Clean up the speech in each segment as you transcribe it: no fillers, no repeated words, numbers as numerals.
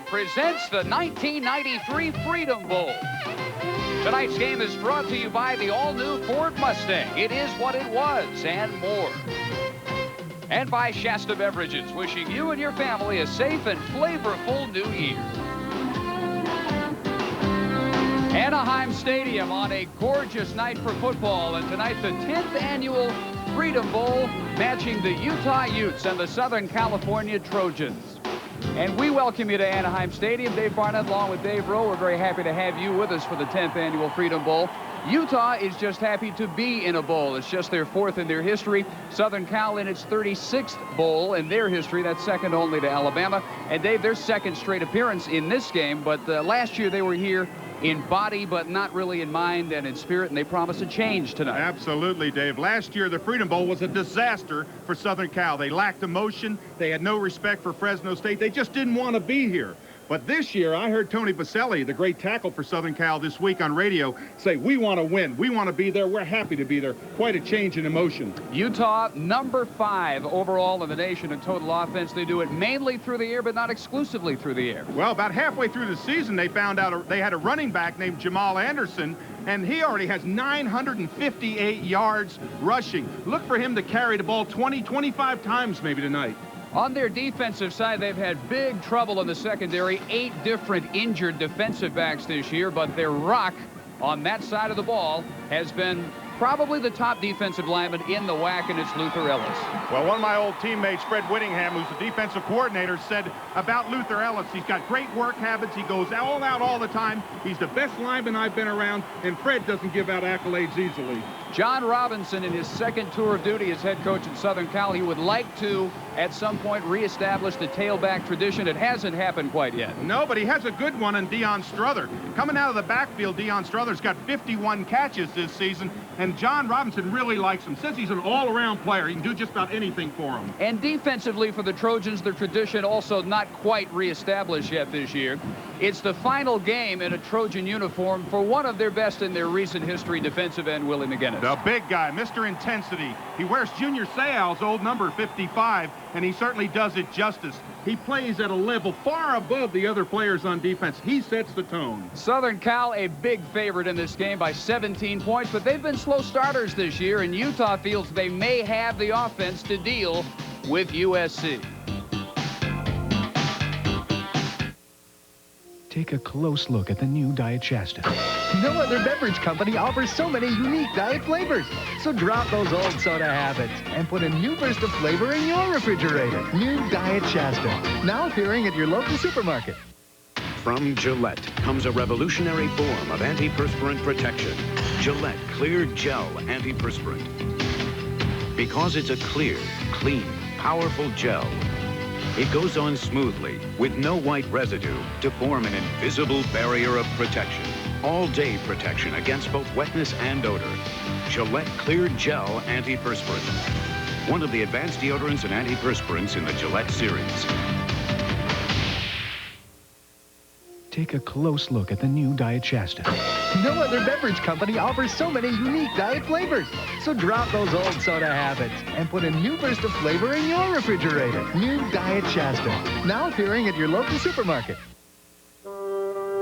presents the 1993 Freedom Bowl. Tonight's game is brought to you by the all-new Ford Mustang. It is what it was and more. And by Shasta Beverages, wishing you and your family a safe and flavorful new year. Anaheim Stadium on a gorgeous night for football, and tonight the 10th annual Freedom Bowl matching the Utah Utes and the Southern California Trojans. And we welcome you to Anaheim Stadium. Dave Barnett along with Dave Rowe. We're very happy to have you with us for the 10th annual Freedom Bowl. Utah is just happy to be in a bowl. It's just their 4th in their history. Southern Cal in its 36th bowl in their history. That's second only to Alabama. And Dave, their second straight appearance in this game. But last year they were here in body, but not really in mind and in spirit, and they promise a change tonight. Absolutely, Dave. Last year, the Freedom Bowl was a disaster for Southern Cal. They lacked emotion. They had no respect for Fresno State. They just didn't want to be here. But this year, I heard Tony Baselli, the great tackle for Southern Cal this week on radio, say, we want to win. We want to be there. We're happy to be there. Quite a change in emotion. Utah, number 5 overall in the nation in total offense. They do it mainly through the air, but not exclusively through the air. Well, about halfway through the season, they found out they had a running back named Jamal Anderson, and he already has 958 yards rushing. Look for him to carry the ball 20, 25 times maybe tonight. On their defensive side, they've had big trouble in the secondary. 8 different injured defensive backs this year, but their rock on that side of the ball has been probably the top defensive lineman in the WAC, and it's Luther Ellis. Well, one of my old teammates, Fred Whittingham, who's the defensive coordinator, said about Luther Ellis, he's got great work habits. He goes all out all the time. He's the best lineman I've been around, and Fred doesn't give out accolades easily. John Robinson, in his second tour of duty as head coach at Southern Cal, he would like to, at some point, reestablish the tailback tradition. It hasn't happened quite yet. No, but he has a good one in Deion Strother. Coming out of the backfield, Deion Strother's got 51 catches this season, and John Robinson really likes him. Says he's an all-around player. He can do just about anything for him. And defensively for the Trojans, the tradition also not quite reestablished yet this year. It's the final game in a Trojan uniform for one of their best in their recent history, defensive end Willie McGinnis. The big guy, Mr. Intensity. He wears Junior Seau's old number 55, and he certainly does it justice. He plays at a level far above the other players on defense. He sets the tone. Southern Cal, a big favorite in this game by 17 points, but they've been slow starters this year, and Utah feels they may have the offense to deal with USC. Take a close look at the new Diet Shasta. No other beverage company offers so many unique diet flavors. So drop those old soda habits and put a new burst of flavor in your refrigerator. New Diet Shasta, now appearing at your local supermarket. From Gillette comes a revolutionary form of antiperspirant protection. Gillette Clear Gel Antiperspirant. Because it's a clear, clean, powerful gel, it goes on smoothly with no white residue to form an invisible barrier of protection. All-day protection against both wetness and odor. Gillette Clear Gel Antiperspirant. One of the advanced deodorants and antiperspirants in the Gillette series. Take a close look at the new Diet Shasta. No other beverage company offers so many unique diet flavors. So drop those old soda habits and put a new burst of flavor in your refrigerator. New Diet Shasta, now appearing at your local supermarket.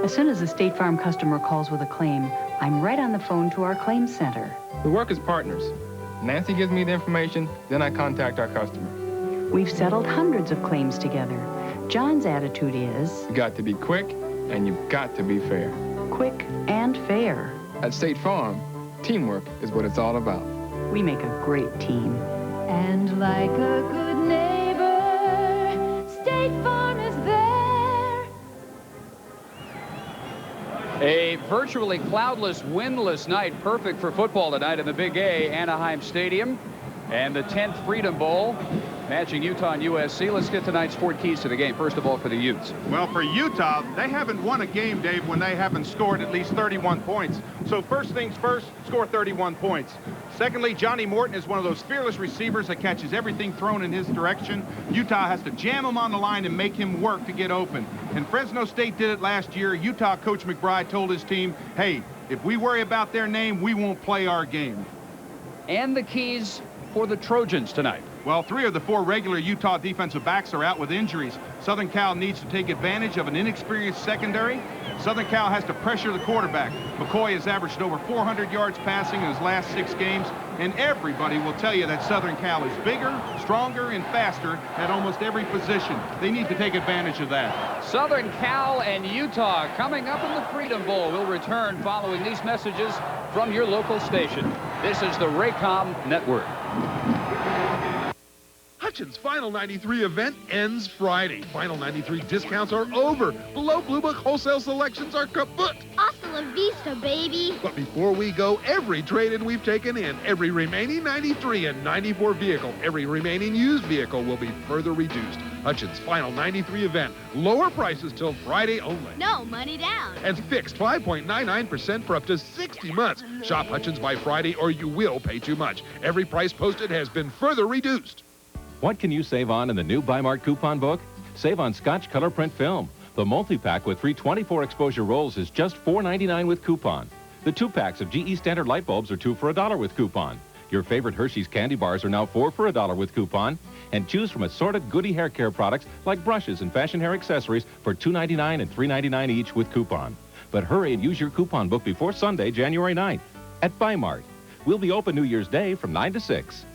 As soon as a State Farm customer calls with a claim, I'm right on the phone to our claims center. We work as partners. Nancy gives me the information, then I contact our customer. We've settled hundreds of claims together. John's attitude is... You got to be quick, and you've got to be fair. Quick and fair. At State Farm, teamwork is what it's all about. We make a great team. And like a good neighbor, State Farm is there. A virtually cloudless, windless night, perfect for football tonight in the Big A, Anaheim Stadium. And the 10th Freedom Bowl, matching Utah and USC. Let's get tonight's 4 keys to the game. First of all, for the Utes. Well, for Utah, they haven't won a game, Dave, when they haven't scored at least 31 points. So first things first, score 31 points. Secondly, Johnny Morton is one of those fearless receivers that catches everything thrown in his direction. Utah has to jam him on the line and make him work to get open. And Fresno State did it last year. Utah coach McBride told his team, hey, if we worry about their name, we won't play our game. And the keys for the Trojans tonight? Well, 3 of the 4 regular Utah defensive backs are out with injuries. Southern Cal needs to take advantage of an inexperienced secondary. Southern Cal has to pressure the quarterback. McCoy has averaged over 400 yards passing in his last 6 games, and everybody will tell you that Southern Cal is bigger, stronger, and faster at almost every position. They need to take advantage of that. Southern Cal and Utah coming up in the Freedom Bowl. We'll return following these messages from your local station. This is the Raycom Network. Hutchins' Final 93 event ends Friday. Final 93 discounts are over. Below Blue Book wholesale selections are kaput. Hasta la vista, baby. But before we go, every trade-in we've taken in, every remaining 93 and 94 vehicle, every remaining used vehicle will be further reduced. Hutchins' Final 93 event. Lower prices till Friday only. No money down. And fixed 5.99% for up to 60 months. Shop Hutchins by Friday or you will pay too much. Every price posted has been further reduced. What can you save on in the new Bi-Mart coupon book? Save on Scotch color print film. The multi-pack with 3 24 exposure rolls is just $4.99 with coupon. The 2 packs of GE standard light bulbs are 2 for $1 with coupon. Your favorite Hershey's candy bars are now 4 for $1 with coupon. And choose from assorted Goody hair care products like brushes and fashion hair accessories for $2.99 and $3.99 each with coupon. But hurry and use your coupon book before Sunday, January 9th at Bi-Mart. We'll be open New Year's Day from 9 to 6.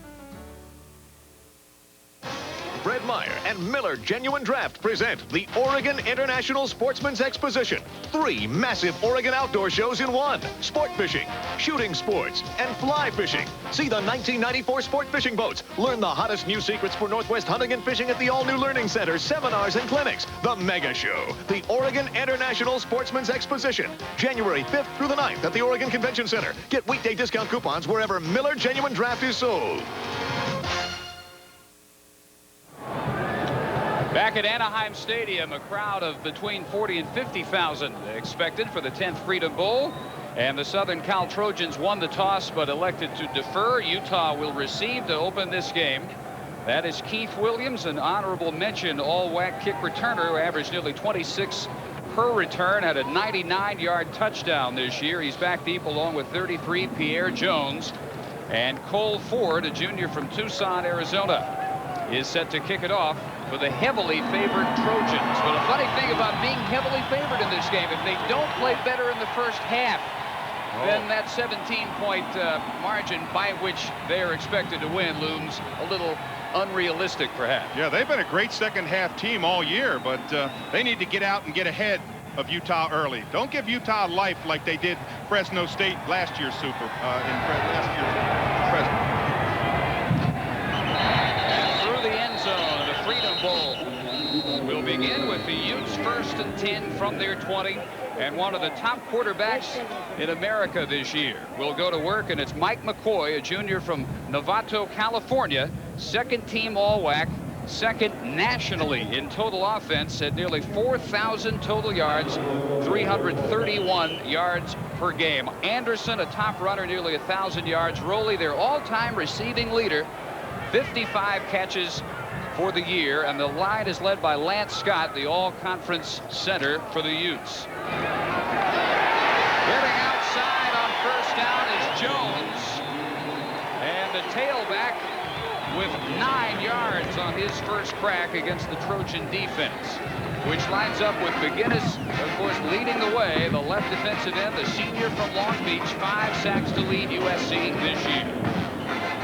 Fred Meyer and Miller Genuine Draft present the Oregon International Sportsman's Exposition. 3 massive Oregon outdoor shows in one. Sport fishing, shooting sports, and fly fishing. See the 1994 sport fishing boats. Learn the hottest new secrets for Northwest hunting and fishing at the all-new Learning Center, seminars, and clinics. The Mega Show, the Oregon International Sportsman's Exposition. January 5th through the 9th at the Oregon Convention Center. Get weekday discount coupons wherever Miller Genuine Draft is sold. Back at Anaheim Stadium, a crowd of between 40 and 50,000 expected for the 10th Freedom Bowl. And the Southern Cal Trojans won the toss but elected to defer. Utah will receive to open this game. That is Keith Williams, an honorable mention all-WAC kick returner who averaged nearly 26 per return, had a 99-yard touchdown this year. He's back deep along with 33 Pierre Jones. And Cole Ford, a junior from Tucson, Arizona, is set to kick it off for the heavily favored Trojans. But a funny thing about being heavily favored in this game, if they don't play better in the first half, then that 17-point margin by which they're expected to win looms a little unrealistic, perhaps. Yeah, they've been a great second-half team all year, but they need to get out and get ahead of Utah early. Don't give Utah life like they did Fresno State last year's last year's Fresno. Freedom Bowl will begin with the Utes 1st and 10 from their 20, and one of the top quarterbacks in America this year will go to work, and it's Mike McCoy, a junior from Novato, California, 2nd team all-WAC, 2nd nationally in total offense at nearly 4,000 total yards, 331 yards per game. Anderson, a top runner, nearly 1,000 yards. Rowley, their all-time receiving leader, 55 catches for the year, and the line is led by Lance Scott, the all-conference center for the Utes. Getting outside on 1st down is Jones, and the tailback with 9 yards on his first crack against the Trojan defense, which lines up with McGinnis, of course, leading the way, the left defensive end, the senior from Long Beach, 5 sacks to lead USC this year.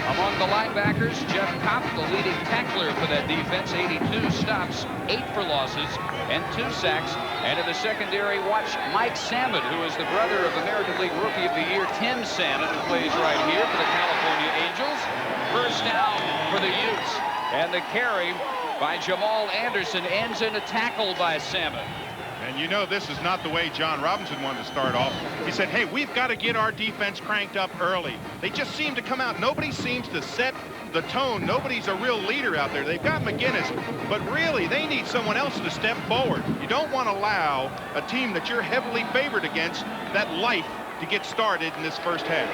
Among the linebackers, Jeff Kopp, the leading tackler for that defense, 82 stops, 8 for losses, and 2 sacks. And in the secondary, watch Mike Salmon, who is the brother of American League Rookie of the Year, Tim Salmon, who plays right here for the California Angels. 1st down for the Utes. And the carry by Jamal Anderson ends in a tackle by Salmon. And you know this is not the way John Robinson wanted to start off. He said, hey, we've got to get our defense cranked up early. They just seem to come out. Nobody seems to set the tone. Nobody's a real leader out there. They've got McGinnis, but really they need someone else to step forward. You don't want to allow a team that you're heavily favored against that life to get started in this first half.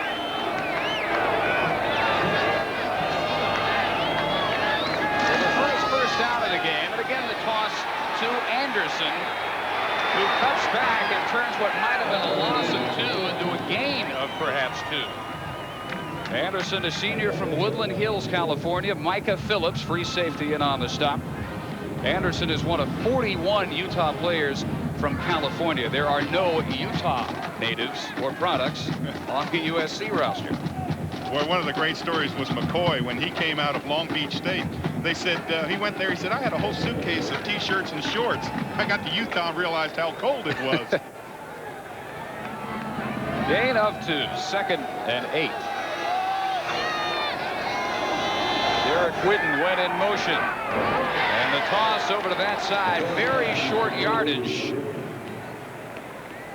The first down of the game, and again the toss to Anderson, who cuts back and turns what might have been a loss of 2 into a gain of perhaps 2. Anderson, a senior from Woodland Hills, California. Micah Phillips, free safety, in on the stop. Anderson is one of 41 Utah players from California. There are no Utah natives or products on the USC roster. Boy, one of the great stories was McCoy when he came out of Long Beach State. They said he went there. He said, I had a whole suitcase of T-shirts and shorts. I got to Utah and realized how cold it was. Gain of 2, 2nd and 8. Derek Whidden went in motion. And the toss over to that side. Very short yardage.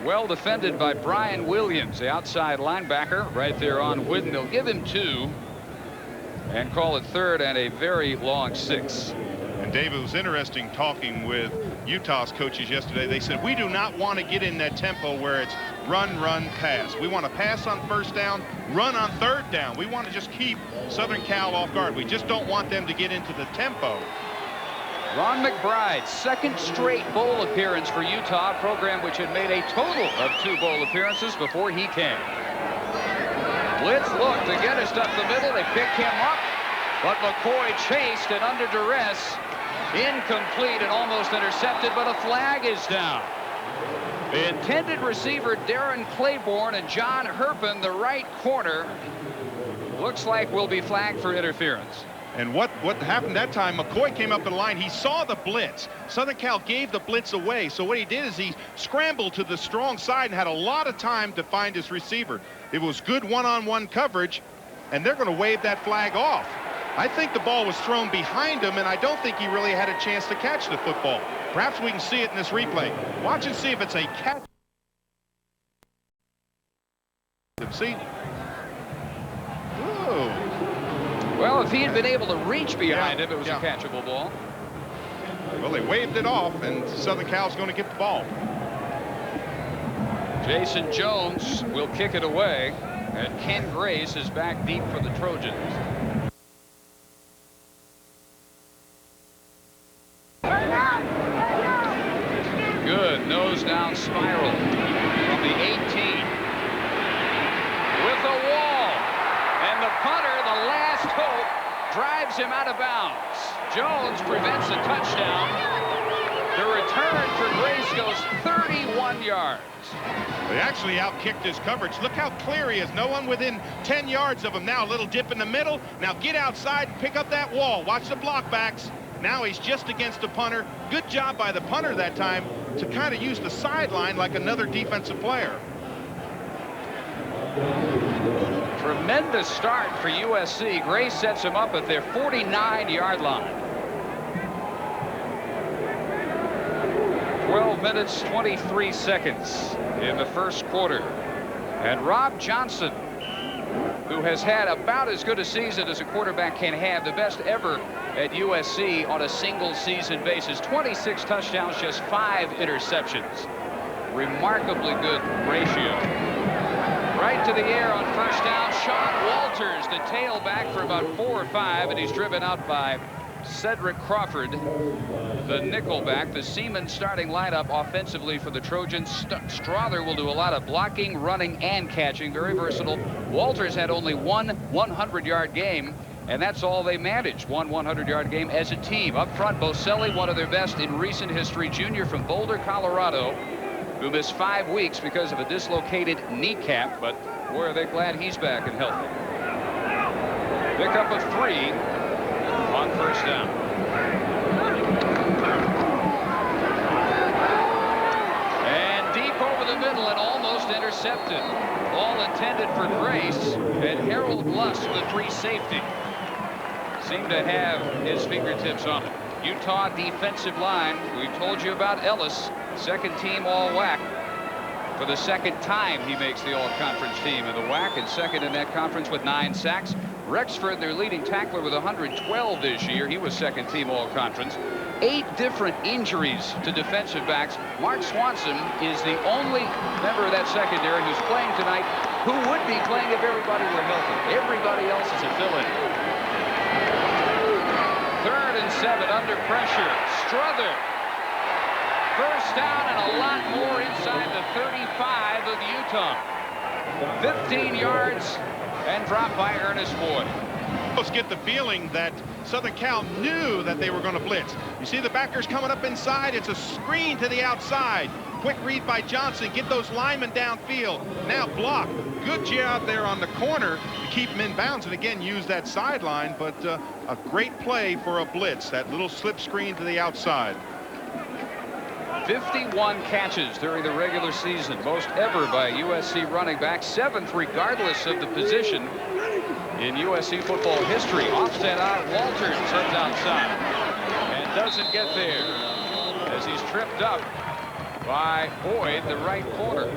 Well defended by Brian Williams, the outside linebacker, right there on Whidden. They'll give him 2 and call it 3rd and a very long 6. And Dave, it was interesting talking with Utah's coaches yesterday. They said, we do not want to get in that tempo where it's run, run, pass. We want to pass on 1st down, run on 3rd down. We want to just keep Southern Cal off guard. We just don't want them to get into the tempo. Ron McBride's 2nd straight bowl appearance for Utah, a program which had made a total of 2 bowl appearances before he came. Blitz look to get us up the middle. They pick him up, but McCoy chased and under duress. Incomplete and almost intercepted, but a flag is down. The intended receiver, Darren Claiborne, and John Herpin, the right corner, looks like will be flagged for interference. And what happened that time, McCoy came up in line. He saw the blitz. Southern Cal gave the blitz away. So what he did is he scrambled to the strong side and had a lot of time to find his receiver. It was good one-on-one coverage, and they're going to wave that flag off. I think the ball was thrown behind him, and I don't think he really had a chance to catch the football. Perhaps we can see it in this replay. Watch and see if it's a catch. See? Whoa. Well, if he had been able to reach behind him, it was a catchable ball. Well, they waved it off, and Southern Cal's going to get the ball. Jason Jones will kick it away, and Ken Grace is back deep for the Trojans. Good nose down spiral from the 18. With a wall, and the punter, the last hope, drives him out of bounds. Jones prevents a touchdown. The return for Grace goes 31 yards. They actually outkicked his coverage. Look how clear he is. No one within 10 yards of him. Now a little dip in the middle. Now get outside and pick up that wall. Watch the block backs. Now he's just against the punter. Good job by the punter that time to kind of use the sideline like another defensive player. Tremendous start for USC. Grace sets him up at their 49-yard line. 12 minutes, 23 seconds in the first quarter. And Rob Johnson, who has had about as good a season as a quarterback can have, the best ever at USC on a single season basis. 26 touchdowns, just 5 interceptions. Remarkably good ratio. Right to the air on first down. Sean Walters, the tailback, for about 4 or 5, and he's driven out by Cedric Crawford, the nickelback. The Seaman starting lineup offensively for the Trojans. Strother will do a lot of blocking, running, and catching. Very versatile. Walters had only one 100-yard game, and that's all they managed. One 100-yard game as a team. Up front, Boselli, one of their best in recent history. Junior from Boulder, Colorado, who missed 5 weeks because of a dislocated kneecap, but boy, are they glad he's back and healthy. Pickup of 3 on first down. And deep over the middle and almost intercepted. Ball intended for Grace, and Harold Luss, the free safety, seemed to have his fingertips on it. Utah defensive line. We've told you about Ellis, second team all-WAC. For the second time, he makes the all-conference team in the WAC, and second in that conference with 9 sacks. Rexford, their leading tackler, with 112 this year. He was second team all-conference. 8 different injuries to defensive backs. Mark Swanson is the only member of that secondary who's playing tonight who would be playing if everybody were healthy. Everybody else is a fill-in. 3rd and 7 under pressure. Strother. First down and a lot more inside the 35 of Utah. 15 yards and dropped by Ernest Boyd. Let's get the feeling that Southern Cal knew that they were going to blitz. You see the backers coming up inside. It's a screen to the outside. Quick read by Johnson. Get those linemen downfield. Now block. Good job there on the corner to keep him in bounds and again use that sideline, but a great play for a blitz. That little slip screen to the outside. 51 catches during the regular season, most ever by USC running back, 7th regardless of the position in USC football history. Offset out, Walters heads outside and doesn't get there as he's tripped up by Boyd, the right corner.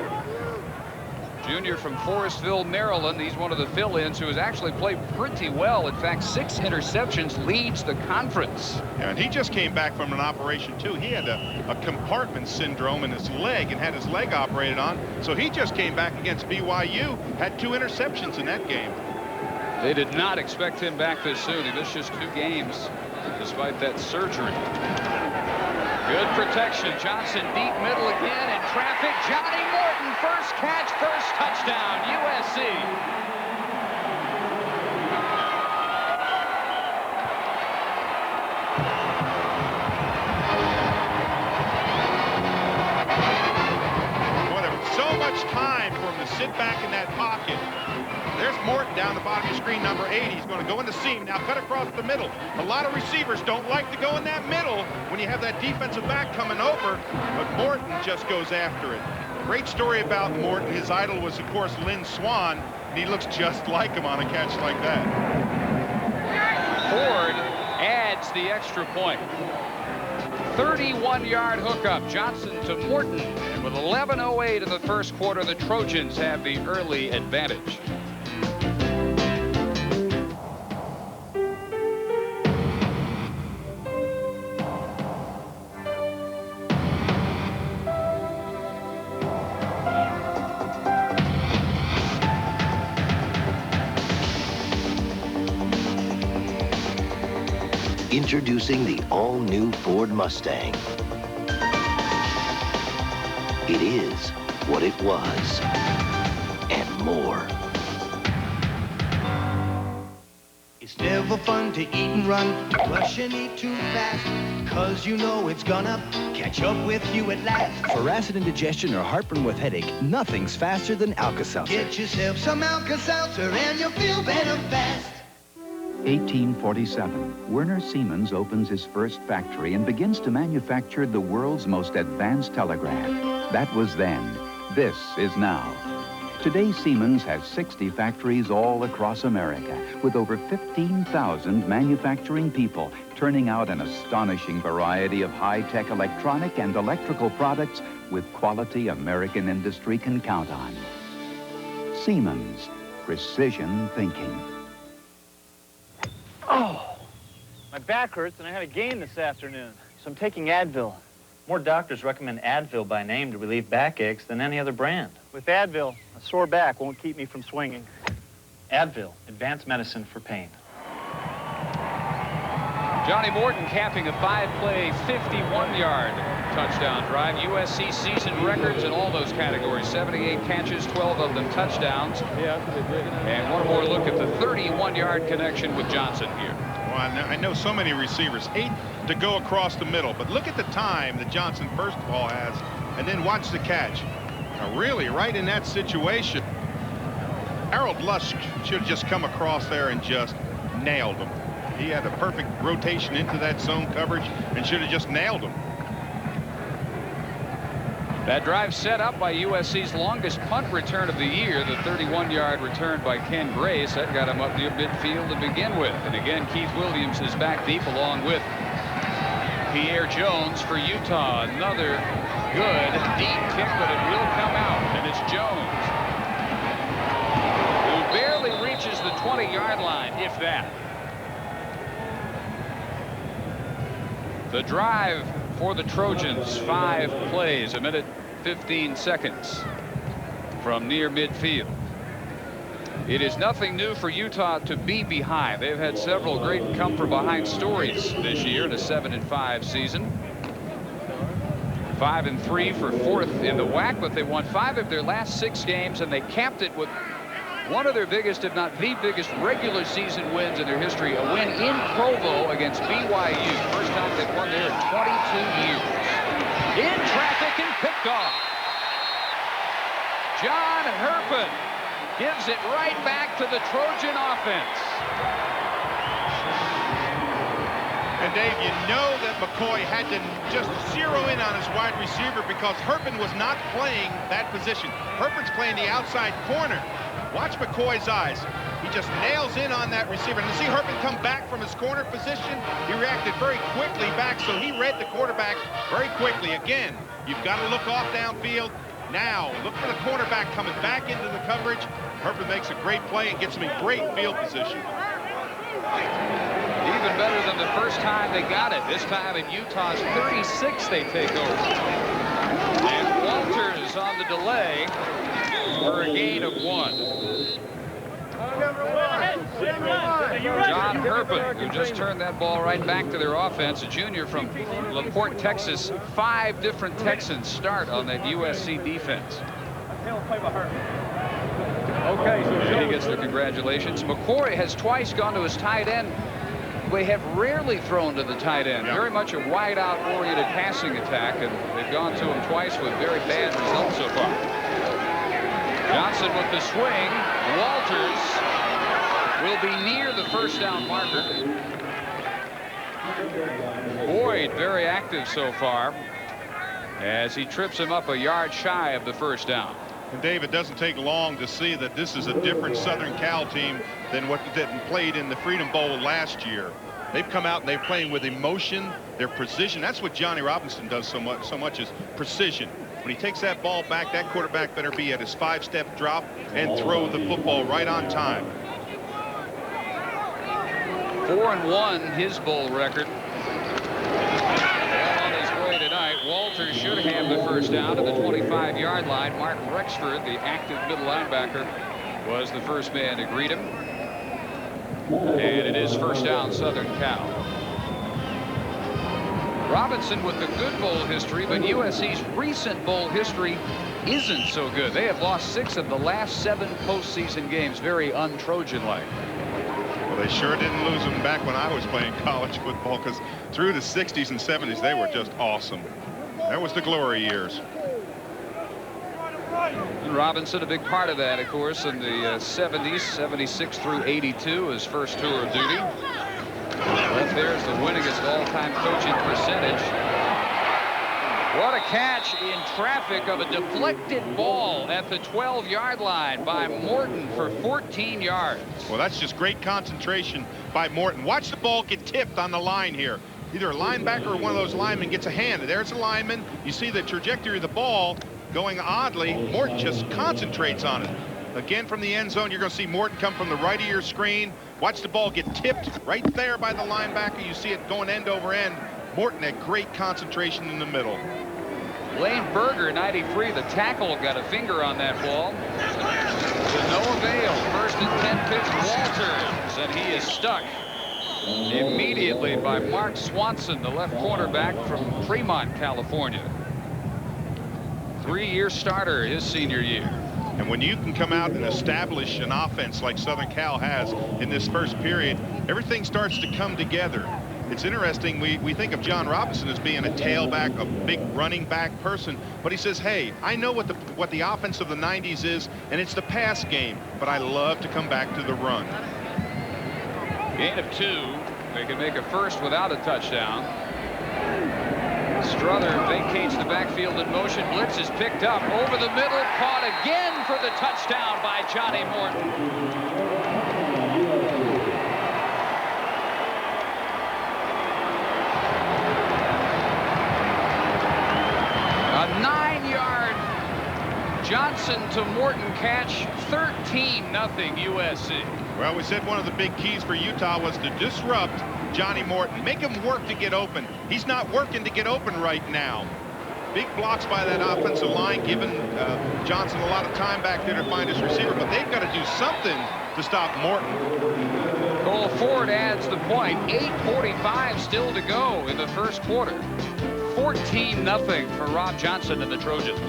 Junior from Forestville, Maryland. He's one of the fill-ins who has actually played pretty well. In fact, 6 interceptions, leads the conference. Yeah, and he just came back from an operation too. He had a compartment syndrome in his leg and had his leg operated on. So he just came back against BYU, had 2 interceptions in that game. They did not expect him back this soon. He missed just 2 games despite that surgery. Good protection. Johnson deep middle again in traffic. Johnny Morton, first catch, first touchdown, USC. Boy, there was so much time for him to sit back in that pocket. There's Morton down the bottom of screen, number 8. He's going to go into seam. Now cut across the middle. A lot of receivers don't like to go in that middle when you have that defensive back coming over, but Morton just goes after it. Great story about Morton. His idol was, of course, Lynn Swan, and he looks just like him on a catch like that. Ford adds the extra point. 31-yard hookup. Johnson to Morton. And with 11:08 in the first quarter, the Trojans have the early advantage. Introducing the all-new Ford Mustang. It is what it was, and more. It's never fun to eat and run, rush and eat too fast, 'cause you know it's gonna catch up with you at last. For acid indigestion or heartburn with headache, nothing's faster than Alka-Seltzer. Get yourself some Alka-Seltzer and you'll feel better fast. 1847, Werner Siemens opens his first factory and begins to manufacture the world's most advanced telegraph. That was then. This is now. Today, Siemens has 60 factories all across America, with over 15,000 manufacturing people turning out an astonishing variety of high-tech electronic and electrical products with quality American industry can count on. Siemens, precision thinking. Oh, my back hurts and I had a game this afternoon, so I'm taking Advil. More doctors recommend Advil by name to relieve backaches than any other brand. With Advil, a sore back won't keep me from swinging. Advil, advanced medicine for pain. Johnny Morton capping a 5-play, 51-yard touchdown drive. USC season records in all those categories. 78 catches, 12 of them touchdowns. And one more look at the 31-yard connection with Johnson here. Well, I know so many receivers hate to go across the middle, but look at the time that Johnson first of all has, and then watch the catch. Now, really, right in that situation, Harold Lusk should have just come across there and just nailed him. He had a perfect rotation into that zone coverage and should have just nailed him. That drive set up by USC's longest punt return of the year, the 31-yard return by Ken Grace. That got him up near midfield to begin with. And again, Keith Williams is back deep along with Pierre Jones for Utah. Another good deep kick, but it will come out, and it's Jones who barely reaches the 20-yard line, if that. The drive for the Trojans, 5 plays, 1 minute 15 seconds from near midfield. It is nothing new for Utah to be behind. They've had several great come-from-behind stories this year in a 7-5 season. 5-3 for 4th in the WAC, but they won 5 of their last 6 games, and they capped it with One of their biggest, if not the biggest, regular season wins in their history. A win in Provo against BYU. First time they've won there in 22 years. In traffic and picked off. John Herpin gives it right back to the Trojan offense. And Dave, you know that McCoy had to just zero in on his wide receiver because Herpin was not playing that position. Herpin's playing the outside corner. Watch McCoy's eyes. He just nails in on that receiver. And to see Herpin come back from his corner position, he reacted very quickly back, so he read the quarterback very quickly. Again, you've got to look off downfield. Now, look for the cornerback coming back into the coverage. Herpin makes a great play and gets him in great field position. Even better than the first time they got it. This time in Utah's 36, they take over. And Walters on the delay for a gain of 1. John Herpin, who just turned that ball right back to their offense, a junior from LaPorte, Texas. 5 different Texans start on that USC defense. Okay, so he gets the congratulations. McCoy has twice gone to his tight end. They have rarely thrown to the tight end. Very much a wide-out oriented passing attack, and they've gone to him twice with very bad results so far. Johnson with the swing. Walters will be near the first down marker. Boyd very active so far as he trips him up a yard shy of the first down. And Dave, it doesn't take long to see that this is a different Southern Cal team than what played in the Freedom Bowl last year. They've come out and they're playing with emotion, their precision. That's what Johnny Robinson does so much is precision. When he takes that ball back, that quarterback better be at his 5-step drop and throw the football right on time. 4-1, his bowl record. On his way tonight, Walters should have the first down at the 25-yard line. Mark Rexford, the active middle linebacker, was the first man to greet him. And it is first down, Southern Cal. Robinson with the good bowl history, but USC's recent bowl history isn't so good. They have lost 6 of the last 7 postseason games, very un-Trojan-like. Well, they sure didn't lose them back when I was playing college football, because through the 60s and 70s, they were just awesome. That was the glory years. And Robinson, a big part of that, of course, in the 70s, 76 through 82, his first tour of duty. Left there is the winningest all-time coaching percentage. What a catch in traffic of a deflected ball at the 12-yard line by Morton for 14 yards. Well, that's just great concentration by Morton. Watch the ball get tipped on the line here. Either a linebacker or one of those linemen gets a hand. There's a lineman. You see the trajectory of the ball going oddly. Morton just concentrates on it. Again, from the end zone, you're going to see Morton come from the right of your screen. Watch the ball get tipped right there by the linebacker. You see it going end over end. Morton had great concentration in the middle. Lane Berger, 93, the tackle, got a finger on that ball. To no avail. First and 10 pitch, Walters, and he is stuck immediately by Mark Swanson, the left cornerback from Fremont, California. 3-year starter his senior year. And when you can come out and establish an offense like Southern Cal has in this first period, everything starts to come together. It's interesting, we think of John Robinson as being a tailback, a big running back person, but he says, hey, I know what the offense of the 90s is, and it's the pass game, but I love to come back to the run. Gain of 2. They can make a first without a touchdown. Strother vacates the backfield in motion. Blitz is picked up over the middle, caught again for the touchdown by Johnny Morton. A 9-yard Johnson to Morton catch, 13-0 USC. Well, we said one of the big keys for Utah was to disrupt Johnny Morton. Make him work to get open. He's not working to get open right now. Big blocks by that offensive line, giving Johnson a lot of time back there to find his receiver, but they've got to do something to stop Morton. Cole Ford adds the point. 8:45 still to go in the first quarter. 14-0 for Rob Johnson and the Trojans.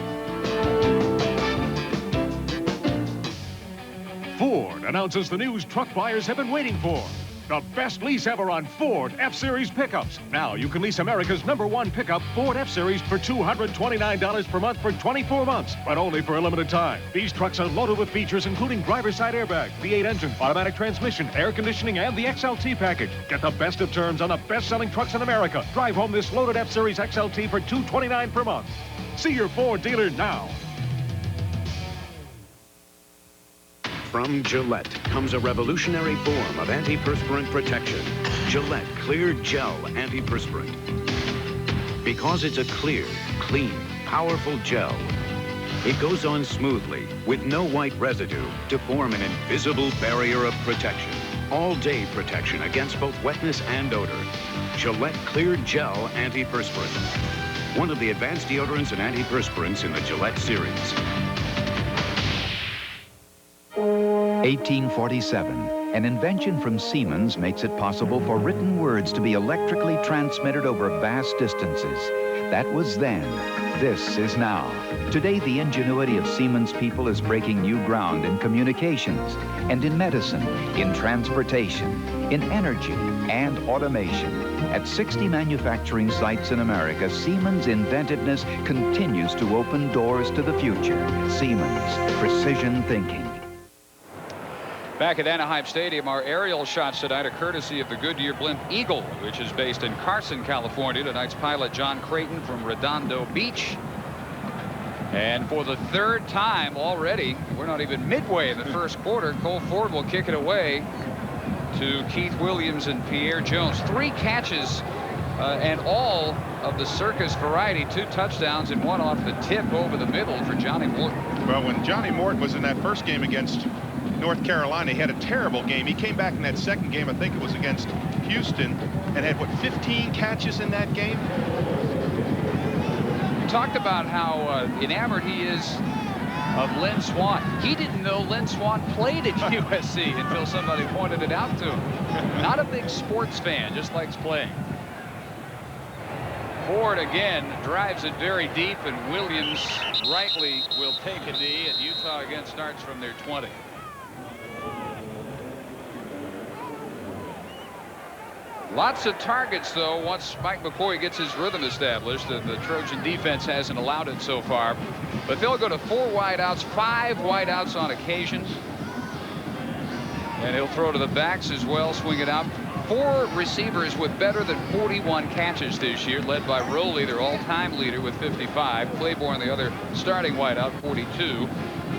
Ford announces the news truck buyers have been waiting for. The best lease ever on Ford F-Series pickups. Now you can lease America's #1 pickup, Ford F-Series, for $229 per month for 24 months, but only for a limited time. These trucks are loaded with features including driver's side airbag, V8 engine, automatic transmission, air conditioning, and the XLT package. Get the best of terms on the best-selling trucks in America. Drive home this loaded F-Series XLT for $229 per month. See your Ford dealer now. From Gillette comes a revolutionary form of antiperspirant protection. Gillette Clear Gel Antiperspirant. Because it's a clear, clean, powerful gel, it goes on smoothly with no white residue to form an invisible barrier of protection. All-day protection against both wetness and odor. Gillette Clear Gel Antiperspirant. One of the advanced deodorants and antiperspirants in the Gillette series. 1847, an invention from Siemens makes it possible for written words to be electrically transmitted over vast distances. That was then. This is now. Today, the ingenuity of Siemens people is breaking new ground in communications and in medicine, in transportation, in energy, and automation. At 60 manufacturing sites in America, Siemens' inventiveness continues to open doors to the future. Siemens, precision thinking. Back at Anaheim Stadium, our aerial shots tonight are courtesy of the Goodyear Blimp Eagle, which is based in Carson, California. Tonight's pilot, John Creighton from Redondo Beach. And for the third time already, we're not even midway in the first quarter, Cole Ford will kick it away to Keith Williams and Pierre Jones. 3 catches and all of the circus variety, 2 touchdowns and 1 off the tip over the middle for Johnny Morton. Well, when Johnny Morton was in that first game against North Carolina, he had a terrible game. He came back in that second game, I think it was against Houston, and had, what, 15 catches in that game? We talked about how enamored he is of Lynn Swann. He didn't know Lynn Swann played at USC until somebody pointed it out to him. Not a big sports fan, just likes playing. Ford again drives it very deep, and Williams rightly will take a knee, and Utah again starts from their 20. Lots of targets, though, once Mike McCoy gets his rhythm established. The Trojan defense hasn't allowed it so far. But they'll go to 4 wideouts, 5 wideouts on occasion. And he'll throw to the backs as well, swing it out. 4 receivers with better than 41 catches this year, led by Rowley, their all-time leader, with 55. Claiborne, the other starting wideout, 42.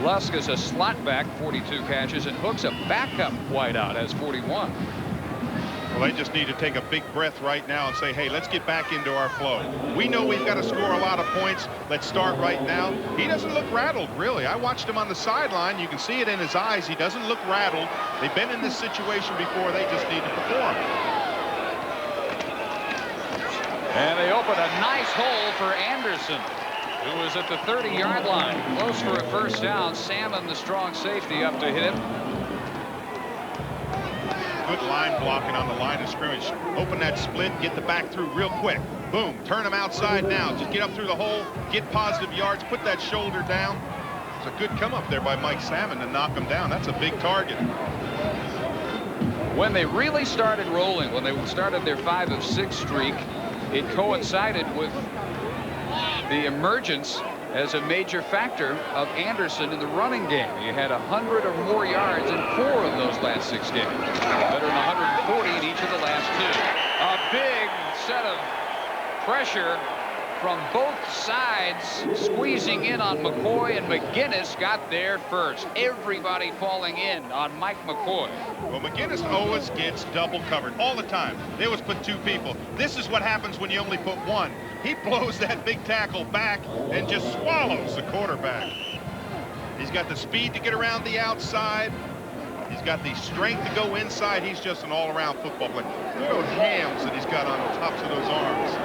Lusk is a slot back, 42 catches. And Hook's a backup wideout, has 41. Well, they just need to take a big breath right now and say, hey, let's get back into our flow. We know we've got to score a lot of points. Let's start right now. He doesn't look rattled, really. I watched him on the sideline. You can see it in his eyes. He doesn't look rattled. They've been in this situation before. They just need to perform. And they open a nice hole for Anderson, who was at the 30-yard line. Close for a first down. Salmon, the strong safety, up to hit him. Good line blocking on the line of scrimmage. Open that split, get the back through real quick. Boom, turn him outside now. Just get up through the hole, get positive yards, put that shoulder down. It's a good come up there by Mike Salmon to knock him down. That's a big target. When they really started rolling, when they started their 5 of 6 streak, it coincided with the emergence as a major factor of Anderson in the running game. He had 100 or more yards in 4 of those last 6 games. Better than 140 in each of the last 2. A big set of pressure from both sides, squeezing in on McCoy, and McGinnis got there first. Everybody falling in on Mike McCoy. Well, McGinnis always gets double covered all the time. They always put 2 people. This is what happens when you only put 1. He blows that big tackle back and just swallows the quarterback. He's got the speed to get around the outside. He's got the strength to go inside. He's just an all-around football player. Look at those hams that he's got on the tops of those arms.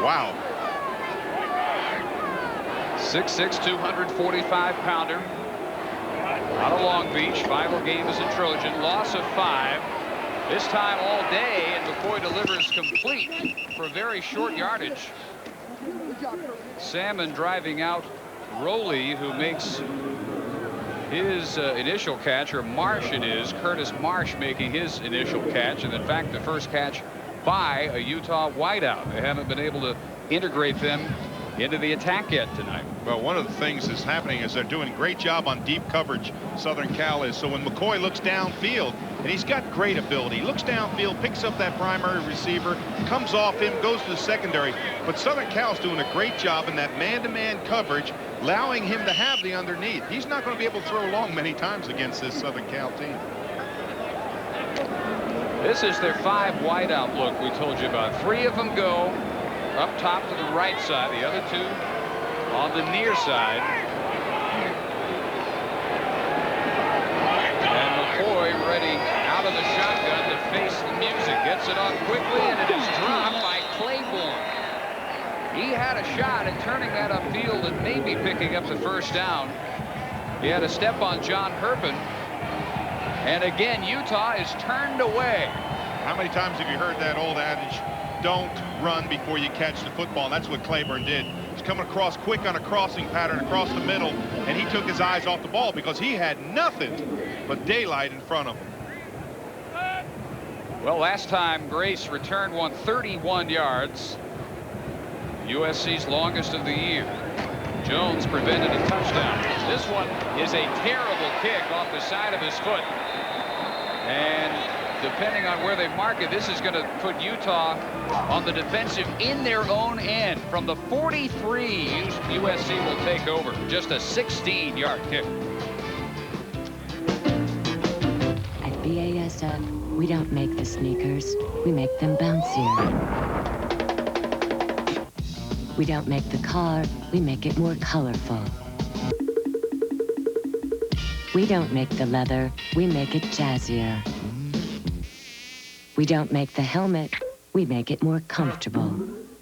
Wow. 6'6", 245-pounder. Out of Long Beach. Final game as a Trojan. Loss of 5. This time all day, and McCoy delivers complete for very short yardage. Salmon driving out Rowley, who makes his initial catch, or Marsh it is, Curtis Marsh making his initial catch, and in fact the first catch by a Utah wideout. They haven't been able to integrate them into the attack yet tonight. Well, one of the things that's happening is they're doing a great job on deep coverage, Southern Cal is. So when McCoy looks downfield, and he's got great ability, looks downfield, picks up that primary receiver, comes off him, goes to the secondary. But Southern Cal's doing a great job in that man-to-man coverage, allowing him to have the underneath. He's not going to be able to throw long many times against this Southern Cal team. This is their 5 wideout look we told you about. 3 of them go up top to the right side, the other 2 on the near side. And McCoy ready out of the shotgun to face the music. Gets it off quickly, and it is dropped by Claiborne. He had a shot at turning that upfield and maybe picking up the first down. He had a step on John Herpin. And again, Utah is turned away. How many times have you heard that old adage, don't run before you catch the football? And that's what Claiborne did. He's coming across quick on a crossing pattern across the middle, and he took his eyes off the ball because he had nothing but daylight in front of him. Well, last time Grace returned one 31 yards. USC's longest of the year. Jones prevented a touchdown. This one is a terrible kick off the side of his foot. And depending on where they mark it, this is going to put Utah on the defensive in their own end. From the 43, USC will take over. Just a 16-yard kick. At BASF, we don't make the sneakers. We make them bouncier. We don't make the car, we make it more colorful. We don't make the leather, we make it jazzier. We don't make the helmet, we make it more comfortable.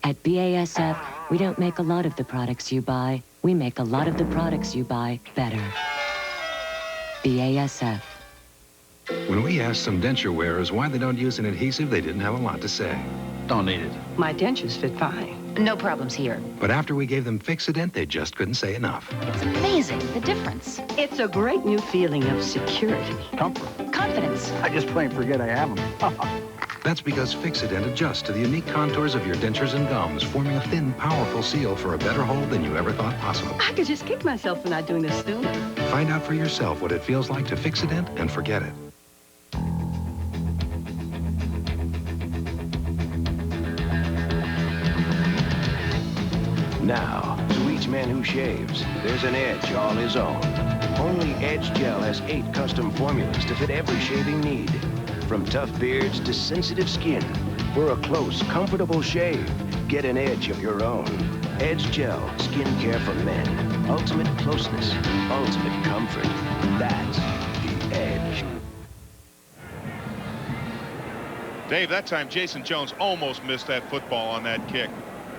At BASF, we don't make a lot of the products you buy, we make a lot of the products you buy better. BASF. When we asked some denture wearers why they don't use an adhesive, they didn't have a lot to say. Don't need it. My dentures fit fine. No problems here. But after we gave them Fix-A-Dent, they just couldn't say enough. It's amazing, the difference. It's a great new feeling of security. Comfort. Confidence. I just plain forget I have them. That's because Fix-A-Dent adjusts to the unique contours of your dentures and gums, forming a thin, powerful seal for a better hold than you ever thought possible. I could just kick myself for not doing this sooner. Find out for yourself what it feels like to Fix-A-Dent and forget it. Now, to each man who shaves, there's an edge all his own. Only Edge Gel has 8 custom formulas to fit every shaving need. From tough beards to sensitive skin. For a close, comfortable shave, get an edge of your own. Edge Gel, skincare for men. Ultimate closeness, ultimate comfort. That's the edge. Dave, that time Jason Jones almost missed that football on that kick.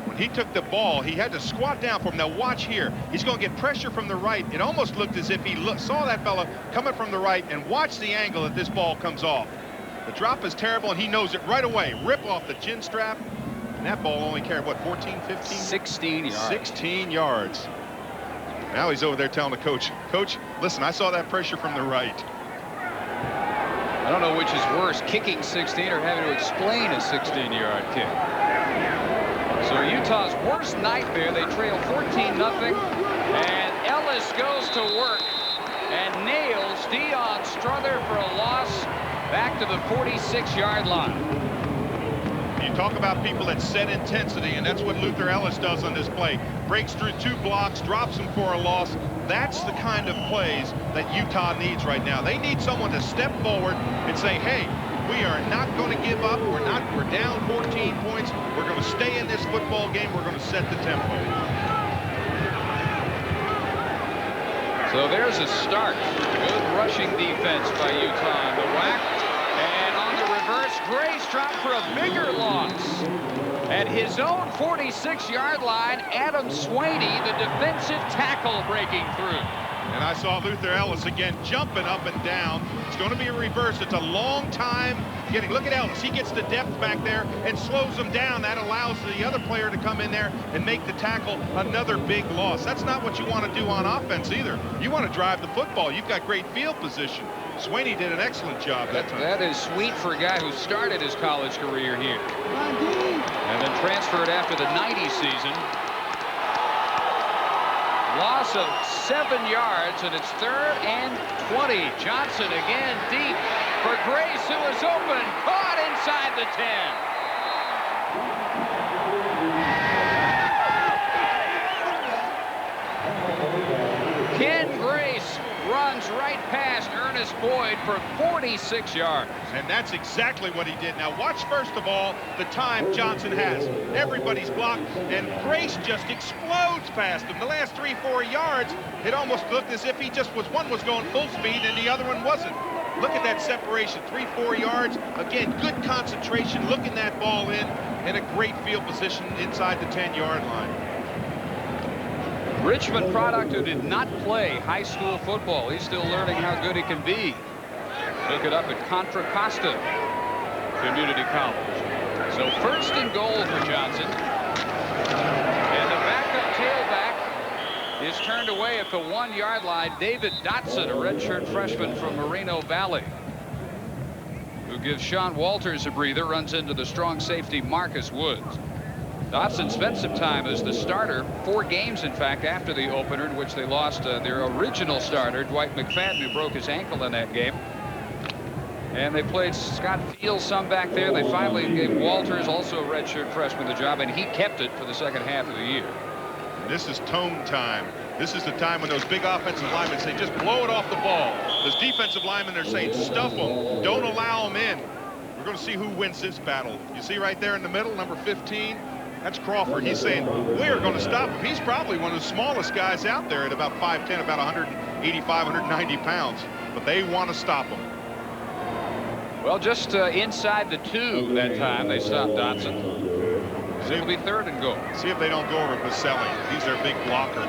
When he took the ball, he had to squat down for him. Now watch here. He's going to get pressure from the right. It almost looked as if he saw that fella coming from the right, and watch the angle that this ball comes off. The drop is terrible, and he knows it right away. Rip off the chin strap, and that ball only carried, what, 14, 15? 16 yards. 16 yards. Now he's over there telling the coach, Coach, listen, I saw that pressure from the right. I don't know which is worse, kicking 16 or having to explain a 16-yard kick. So Utah's worst nightmare, they trail 14-0, and Ellis goes to work and nails Deion Strother for a loss back to the 46-yard line. You talk about people that set intensity, and that's what Luther Ellis does on this play. Breaks through 2 blocks, drops them for a loss. That's the kind of plays that Utah needs right now. They need someone to step forward and say, hey, we are not going to give up. We're down 14 points. We're going to stay in this football game. We're going to set the tempo. So there's a start. Good rushing defense by Utah on the whack. And on the reverse, Grace dropped for a bigger loss. At his own 46-yard line, Adam Swaney, the defensive tackle, breaking through. And I saw Luther Ellis again jumping up and down. It's going to be a reverse. It's a long time getting. Look at Ellis. He gets the depth back there and slows him down. That allows the other player to come in there and make the tackle. Another big loss. That's not what you want to do on offense either. You want to drive the football. You've got great field position. Swaney did an excellent job that time. That is sweet for a guy who started his college career here and then transferred after the '90 season. Loss of 7 yards, and it's 3rd and 20. Johnson again deep for Grace, who is open, caught inside the 10. Ken Grace runs right past Ernest Boyd for 46 yards. And that's exactly what he did. Now watch first of all the time Johnson has. Everybody's blocked, and Grace just explodes past him. The last 3-4 yards, it almost looked as if he just was, one was going full speed and the other one wasn't. Look at that separation, 3-4 yards. Again, good concentration, looking that ball in, and a great field position inside the 10-yard line. Richmond product who did not play high school football. He's still learning how good he can be. Took it up at Contra Costa Community College. So 1st and goal for Johnson. And the backup tailback is turned away at the 1-yard line. David Dotson, a redshirt freshman from Moreno Valley, who gives Sean Walters a breather, runs into the strong safety Marcus Woods. Dotson spent some time as the starter, 4 games, in fact, after the opener, in which they lost their original starter, Dwight McFadden, who broke his ankle in that game. And they played Scott Fields some back there. They finally gave Walters, also a redshirt freshman, the job, and he kept it for the second half of the year. This is tone time. This is the time when those big offensive linemen say, just blow it off the ball. Those defensive linemen are saying, stuff them. Don't allow them in. We're going to see who wins this battle. You see right there in the middle, number 15? That's Crawford. He's saying, we're going to stop him. He's probably one of the smallest guys out there at about 5'10", about 185, 190 pounds. But they want to stop him. Well, just inside the 2 that time, they stopped Dotson. It'll be 3rd and goal. See if they don't go over Baselli. He's their big blocker.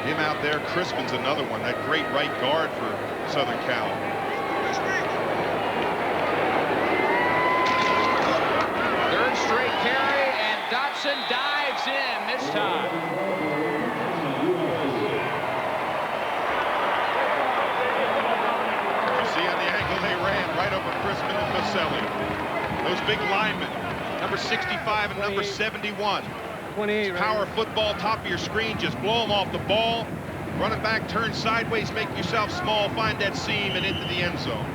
Him out there. Crispin's another one. That great right guard for Southern Cal. Third straight carry, and Dotson dives in this time. You see on the angle they ran right over Crispin and Baselli. Those big linemen, number 65 and number 71. 28, right? Power football, top of your screen, just blow them off the ball. Running back, turn sideways, make yourself small, find that seam and into the end zone.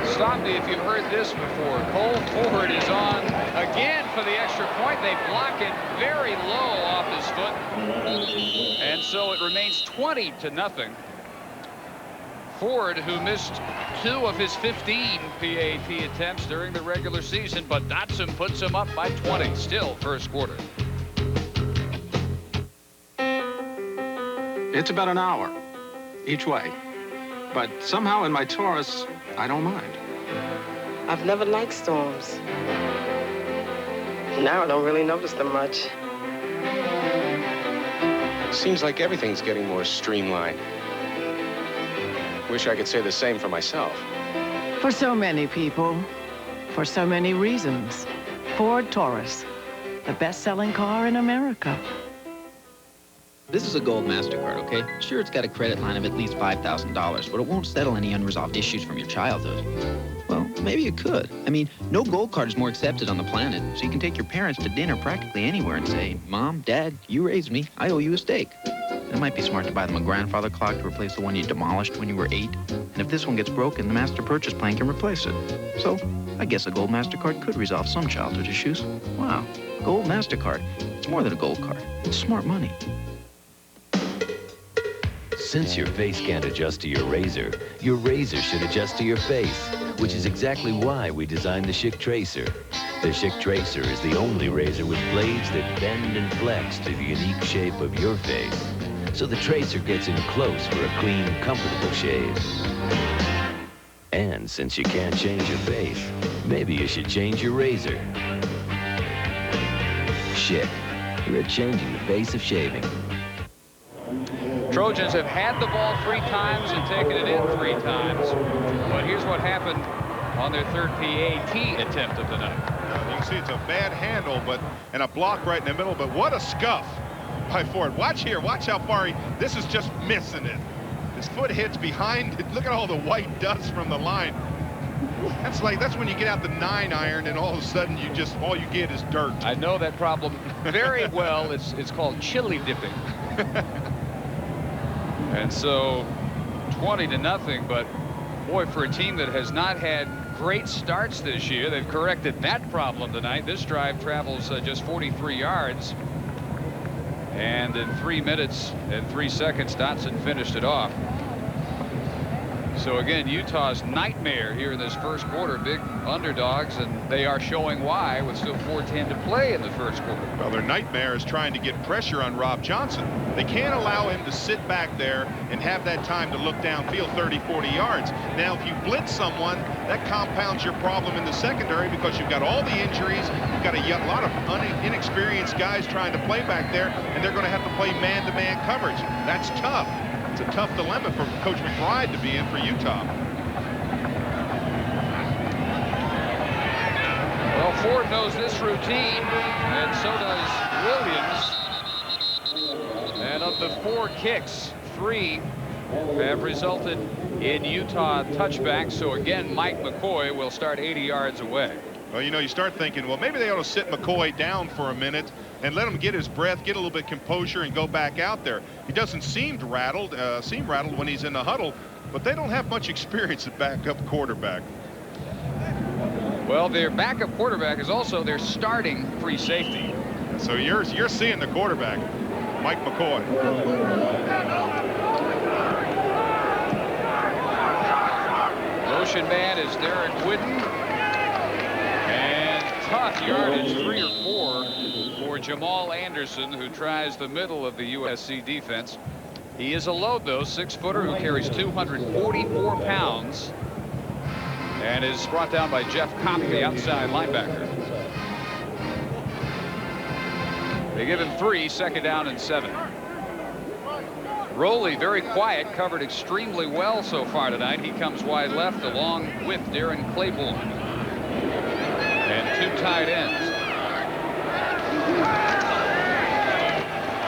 Stop me if you've heard this before. Cole Ford is on again for the extra point. They block it very low off his foot. And so it remains 20-0. Ford, who missed 2 of his 15 PAT attempts during the regular season, but Dotson puts him up by 20. Still first quarter. It's about an hour each way. But somehow in my Taurus, I don't mind. I've never liked storms. Now I don't really notice them much. Seems like everything's getting more streamlined. Wish I could say the same for myself. For so many people, for so many reasons. Ford Taurus, the best-selling car in America. This is a Gold MasterCard, okay? Sure, it's got a credit line of at least $5,000, but it won't settle any unresolved issues from your childhood. Well, maybe it could. I mean, no Gold card is more accepted on the planet, so you can take your parents to dinner practically anywhere and say, Mom, Dad, you raised me, I owe you a steak. It might be smart to buy them a grandfather clock to replace the one you demolished when you were 8. And if this one gets broken, the Master Purchase Plan can replace it. So, I guess a Gold MasterCard could resolve some childhood issues. Wow, Gold MasterCard. It's more than a Gold card. It's smart money. Since your face can't adjust to your razor should adjust to your face, which is exactly why we designed the Schick Tracer. The Schick Tracer is the only razor with blades that bend and flex to the unique shape of your face. So the Tracer gets in close for a clean, comfortable shave. And since you can't change your face, maybe you should change your razor. Schick. They're changing the face of shaving. Trojans have had the ball 3 times and taken it in 3 times. But here's what happened on their third PAT attempt of the night. You can see it's a bad handle, and a block right in the middle, but what a scuff by Ford. Watch here. Watch how far this is just missing it. His foot hits behind it. Look at all the white dust from the line. That's when you get out the 9-iron and all of a sudden all you get is dirt. I know that problem very well. It's called chili dipping. And so 20-0, but boy, for a team that has not had great starts this year, they've corrected that problem tonight. This drive travels just 43 yards. And in 3 minutes and 3 seconds, Dotson finished it off. So again, Utah's nightmare here in this first quarter. Big underdogs, and they are showing why with still 4:10 to play in the first quarter. Well, their nightmare is trying to get pressure on Rob Johnson. They can't allow him to sit back there and have that time to look downfield 30-40 yards. Now, if you blitz someone, that compounds your problem in the secondary because you've got all the injuries. You've got a lot of inexperienced guys trying to play back there, and they're going to have to play man-to-man coverage. That's tough. It's a tough dilemma for Coach McBride to be in for Utah. Well, Ford knows this routine, and so does Williams. And of the 4 kicks, 3 have resulted in Utah touchbacks. So again, Mike McCoy will start 80 yards away. Well, you start thinking, well, maybe they ought to sit McCoy down for a minute and let him get his breath, get a little bit of composure, and go back out there. He doesn't seem rattled when he's in the huddle, but they don't have much experience at backup quarterback. Well, their backup quarterback is also their starting free safety. So you're seeing the quarterback, Mike McCoy. Motion man is Derek Whidden. And tough yardage, 3 or 4 for Jamal Anderson, who tries the middle of the USC defense. He is a load, though, 6-footer who carries 244 pounds and is brought down by Jeff Kopp, the outside linebacker. They give him 3, 2nd down and 7. Rowley, very quiet, covered extremely well so far tonight. He comes wide left along with Darren Claiborne. And 2 tight ends.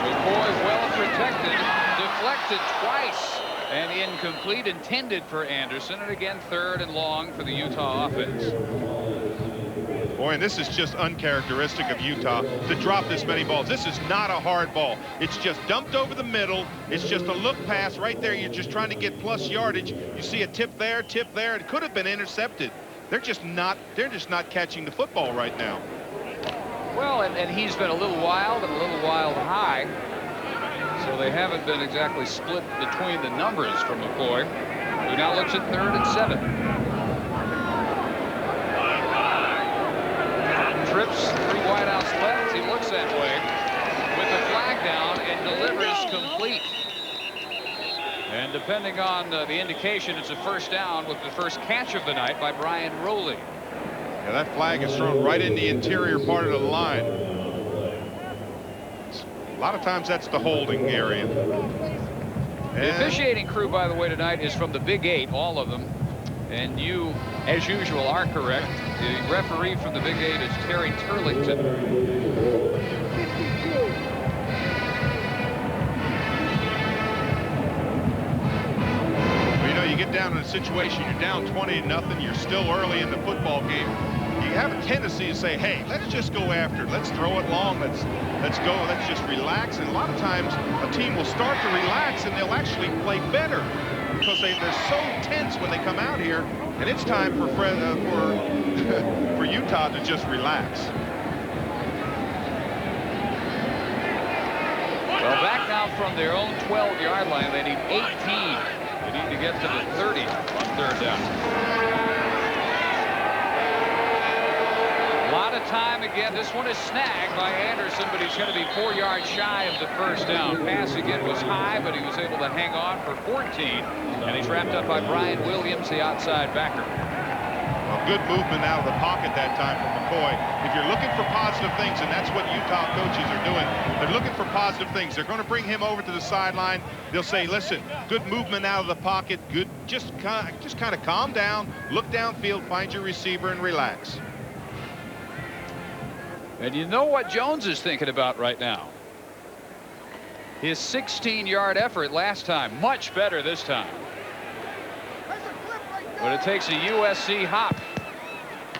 McCoy well protected, deflected twice, and incomplete, intended for Anderson, and again 3rd and long for the Utah offense. Boy, and this is just uncharacteristic of Utah to drop this many balls. This is not a hard ball. It's just dumped over the middle. It's just a look pass right there. You're just trying to get plus yardage. You see a tip there. It could have been intercepted. They're just not catching the football right now. Well, and he's been a little wild and a little wild high. So they haven't been exactly split between the numbers from McCoy, who now looks at 3rd and 7. Trips, 3 wideouts left. He looks that way with the flag down and delivers complete. And depending on the indication, it's a 1st down with the first catch of the night by Brian Rowley. Yeah, that flag is thrown right in the interior part of the line. A lot of times that's the holding area. The officiating crew, by the way, tonight is from the Big 8, all of them. And you, as usual, are correct. The referee from the Big 8 is Terry Turlington. Well, you get down in a situation, you're down 20-0, you're still early in the football game. You have a tendency to say, hey, let's just go after it. Let's throw it long. Let's go. Let's just relax. And a lot of times a team will start to relax and they'll actually play better because they're so tense when they come out here. And it's time for for Utah to just relax. Well, back now from their own 12-yard line. They need 18. They need to get to the 30 on 3rd down. A lot of time again. This one is snagged by Anderson, but he's going to be 4 yards shy of the 1st down. Pass again was high, but he was able to hang on for 14. And he's wrapped up by Brian Williams, the outside backer. Well, good movement out of the pocket that time from McCoy. If you're looking for positive things, and that's what Utah coaches are doing, they're looking for positive things. They're going to bring him over to the sideline. They'll say, listen, good movement out of the pocket, good, just kind of calm down, look downfield, find your receiver, and relax. And you know what Jones is thinking about right now? His 16-yard effort last time, much better this time. But it takes a USC hop.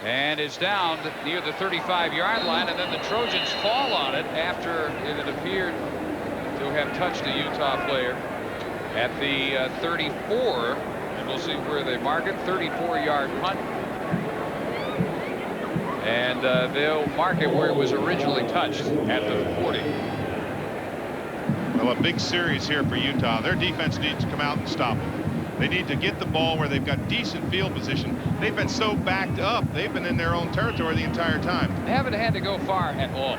And it's down near the 35-yard line, and then the Trojans fall on it after it had appeared to have touched a Utah player at the 34. And we'll see where they mark it. 34-yard punt. And they'll mark it where it was originally touched at the 40. Well, a big series here for Utah. Their defense needs to come out and stop them. They need to get the ball where they've got decent field position. They've been so backed up. They've been in their own territory the entire time. They haven't had to go far at all.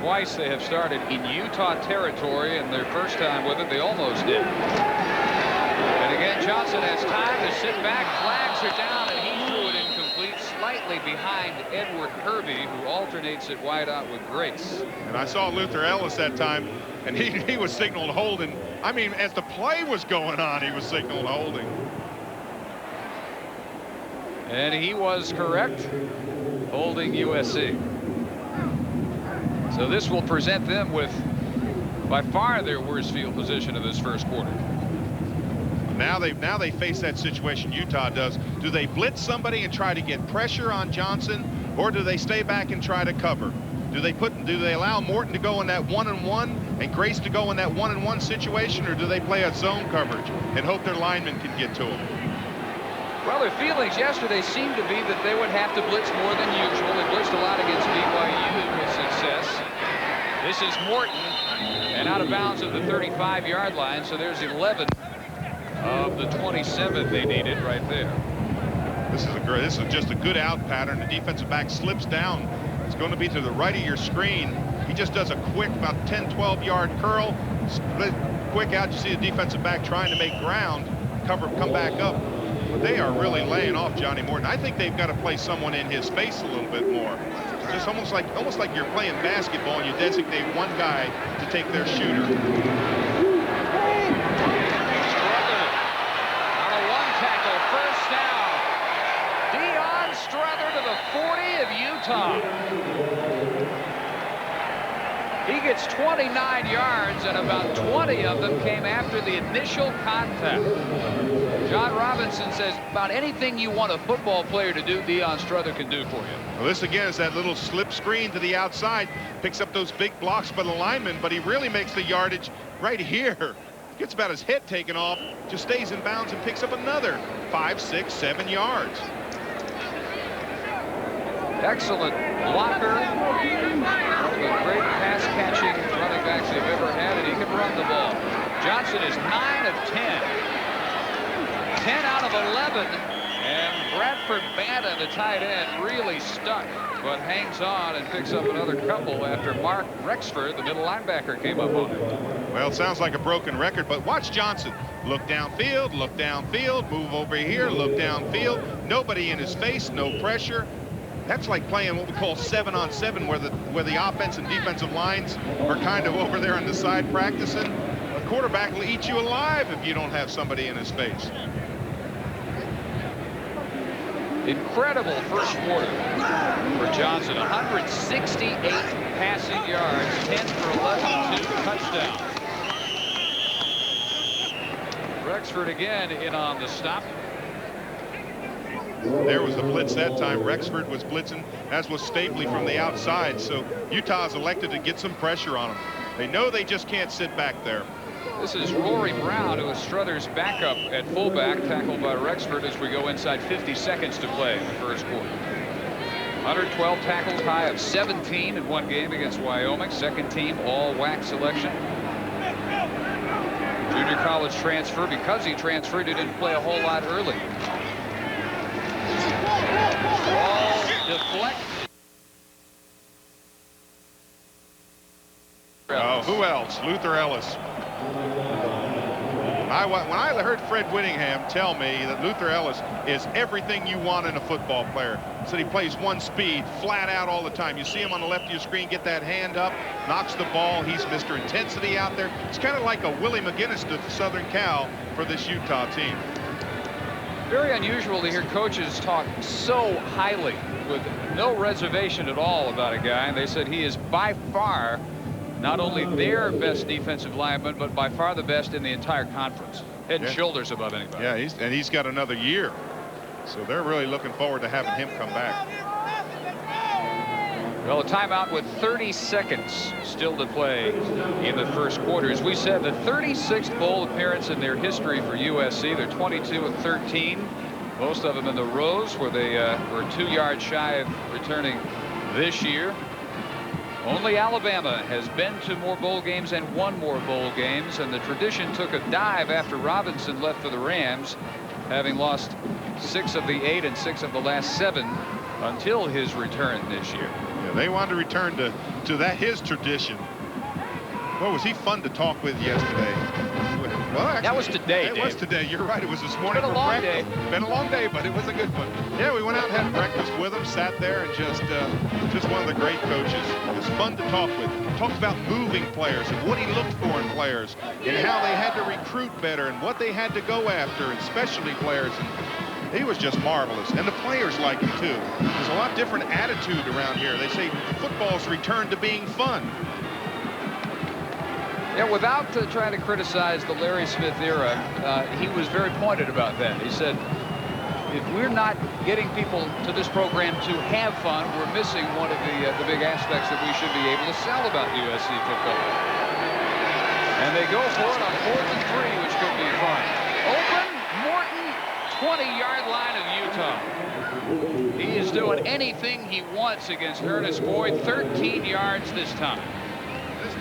Twice they have started in Utah territory, and their first time with it, they almost did. And again, Johnson has time to sit back. Flags are down, and he threw it incomplete, slightly behind Edward Kirby, who alternates at wideout with Grace. And I saw Luther Ellis that time, and he was signaled holding. I mean, as the play was going on, he was signaled holding. And he was correct, holding USC. So this will present them with by far their worst field position of this first quarter. Now they face that situation Utah does. Do they blitz somebody and try to get pressure on Johnson, or do they stay back and try to cover? Do they allow Morton to go in that 1-on-1 and Grace to go in that 1-on-1 situation, or do they play a zone coverage and hope their linemen can get to him? Well, their feelings yesterday seemed to be that they would have to blitz more than usual. They blitzed a lot against BYU with success. This is Morton, and out of bounds at the 35-yard line, so there's 11 of the 27 they needed right there. This is just a good out pattern. The defensive back slips down. It's going to be to the right of your screen. He just does a quick, about 10-12-yard curl, split quick out. You see the defensive back trying to make ground, come back up. But they are really laying off Johnny Morton. I think they've got to play someone in his face a little bit more. It's just almost like you're playing basketball and you designate one guy to take their shooter. Strother to the 40 of Utah. He gets 29 yards, and about 20 of them came after the initial contact. John Robinson says about anything you want a football player to do, Deion Strother can do for you. Well, this again is that little slip screen to the outside, picks up those big blocks by the lineman, but he really makes the yardage right here. Gets about his head taken off, just stays in bounds and picks up another 5, 6, 7 yards. Excellent blocker. One of the great pass-catching running backs they've ever had, and he can run the ball. Johnson is 9 of 10. 10 out of 11. And Bradford Banta, the tight end, really stuck, but hangs on and picks up another couple after Mark Rexford, the middle linebacker, came up on it. Well, it sounds like a broken record, but watch Johnson. Look downfield, move over here, look downfield. Nobody in his face, no pressure. That's like playing what we call 7-on-7, where the offense and defensive lines are kind of over there on the side practicing. A quarterback will eat you alive if you don't have somebody in his face. Incredible first quarter for Johnson. 168 passing yards, 10 for 11, 2 touchdowns. Rexford again in on the stop. There was the blitz that time. Rexford was blitzing, as was Stapley from the outside. So Utah's elected to get some pressure on them. They know they just can't sit back there. This is Rory Brown, who is Strother's backup at fullback, tackled by Rexford as we go inside 50 seconds to play in the first quarter. 112 tackles, high of 17 in one game against Wyoming. Second team all WAC selection. Junior college transfer. Because he transferred, he didn't play a whole lot early. Ball deflected. Oh, who else? Luther Ellis. When I heard Fred Whittingham tell me that Luther Ellis is everything you want in a football player, said he plays one speed, flat out all the time. You see him on the left of your screen, get that hand up, knocks the ball. He's Mr. Intensity out there. It's kind of like a Willie McGinnis to Southern Cal for this Utah team. Very unusual to hear coaches talk so highly with no reservation at all about a guy. And they said he is by far not only their best defensive lineman, but by far the best in the entire conference. Head and shoulders above anybody. Yeah, he's got another year. So they're really looking forward to having him come back. Well, a timeout with 30 seconds still to play in the first quarter. As we said, the 36th bowl appearance in their history for USC. They're 22-13. Most of them in the Rose, where they were 2 yards shy of returning this year. Only Alabama has been to more bowl games and won more bowl games, and the tradition took a dive after Robinson left for the Rams, having lost 6 of the 8 and 6 of the last 7 until his return this year. Yeah, they wanted to return to his tradition. Boy, was he fun to talk with yesterday. Well, actually, that was today, It Dave. was today. You're right. It was this morning. It's been a long day. Been a long day, but it was a good one. Yeah, we went out and had breakfast with him, sat there, and just one of the great coaches. It was fun to talk with. Talked about moving players and what he looked for in players and how they had to recruit better and what they had to go after and specialty players. And he was just marvelous. And the players like him, too. There's a lot different attitude around here. They say football's returned to being fun. Yeah, without trying to criticize the Larry Smith era, he was very pointed about that. He said, if we're not getting people to this program to have fun, we're missing one of the big aspects that we should be able to sell about USC football. And they go for it on 4th and 3, which could be fun. Open, Morton, 20-yard line of Utah. He is doing anything he wants against Ernest Boyd. 13 yards this time.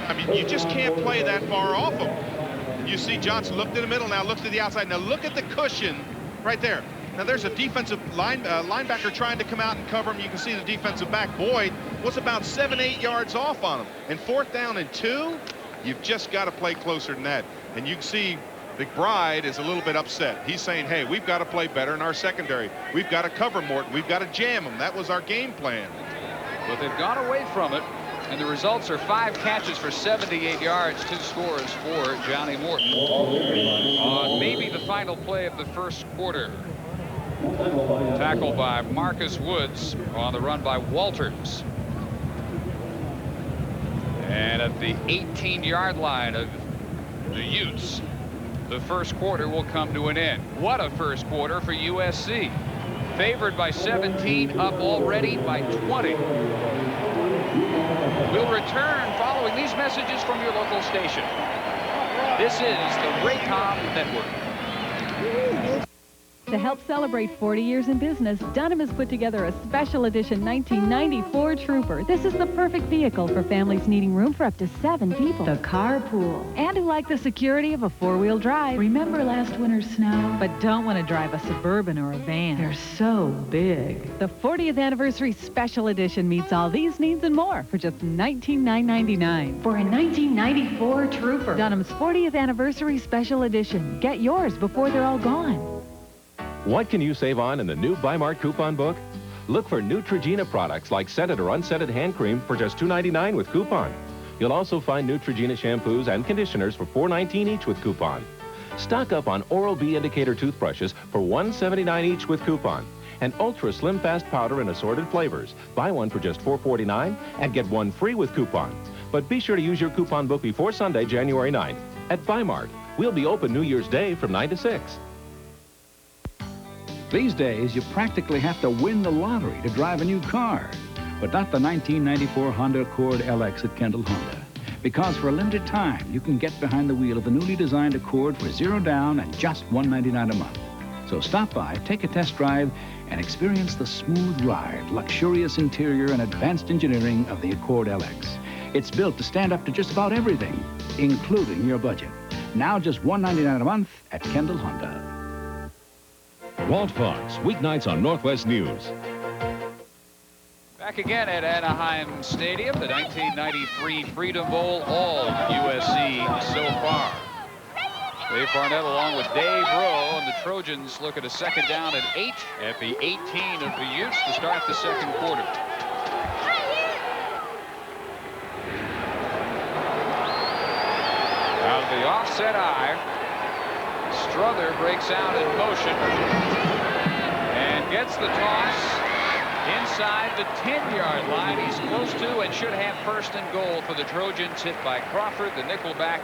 I mean, you just can't play that far off him. You see Johnson looked in the middle, now looks to the outside. Now look at the cushion right there. Now there's a defensive linebacker trying to come out and cover him. You can see the defensive back, Boyd, was about 7-8 yards off on him. And 4th down and 2, you've just got to play closer than that. And you can see McBride is a little bit upset. He's saying, hey, we've got to play better in our secondary. We've got to cover Morton. We've got to jam him. That was our game plan. But they've gone away from it. And the results are 5 catches for 78 yards, 2 scores for Johnny Morton on maybe the final play of the first quarter. Tackled by Marcus Woods on the run by Walters. And at the 18-yard line of the Utes, the first quarter will come to an end. What a first quarter for USC. Favored by 17, up already by 20. We'll return following these messages from your local station. This is the Raycom Network. To help celebrate 40 years in business, Dunham has put together a special edition 1994 Trooper. This is the perfect vehicle for families needing room for up to 7 people. The carpool. And who like the security of a 4-wheel drive. Remember last winter's snow? But don't want to drive a Suburban or a van. They're so big. The 40th Anniversary Special Edition meets all these needs and more for just $19,999. For a 1994 Trooper. Dunham's 40th Anniversary Special Edition. Get yours before they're all gone. What can you save on in the new Bi-Mart coupon book? Look for Neutrogena products like scented or unscented hand cream for just $2.99 with coupon. You'll also find Neutrogena shampoos and conditioners for $4.19 each with coupon. Stock up on Oral-B indicator toothbrushes for $1.79 each with coupon. And Ultra Slim Fast powder in assorted flavors. Buy one for just $4.49 and get one free with coupon. But be sure to use your coupon book before Sunday, January 9th. At Bi-Mart, we'll be open New Year's Day from 9 to 6. These days, you practically have to win the lottery to drive a new car. But not the 1994 Honda Accord LX at Kendall Honda. Because for a limited time, you can get behind the wheel of the newly designed Accord for $0 down and just $199 a month. So stop by, take a test drive, and experience the smooth ride, luxurious interior, and advanced engineering of the Accord LX. It's built to stand up to just about everything, including your budget. Now just $199 a month at Kendall Honda. Walt Fox, weeknights on Northwest News. Back again at Anaheim Stadium, the 1993 Freedom Bowl, all USC so far. Dave Barnett along with Dave Rowe, and the Trojans look at a second down at 8 at the 18 of the Utes to start the second quarter. Out of the offset eye, Strother breaks out in motion and gets the toss inside the 10-yard line. He's close to and should have first and goal for the Trojans, hit by Crawford, the nickelback.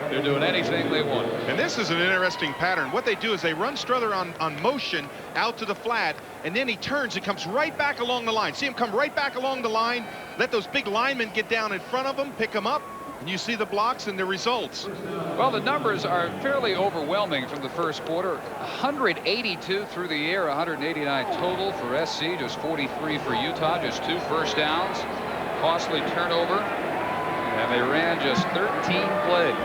They're doing anything they want. And this is an interesting pattern. What they do is they run Strother on motion out to the flat, and then he turns and comes right back along the line. See him come right back along the line, let those big linemen get down in front of him, pick him up, and you see the blocks and the results. Well, the numbers are fairly overwhelming from the first quarter. 182 through the air, 189 total for SC, just 43 for Utah, just 2 first downs, costly turnover, and they ran just 13 plays.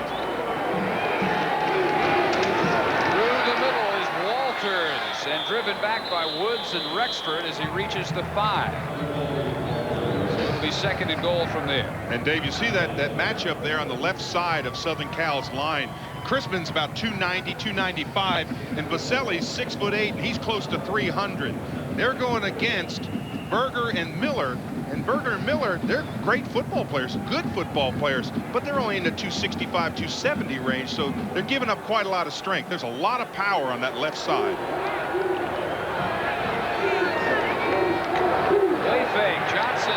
Through the middle is Walters, and driven back by Woods and Rexford as he reaches the 5. It'll be second and goal from there. And Dave, you see that matchup there on the left side of Southern Cal's line. Crispin's about 290, 295, and Vaselli's 6'8", and he's close to 300. They're going against Berger and Miller. And Berger and Miller, they're great football players, good football players, but they're only in the 265, 270 range, so they're giving up quite a lot of strength. There's a lot of power on that left side. Play fake, Johnson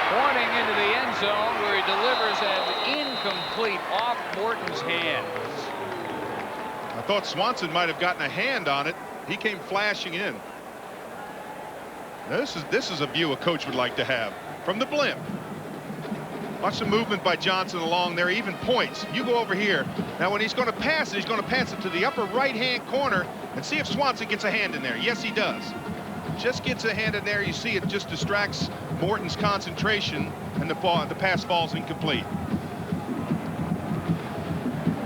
pointing into the end zone where he delivers an incomplete off Morton's hands. I thought Swanson might have gotten a hand on it. He came flashing in. Now this is a view a coach would like to have from the blimp. Watch the movement by Johnson along there, even points. You go over here. Now when he's going to pass it, he's going to pass it to the upper right-hand corner and see if Swanson gets a hand in there. Yes, he does. Just gets a hand in there. You see it just distracts Morton's concentration, and the pass falls incomplete.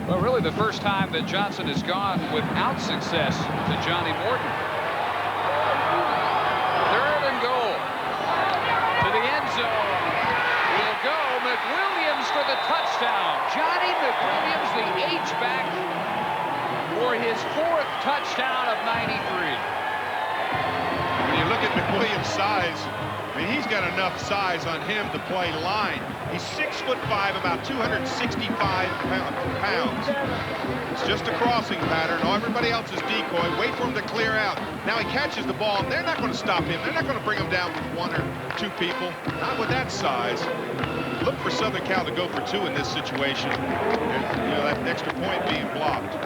Well, really the first time that Johnson has gone without success to Johnny Morton. Third and goal. To the end zone will go McWilliams for the touchdown. Johnny McWilliams, the H-back, for his 4th touchdown of 93. When you look at McWilliams' size, I mean, he's got enough size on him to play line. He's 6'5", about 265 pounds. It's just a crossing pattern. Oh, everybody else is decoy. Wait for him to clear out. Now he catches the ball. They're not going to stop him. They're not going to bring him down with 1 or 2 people. Not with that size. Look for Southern Cal to go for 2 in this situation. And, you know, that extra point being blocked.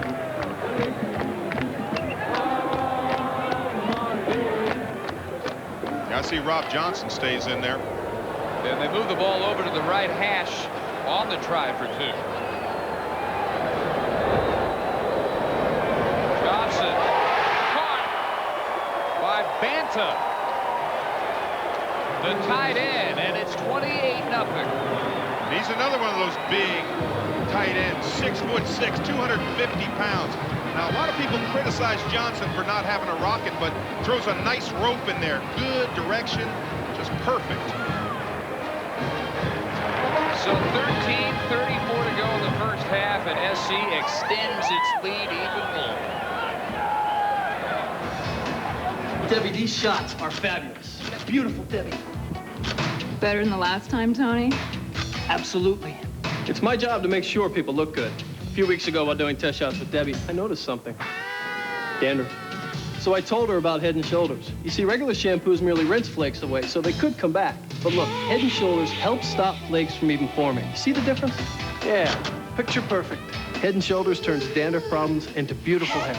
I see Rob Johnson stays in there. And they move the ball over to the right hash on the try for 2. Johnson caught by Banta, the tight end, and it's 28-0. He's another one of those big tight ends, 6'6", 250 pounds. Now, a lot of people criticize Johnson for not having a rocket, but throws a nice rope in there. Good direction, just perfect. So 13:34 to go in the first half, and SC extends its lead even more. Debbie, these shots are fabulous. Beautiful, Debbie. Better than the last time, Tony? Absolutely. It's my job to make sure people look good. A few weeks ago while doing test shots with Debbie, I noticed something. Dandruff. So I told her about Head & Shoulders. You see, regular shampoos merely rinse flakes away, so they could come back. But look, Head & Shoulders helps stop flakes from even forming. You see the difference? Yeah, picture perfect. Head & Shoulders turns dandruff problems into beautiful hair.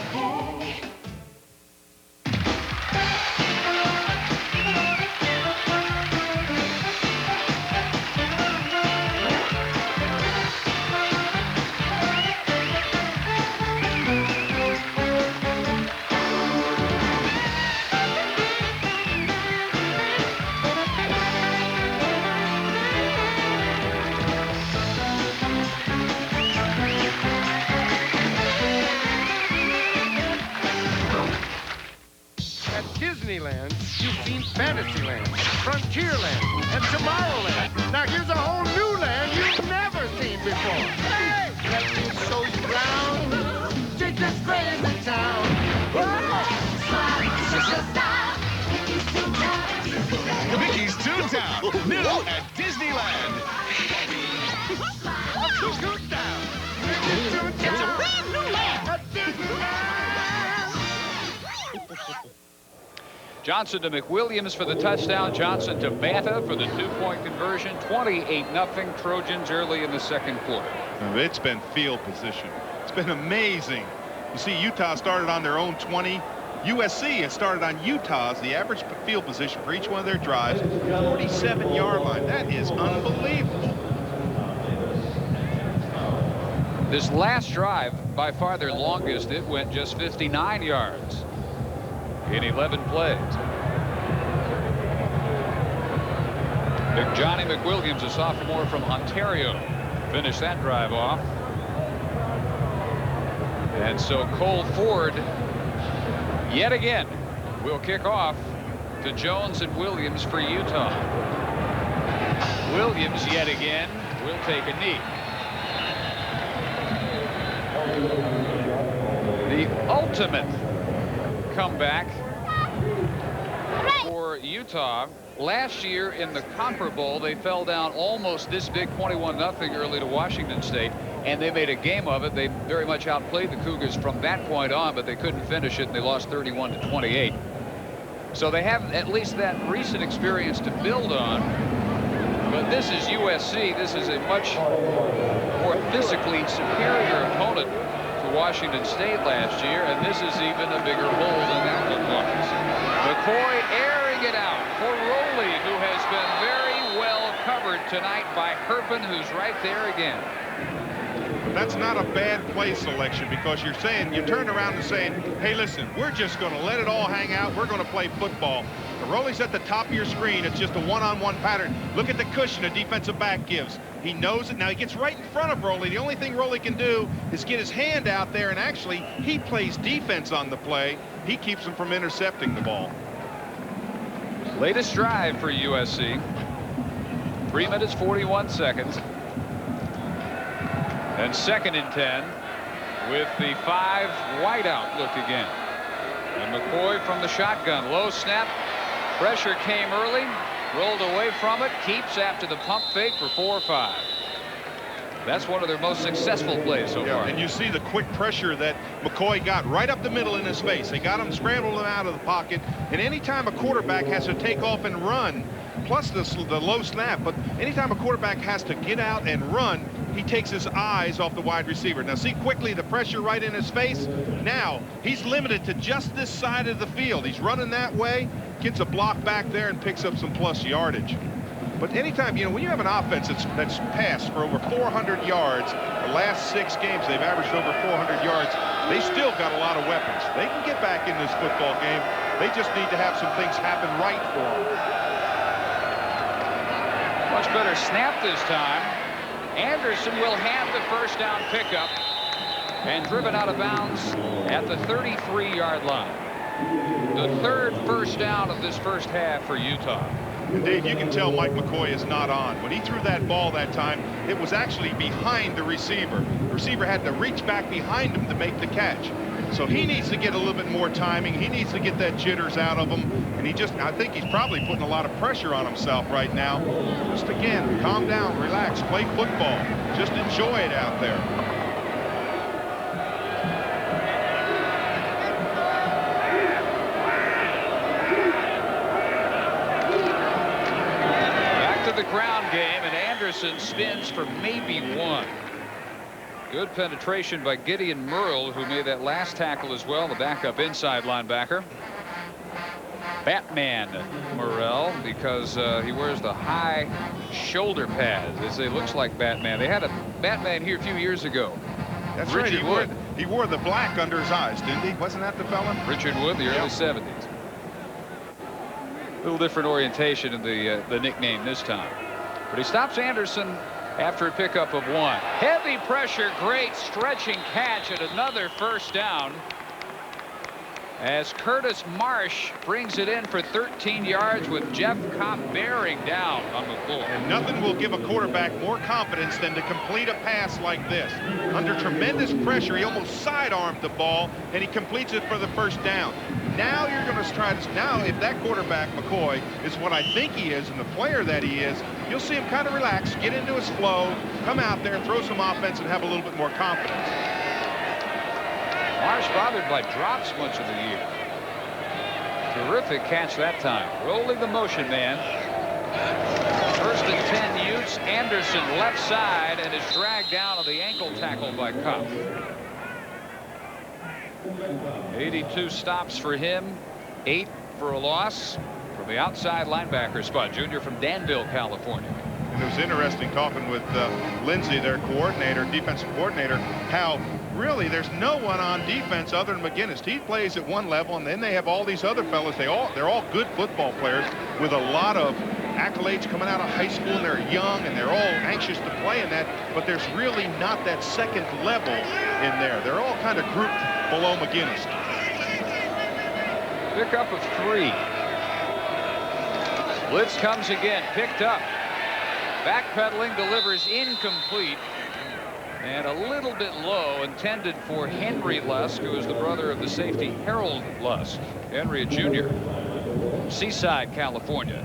Disneyland, you've seen Fantasyland, Frontierland, and Tomorrowland. Now here's a whole new land you've never seen before. Hey! Let me show you around. street that's great in the town. Mickey's Toontown, new at Disneyland. It's a brand new land at Johnson to McWilliams for the touchdown. Johnson to Banta for the two-point conversion. 28-0 Trojans early in the second quarter. It's been field position. It's been amazing. You see, Utah started on their own 20. USC has started on Utah's. The average field position for each one of their drives, 47-yard line. That is unbelievable. This last drive, by far their longest, it went just 59 yards in 11 plays. Big Johnny McWilliams, a sophomore from Ontario, finished that drive off. And so Cole Ford yet again will kick off to Jones and Williams for Utah. Williams yet again will take a knee. The ultimate comeback for Utah. Last year in the Copper Bowl, they fell down almost this big, 21-0 early to Washington State, and they made a game of it. They very much outplayed the Cougars from that point on, but they couldn't finish it, and they lost 31-28. So they have at least that recent experience to build on. But this is USC. This is a much more physically superior opponent to Washington State last year, and this is even a bigger hole than that one was. McCoy airing it out for Rowley, who has been very well covered tonight by Herpin, who's right there again. That's not a bad play selection, because you're saying, you turn around and saying, hey, listen, we're just going to let it all hang out. We're going to play football. The Rowley's at the top of your screen. It's just a one-on-one pattern. Look at the cushion a defensive back gives. He knows it. Now he gets right in front of Rowley. The only thing Rowley can do is get his hand out there, and actually he plays defense on the play. He keeps him from intercepting the ball. Latest drive for USC. 3 minutes, 41 seconds. And 2nd and 10 with the 5 wideout look again. And McCoy from the shotgun. Low snap. Pressure came early. Rolled away from it. Keeps after the pump fake for 4 or 5. That's one of their most successful plays so far. And you see the quick pressure that McCoy got right up the middle in his face. They got him, scrambled him out of the pocket. And anytime a quarterback has to take off and run, plus the low snap, but anytime a quarterback has to get out and run, he takes his eyes off the wide receiver. Now see quickly the pressure right in his face. Now he's limited to just this side of the field. He's running that way, gets a block back there, and picks up some plus yardage. But anytime, when you have an offense that's passed for over 400 yards, the last 6 games they've averaged over 400 yards, they still got a lot of weapons. They can get back in this football game. They just need to have some things happen right for them. Much better snap this time. Anderson will have the first down pickup and driven out of bounds at the 33-yard line. The 3rd first down of this first half for Utah. And Dave, you can tell Mike McCoy is not on. When he threw that ball that time, it was actually behind the receiver. The receiver had to reach back behind him to make the catch. So he needs to get a little bit more timing. He needs to get that jitters out of him. And I think he's probably putting a lot of pressure on himself right now. Just again, calm down, relax, play football. Just enjoy it out there. The ground game, and Anderson spins for maybe 1. Good penetration by Gideon Merle, who made that last tackle as well, the backup inside linebacker. Batman Morrell, because he wears the high shoulder pads. It looks like Batman. They had a Batman here a few years ago. That's Richard right. Wood. He wore the black under his eyes, didn't he? Wasn't that the fella? Richard Wood, the early 70s. A little different orientation in the nickname this time. But he stops Anderson after a pickup of 1. Heavy pressure, great stretching catch, and another first down. as Curtis Marsh brings it in for 13 yards with Jeff Kopp bearing down on McCoy. And nothing will give a quarterback more confidence than to complete a pass like this. Under tremendous pressure, he almost sidearmed the ball, and he completes it for the first down. Now you're going to try to, now if that quarterback, McCoy, is what I think he is and the player that he is, you'll see him kind of relax, get into his flow, come out there, throw some offense, and have a little bit more confidence. Marsh bothered by drops much of the year. Terrific catch that time. Rolling the motion man. First and 10 Utes. Anderson left side and is dragged down on the ankle tackle by Kopp. 82 stops for him. 8 for a loss from the outside linebacker spot. Junior from Danville, California. And it was interesting talking with Lindsey, their coordinator, defensive coordinator, how really there's no one on defense other than McGinnis. He plays at one level, and then they have all these other fellas. They're all good football players with a lot of accolades coming out of high school, and they're young, and they're all anxious to play in that, but there's really not that second level in there. They're all kind of grouped below McGinnis. Pickup of 3. Blitz comes again, picked up. Backpedaling, delivers incomplete. And a little bit low, intended for Henry Lusk, who is the brother of the safety Harold Lusk. Henry, a junior. Seaside, California.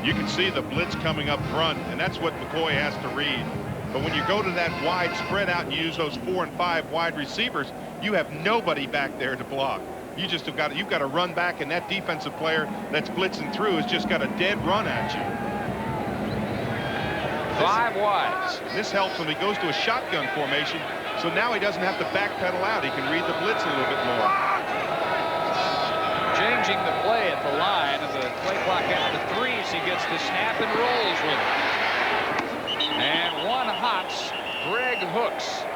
You can see the blitz coming up front, and that's what McCoy has to read. But when you go to that wide spread out and use those 4 and 5 wide receivers, you have nobody back there to block. You've got to run back, and that defensive player that's blitzing through has just got a dead run at you. 5 wides. This helps when he goes to a shotgun formation, so now he doesn't have to backpedal out. He can read the blitz a little bit more. Changing the play at the line, and the play clock down to 3, so he gets the snap and rolls with it. And one hops Greg Hooks,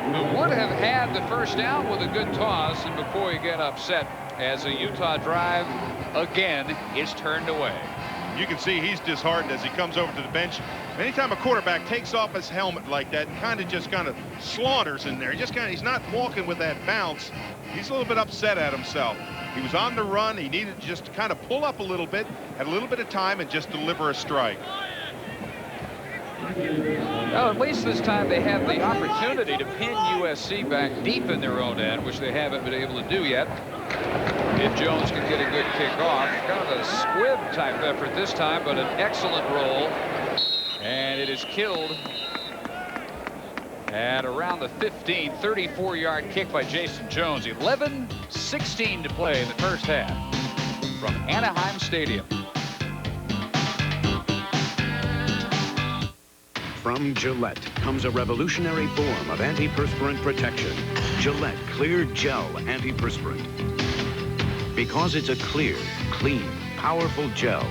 who would have had the first down with a good toss, and McCoy get upset as a Utah drive again is turned away. You can see he's disheartened as he comes over to the bench. Anytime a quarterback takes off his helmet like that and kind of slaughters in there, he's not walking with that bounce. He's a little bit upset at himself. He was on the run. He needed to just kind of pull up a little bit, had a little bit of time, and just deliver a strike. Well, at least this time they have the opportunity to pin USC back deep in their own end, which they haven't been able to do yet. If Jones can get a good kickoff, kind of a squib type effort this time, but an excellent roll, and it is killed at around the 15. 34-yard kick by Jason Jones. 11:16 to play in the first half from Anaheim Stadium. From Gillette comes a revolutionary form of antiperspirant protection. Gillette Clear Gel Antiperspirant. Because it's a clear, clean, powerful gel,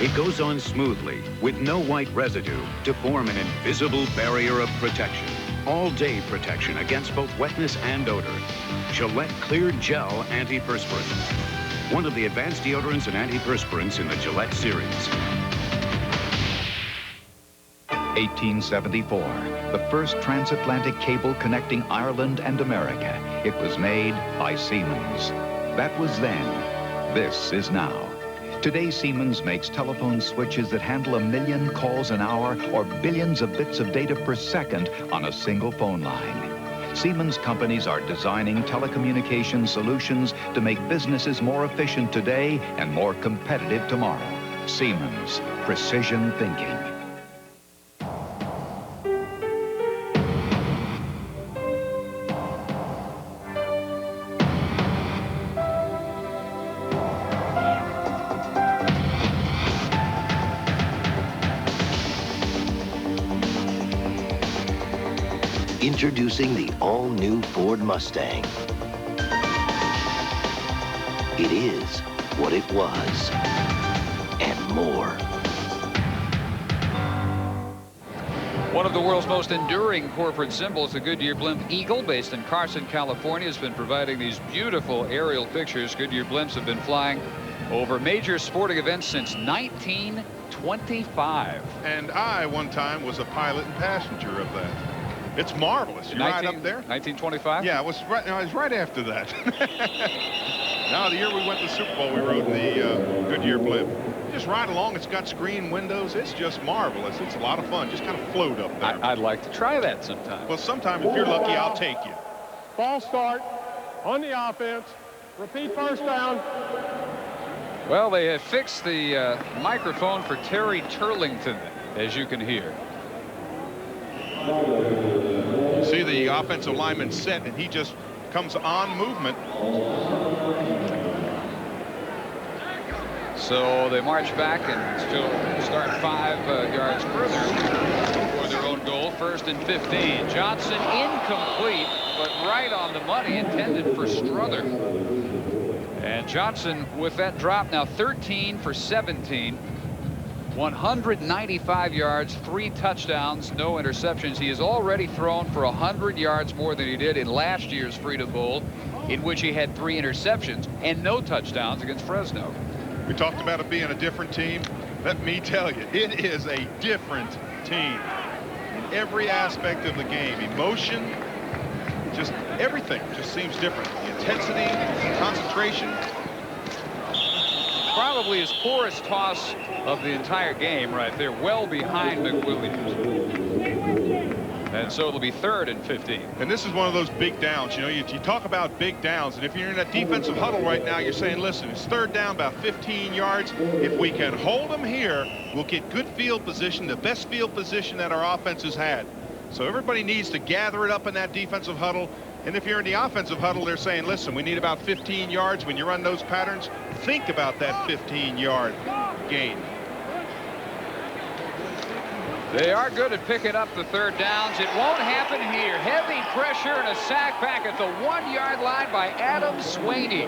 it goes on smoothly with no white residue to form an invisible barrier of protection. All-day protection against both wetness and odor. Gillette Clear Gel Antiperspirant. One of the advanced deodorants and antiperspirants in the Gillette series. 1874, the first transatlantic cable connecting Ireland and America. It was made by Siemens. That was then. This is now. Today, Siemens makes telephone switches that handle 1 million calls an hour or billions of bits of data per second on a single phone line. Siemens companies are designing telecommunication solutions to make businesses more efficient today and more competitive tomorrow. Siemens, precision thinking. Introducing the all-new Ford Mustang. It is what it was, and more. One of the world's most enduring corporate symbols, the Goodyear blimp Eagle, based in Carson, California, has been providing these beautiful aerial pictures. Goodyear blimps have been flying over major sporting events since 1925. And I, one time, was a pilot and passenger of that. It's marvelous. You're right up there. 1925? Yeah, it was right after that. Now, the year we went to the Super Bowl, we rode in the Goodyear blimp. Just ride along. It's got screen windows. It's just marvelous. It's a lot of fun. Just kind of float up there. I'd like to try that sometime. Well, sometime, if you're lucky, I'll take you. False start on the offense. Repeat first down. Well, they have fixed the microphone for Terry Turlington, as you can hear. You see the offensive lineman set, and he just comes on movement. So they march back and still start 5 yards further for their own goal. 1st and 15. Johnson incomplete, but right on the money, intended for Strother. And Johnson with that drop now 13 for 17. 195 yards, 3 touchdowns, no interceptions. He has already thrown for 100 yards more than he did in last year's Freedom Bowl, in which he had 3 interceptions and no touchdowns against Fresno. We talked about it being a different team. Let me tell you, it is a different team in every aspect of the game. Emotion, just everything just seems different. The intensity, concentration. Probably his poorest toss of the entire game right there, well behind McWilliams. And so it'll be 3rd and 15. And this is one of those big downs. You know, you talk about big downs, and if you're in a defensive huddle right now, you're saying, listen, it's 3rd down, about 15 yards. If we can hold them here, we'll get good field position, the best field position that our offense has had. So everybody needs to gather it up in that defensive huddle. And if you're in the offensive huddle, they're saying, listen, we need about 15 yards. When you run those patterns, think about that 15-yard gain. They are good at picking up the 3rd downs. It won't happen here. Heavy pressure and a sack back at the 1-yard line by Adam Swaney.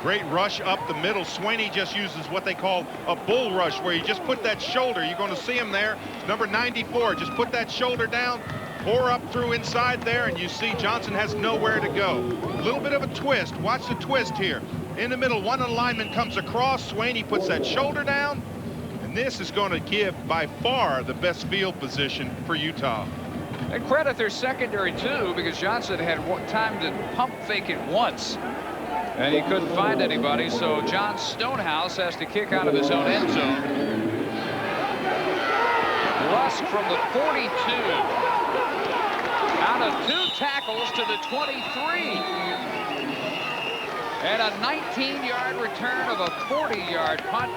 Great rush up the middle. Swaney just uses what they call a bull rush, where you just put that shoulder. You're going to see him there. Number 94. Just put that shoulder down, pour up through inside there, and you see Johnson has nowhere to go. A little bit of a twist. Watch the twist here. In the middle, one of the linemen comes across. Swaney puts that shoulder down. And this is going to give by far the best field position for Utah. And credit their secondary too, because Johnson had time to pump fake it once and he couldn't find anybody, so John Stonehouse has to kick out of his own end zone. Lusk from the 42 out of 2 tackles to the 23. And a 19-yard return of a 40-yard punt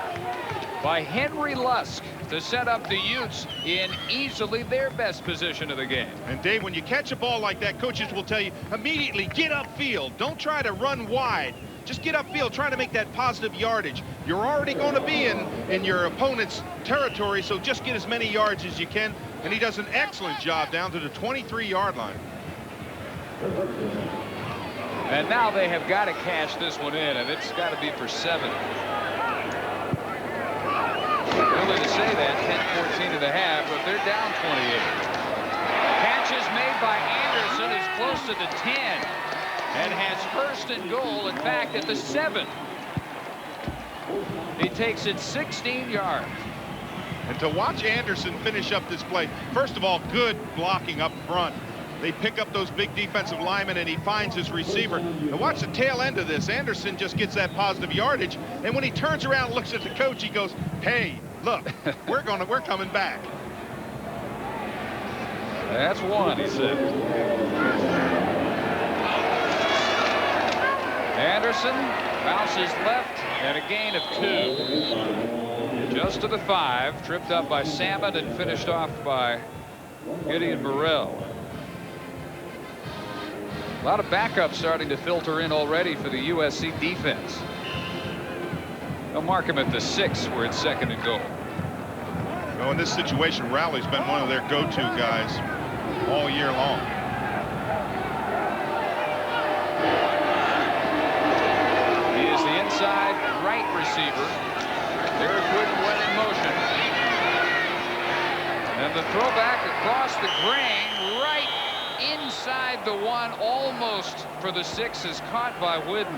by Henry Lusk to set up the Utes in easily their best position of the game. And Dave, when you catch a ball like that, coaches will tell you immediately get upfield. Don't try to run wide. Just get upfield. Try to make that positive yardage. You're already going to be in your opponent's territory, so just get as many yards as you can. And he does an excellent job down to the 23-yard line. And now they have got to cash this one in, and it's got to be for 7. Early to say that, 10-14 and a half, but they're down 28. Catch is made by Anderson, who's close to the 10, and has 1st and goal, in fact, at the 7. He takes it 16 yards. And to watch Anderson finish up this play, first of all, good blocking up front. They pick up those big defensive linemen, and he finds his receiver. And watch the tail end of this. Anderson just gets that positive yardage, and when he turns around and looks at the coach, he goes, hey, look, we're coming back. That's 1, he said. Anderson bounces left, and a gain of 2. Just to the 5, tripped up by Salmon and finished off by Gideon Burrell. A lot of backups starting to filter in already for the USC defense. They'll mark him at the 6, where it's 2nd and goal. Well, in this situation, Rowley's been one of their go-to guys all year long. He is the inside right receiver. Derek Wooden went in motion. And the throwback across the grain, right inside the 1, almost for the 6, is caught by Wooden.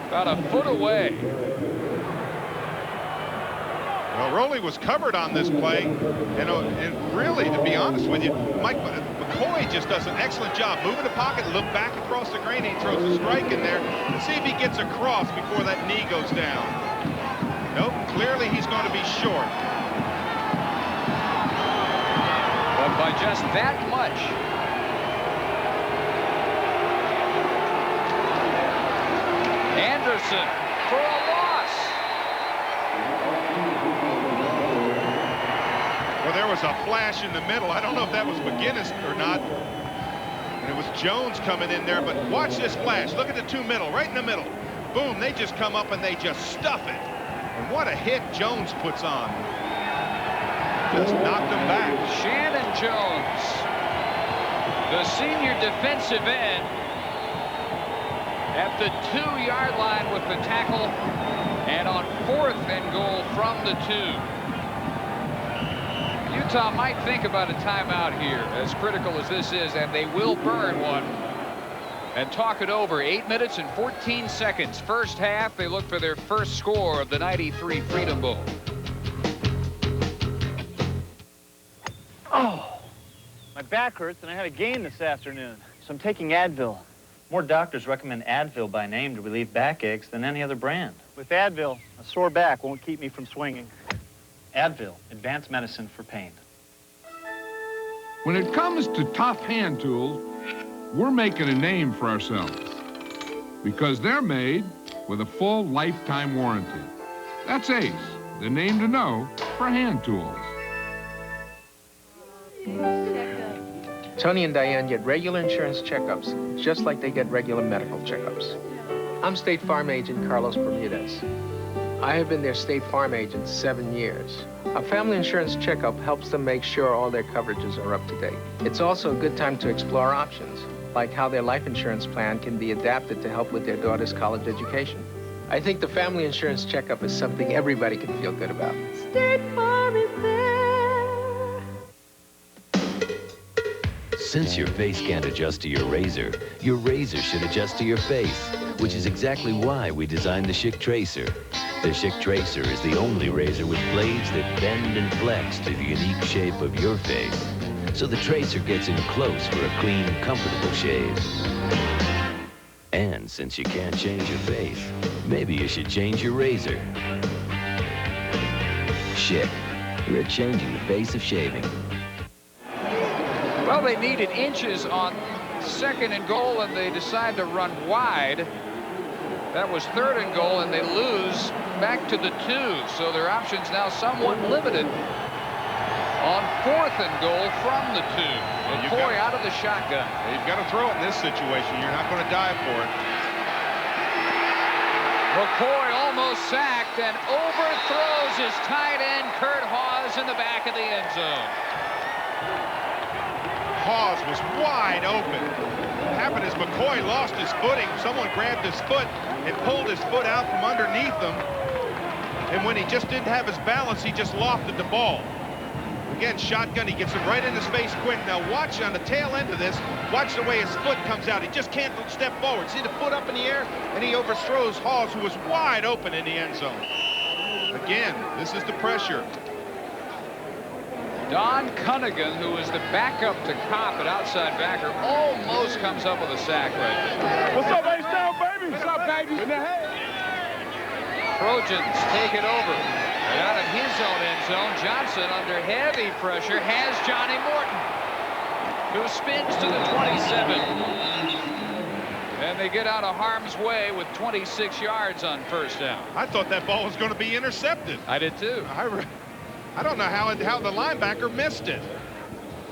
About a foot away. Well, Rowley was covered on this play, and really, to be honest with you, Mike McCoy just does an excellent job moving the pocket, look back across the grain, and he throws a strike in there, and see if he gets across before that knee goes down. Nope, clearly he's going to be short. But by just that much. Anderson for a loss. Well, there was a flash in the middle. I don't know if that was McGinnis or not. And it was Jones coming in there, but watch this flash. Look at the two middle, right in the middle. Boom, they just come up and they just stuff it. And what a hit Jones puts on. Just knocked him back. Shannon Jones, the senior defensive end, at the 2-yard line with the tackle, and on 4th and goal from the 2. Utah might think about a timeout here, as critical as this is, and they will burn one and talk it over. 8 minutes and 14 seconds. First half, they look for their first score of the '93 Freedom Bowl. Oh, my back hurts and I had a game this afternoon, so I'm taking Advil. More doctors recommend Advil by name to relieve backaches than any other brand. With Advil, a sore back won't keep me from swinging. Advil, advanced medicine for pain. When it comes to tough hand tools, we're making a name for ourselves because they're made with a full lifetime warranty. That's Ace, the name to know for hand tools. Tony and Diane get regular insurance checkups, just like they get regular medical checkups. I'm State Farm Agent Carlos Bermudez. I have been their State Farm agent 7 years. A family insurance checkup helps them make sure all their coverages are up to date. It's also a good time to explore options, like how their life insurance plan can be adapted to help with their daughter's college education. I think the family insurance checkup is something everybody can feel good about. State Farm is there. Since your face can't adjust to your razor should adjust to your face, which is exactly why we designed the Schick Tracer. The Schick Tracer is the only razor with blades that bend and flex to the unique shape of your face. So the Tracer gets in close for a clean, comfortable shave. And since you can't change your face, maybe you should change your razor. Schick, we're changing the face of shaving. Well, they needed inches on 2nd and goal, and they decide to run wide. That was 3rd and goal, and they lose back to the 2. So their options now somewhat limited on 4th and goal from the 2. McCoy out of the shotgun. You've got to throw it in this situation. You're not going to dive for it. McCoy almost sacked and overthrows his tight end, Kurt Hawes, in the back of the end zone. Hawes was wide open. What happened is McCoy lost his footing. Someone grabbed his foot and pulled his foot out from underneath him. And when he just didn't have his balance, he just lofted the ball. Again, shotgun, he gets him right in his face quick. Now watch on the tail end of this, watch the way his foot comes out. He just can't step forward. See the foot up in the air? And he overthrows Hawes, who was wide open in the end zone. Again, this is the pressure. Don Cunningham, who is the backup to Kopp at outside backer, almost comes up with a sack right there. What's up, H-Town, baby? What's up, baby? In the head. Trojans take it over. And out of his own end zone, Johnson, under heavy pressure, has Johnny Morton, who spins to the 27. And they get out of harm's way with 26 yards on 1st down. I thought that ball was going to be intercepted. I did too. I don't know how the linebacker missed it.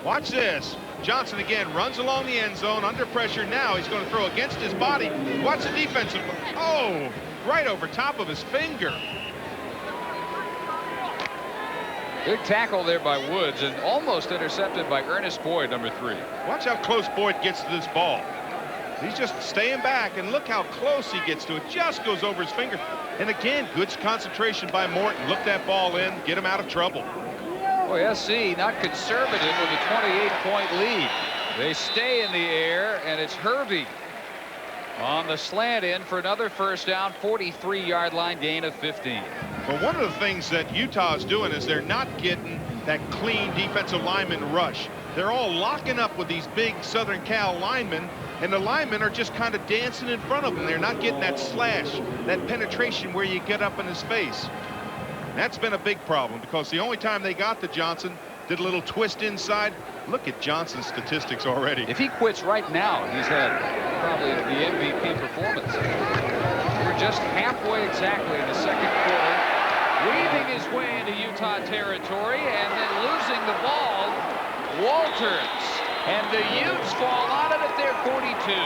Watch this. Johnson again runs along the end zone under pressure. Now he's going to throw against his body. Watch the defensive. Oh, right over top of his finger. Good tackle there by Woods and almost intercepted by Ernest Boyd, number 3. Watch how close Boyd gets to this ball. He's just staying back, and look how close he gets to it. Just goes over his finger. And again, good concentration by Morton. Look that ball in, get him out of trouble. Boy, SC not conservative with a 28-point lead. They stay in the air, and it's Hervey On the slant in for another first down, 43-yard line gain of 15. Well, one of the things that Utah is doing is they're not getting that clean defensive lineman rush. They're all locking up with these big Southern Cal linemen, and the linemen are just kind of dancing in front of them. They're not getting that slash, that penetration where you get up in his face. That's been a big problem, because the only time they got to Johnson, did a little twist inside. Look at Johnson's statistics already. If he quits right now, he's had probably the MVP performance. We're just halfway exactly in the second quarter. Weaving his way into Utah territory and then losing the ball. Walters. And the Utes fall out of it their 42.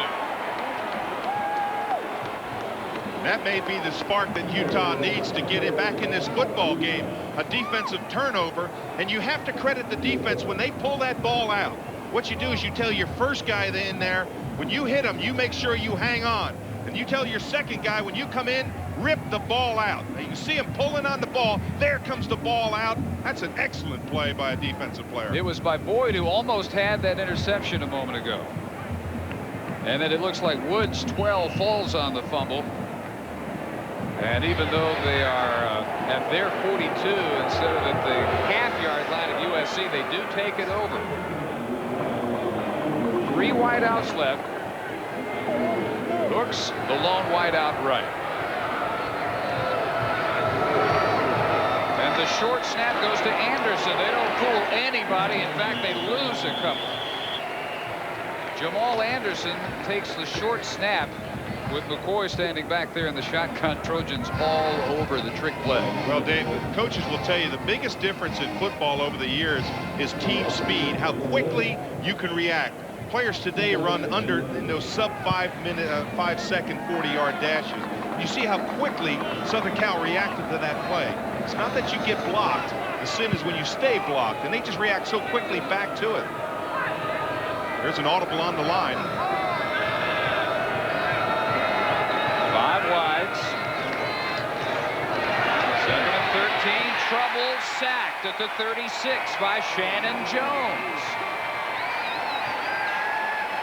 That may be the spark that Utah needs to get it back in this football game. A defensive turnover, and you have to credit the defense when they pull that ball out. What you do is you tell your first guy in there, when you hit him, you make sure you hang on. And you tell your second guy, when you come in, rip the ball out. Now you see him pulling on the ball. There comes the ball out. That's an excellent play by a defensive player. It was by Boyd, who almost had that interception a moment ago. And then it looks like Woods' 12 falls on the fumble. And even though they are at their 42 instead of at the half-yard line of USC, they do take it over. 3 wideouts left. Hooks, the lone wideout right. And the short snap goes to Anderson. They don't fool anybody. In fact, they lose a couple. Jamal Anderson takes the short snap with McCoy standing back there in the shotgun. Trojans all over the trick play. Well, Dave, coaches will tell you the biggest difference in football over the years is team speed, how quickly you can react. Players today run under in those sub 5-second 40-yard dashes. You see how quickly Southern Cal reacted to that play. It's not that you get blocked. The sin is when you stay blocked, and they just react so quickly back to it. There's an audible on the line. 5 wides. 2nd and 13. Trouble, sacked at the 36 by Shannon Jones.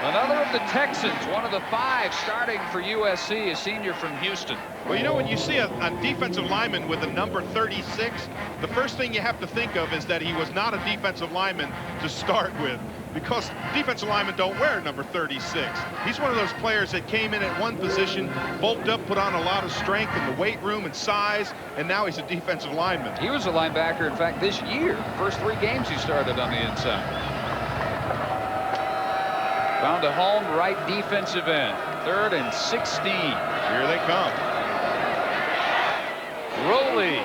Another of the Texans, one of the 5 starting for USC, a senior from Houston. Well, you know, when you see a defensive lineman with the number 36, the first thing you have to think of is that he was not a defensive lineman to start with, because defensive linemen don't wear number 36. He's one of those players that came in at one position, bulked up, put on a lot of strength in the weight room and size, and now he's a defensive lineman. He was a linebacker, in fact, this year. First 3 games he started on the inside. Found a home right defensive end. 3rd and 16. Here they come. Rowley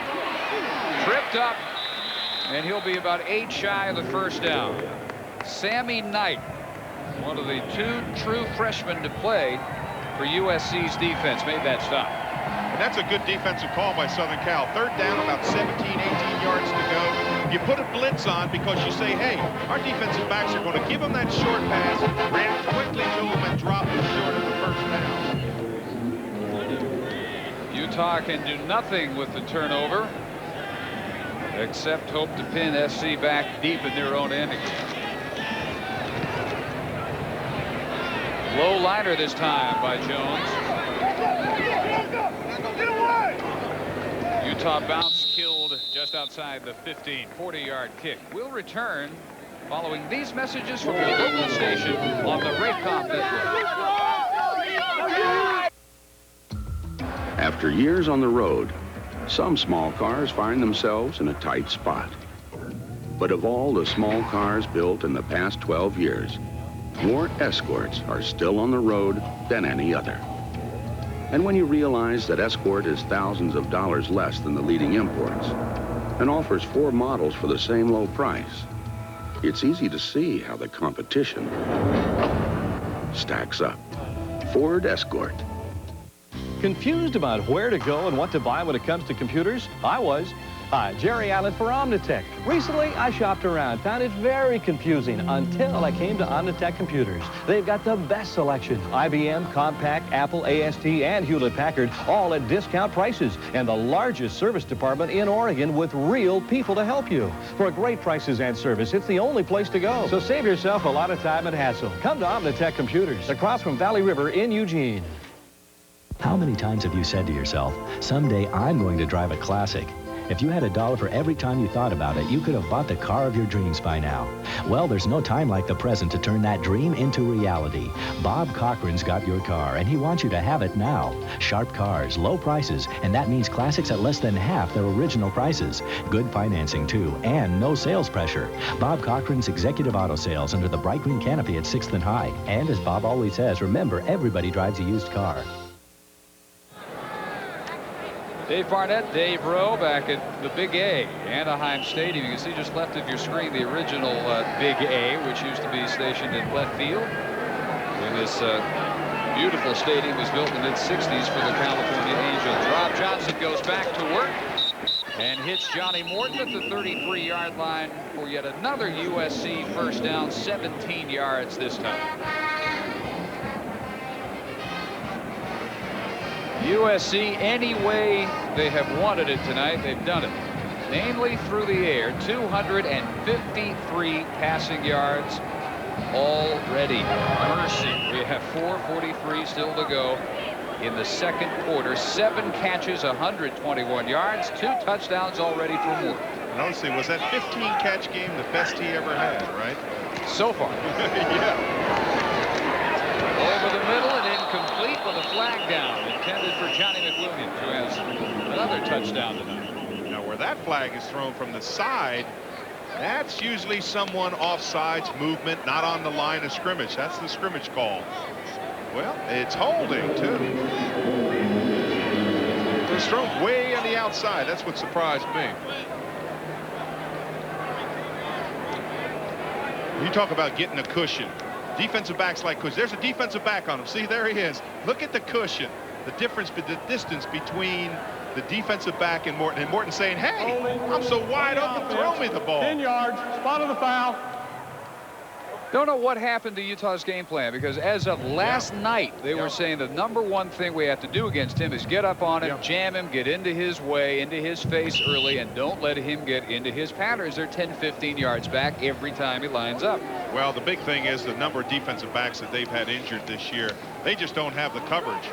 tripped up, and he'll be about 8 shy of the first down. Sammy Knight, one of the 2 true freshmen to play for USC's defense, made that stop. And that's a good defensive call by Southern Cal. 3rd down, about 17, 18 yards to go. You put a blitz on because you say, hey, our defensive backs are going to give them that short pass, react quickly to them, and drop them short of the first down. Utah can do nothing with the turnover, except hope to pin SC back deep in their own end again. Low liner this time by Jones. Utah bounce killed just outside the 15. 40-yard kick. We'll return following these messages from your local station on the Raycom Network. After years on the road, some small cars find themselves in a tight spot. But of all the small cars built in the past 12 years, more Escorts are still on the road than any other. And when you realize that Escort is thousands of dollars less than the leading imports and offers 4 models for the same low price, it's easy to see how the competition stacks up. Ford Escort. Confused about where to go and what to buy when it comes to computers? I was. Hi, Jerry Allen for Omnitech. Recently, I shopped around, found it very confusing until I came to Omnitech Computers. They've got the best selection. IBM, Compaq, Apple, AST, and Hewlett-Packard, all at discount prices, and the largest service department in Oregon with real people to help you. For great prices and service, it's the only place to go. So save yourself a lot of time and hassle. Come to Omnitech Computers, across from Valley River in Eugene. How many times have you said to yourself, someday I'm going to drive a classic? If you had $1 for every time you thought about it, you could have bought the car of your dreams by now. Well, there's no time like the present to turn that dream into reality. Bob Cochran's got your car, and he wants you to have it now. Sharp cars, low prices, and that means classics at less than half their original prices. Good financing, too, and no sales pressure. Bob Cochran's Executive Auto Sales under the bright green canopy at 6th and High. And as Bob always says, remember, everybody drives a used car. Dave Barnett, Dave Rowe back at the Big A, Anaheim Stadium. You can see just left of your screen the original Big A, which used to be stationed in left field. And this beautiful stadium was built in the mid-'60s for the California Angels. Rob Johnson goes back to work and hits Johnny Morton at the 33-yard line for yet another USC first down, 17 yards this time. USC, any way they have wanted it tonight, they've done it. Namely through the air, 253 passing yards already. Mercy. We have 4:43 still to go in the second quarter. 7 catches, 121 yards, 2 touchdowns already for Moore. Notice, was that 15-catch game the best he ever had, right? So far. Yeah. Over the middle and incomplete with a flag down intended for Johnny McWilliams, who has another touchdown tonight. Now, where that flag is thrown from the side, that's usually someone offsides movement, not on the line of scrimmage. That's the scrimmage call. Well, it's holding, too. It's thrown way on the outside. That's what surprised me. You talk about getting a cushion. Defensive backs like cushion. There's a defensive back on him. See, there he is. Look at the cushion. The difference, the distance between the defensive back and Morton. And Morton saying, hey, I'm so wide open, throw me the ball. 10 yards, spot of the foul. Don't know what happened to Utah's game plan, because as of last night, they were saying the #1 thing we have to do against him is get up on him, jam him, get into his way, into his face early, and don't let him get into his patterns. They're 10, 15 yards back every time he lines up. Well, the big thing is the number of defensive backs that they've had injured this year. They just don't have the coverage.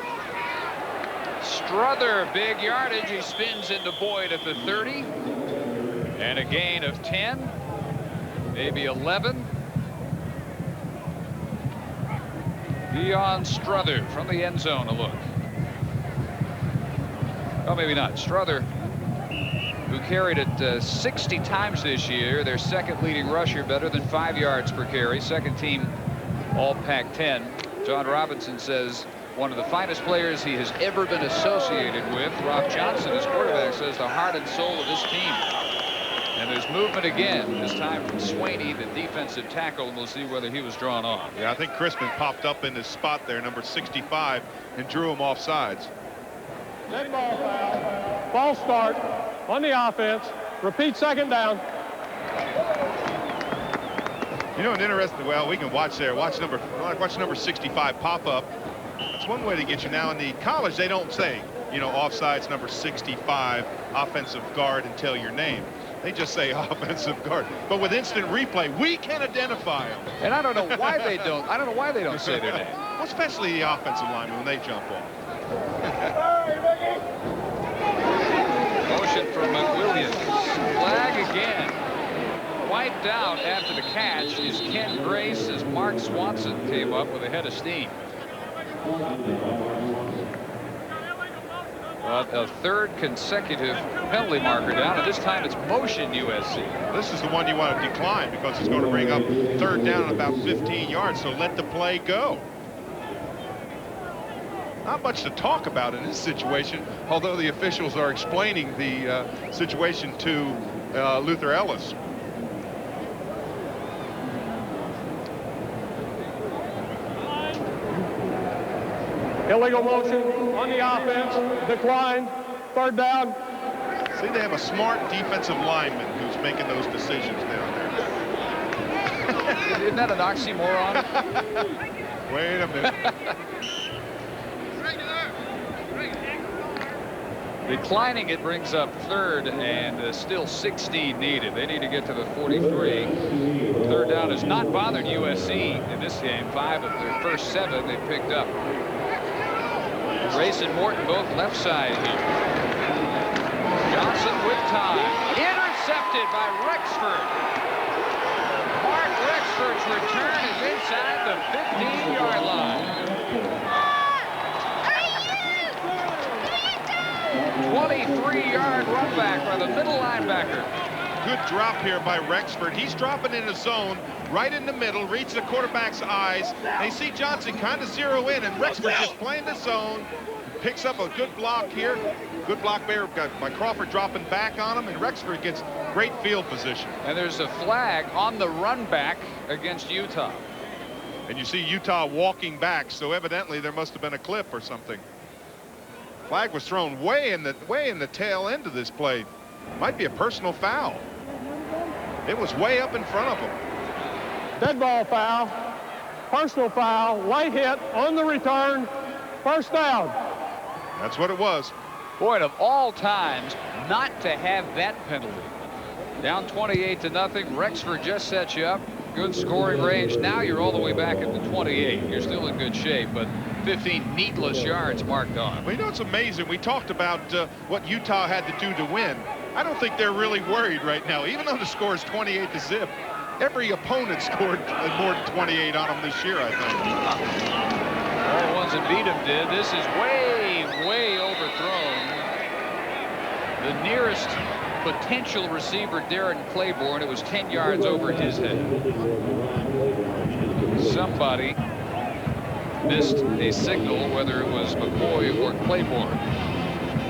Strother, big yardage. He spins into Boyd at the 30. And a gain of 10, maybe 11. Dion Strother from the end zone, a look. Oh, maybe not. Strother, who carried it 60 times this year, their second leading rusher, better than 5 yards per carry. Second team all Pac-10. John Robinson says one of the finest players he has ever been associated with. Rob Johnson, his quarterback, says the heart and soul of this team. And there's movement again, this time from Swaney, the defensive tackle, and we'll see whether he was drawn off. Yeah, I think Crispin popped up in his spot there, number 65, and drew him off sides. Dead ball foul. Ball start on the offense. Repeat second down. You know, an interesting, well, we can watch there. Watch number 65 pop up. That's one way to get you. Now, in the college, they don't say, you know, offsides number 65, offensive guard, and tell your name. They just say offensive guard. But with instant replay, we can identify them. And I don't know why they don't. I don't know why they don't say their name. Well, especially the offensive linemen when they jump off. Motion from McWilliams. Flag again. Wiped out after the catch is Ken Grace as Mark Swanson came up with a head of steam. But a third consecutive penalty marker down, and this time it's motion USC. This is the one you want to decline because it's going to bring up third down at about 15 yards, so let the play go. Not much to talk about in this situation, although the officials are explaining the situation to Luther Ellis. Illegal motion on the offense. Decline. Third down. See, they have a smart defensive lineman who's making those decisions down there. Isn't that an oxymoron? Wait a minute. Declining it brings up third, and still 16 needed. They need to get to the 43. Third down has not bothered USC in this game. 5 of their first 7 they picked up. Race and Morton both left side here. Johnson with time. Intercepted by Rexford. Mark Rexford's return is inside the 15-yard line. 23-yard run back by the middle linebacker. Good drop here by Rexford. He's dropping in a zone right in the middle, reads the quarterback's eyes. They see Johnson kind of zero in, and Rexford just playing the zone. Picks up a good block here. Good block there by Crawford dropping back on him, and Rexford gets great field position. And there's a flag on the run back against Utah. And you see Utah walking back, so evidently there must have been a clip or something. Flag was thrown way in the tail end of this play. Might be a personal foul. It was way up in front of him. Dead ball foul, personal foul, late hit on the return, first down. That's what it was. Boy, of all times not to have that penalty. Down 28-0. Rexford just sets you up. Good scoring range. Now you're all the way back at the 28. You're still in good shape, but 15 needless yards marked on. Well, you know, it's amazing. We talked about what Utah had to do to win. I don't think they're really worried right now, even though the score is 28-0. Every opponent scored more than 28 on them this year, I think. All the ones that beat him did. This is way, way overthrown. The nearest potential receiver, Darren Claiborne, it was 10 yards over his head. Somebody missed a signal, whether it was McCoy or Claiborne.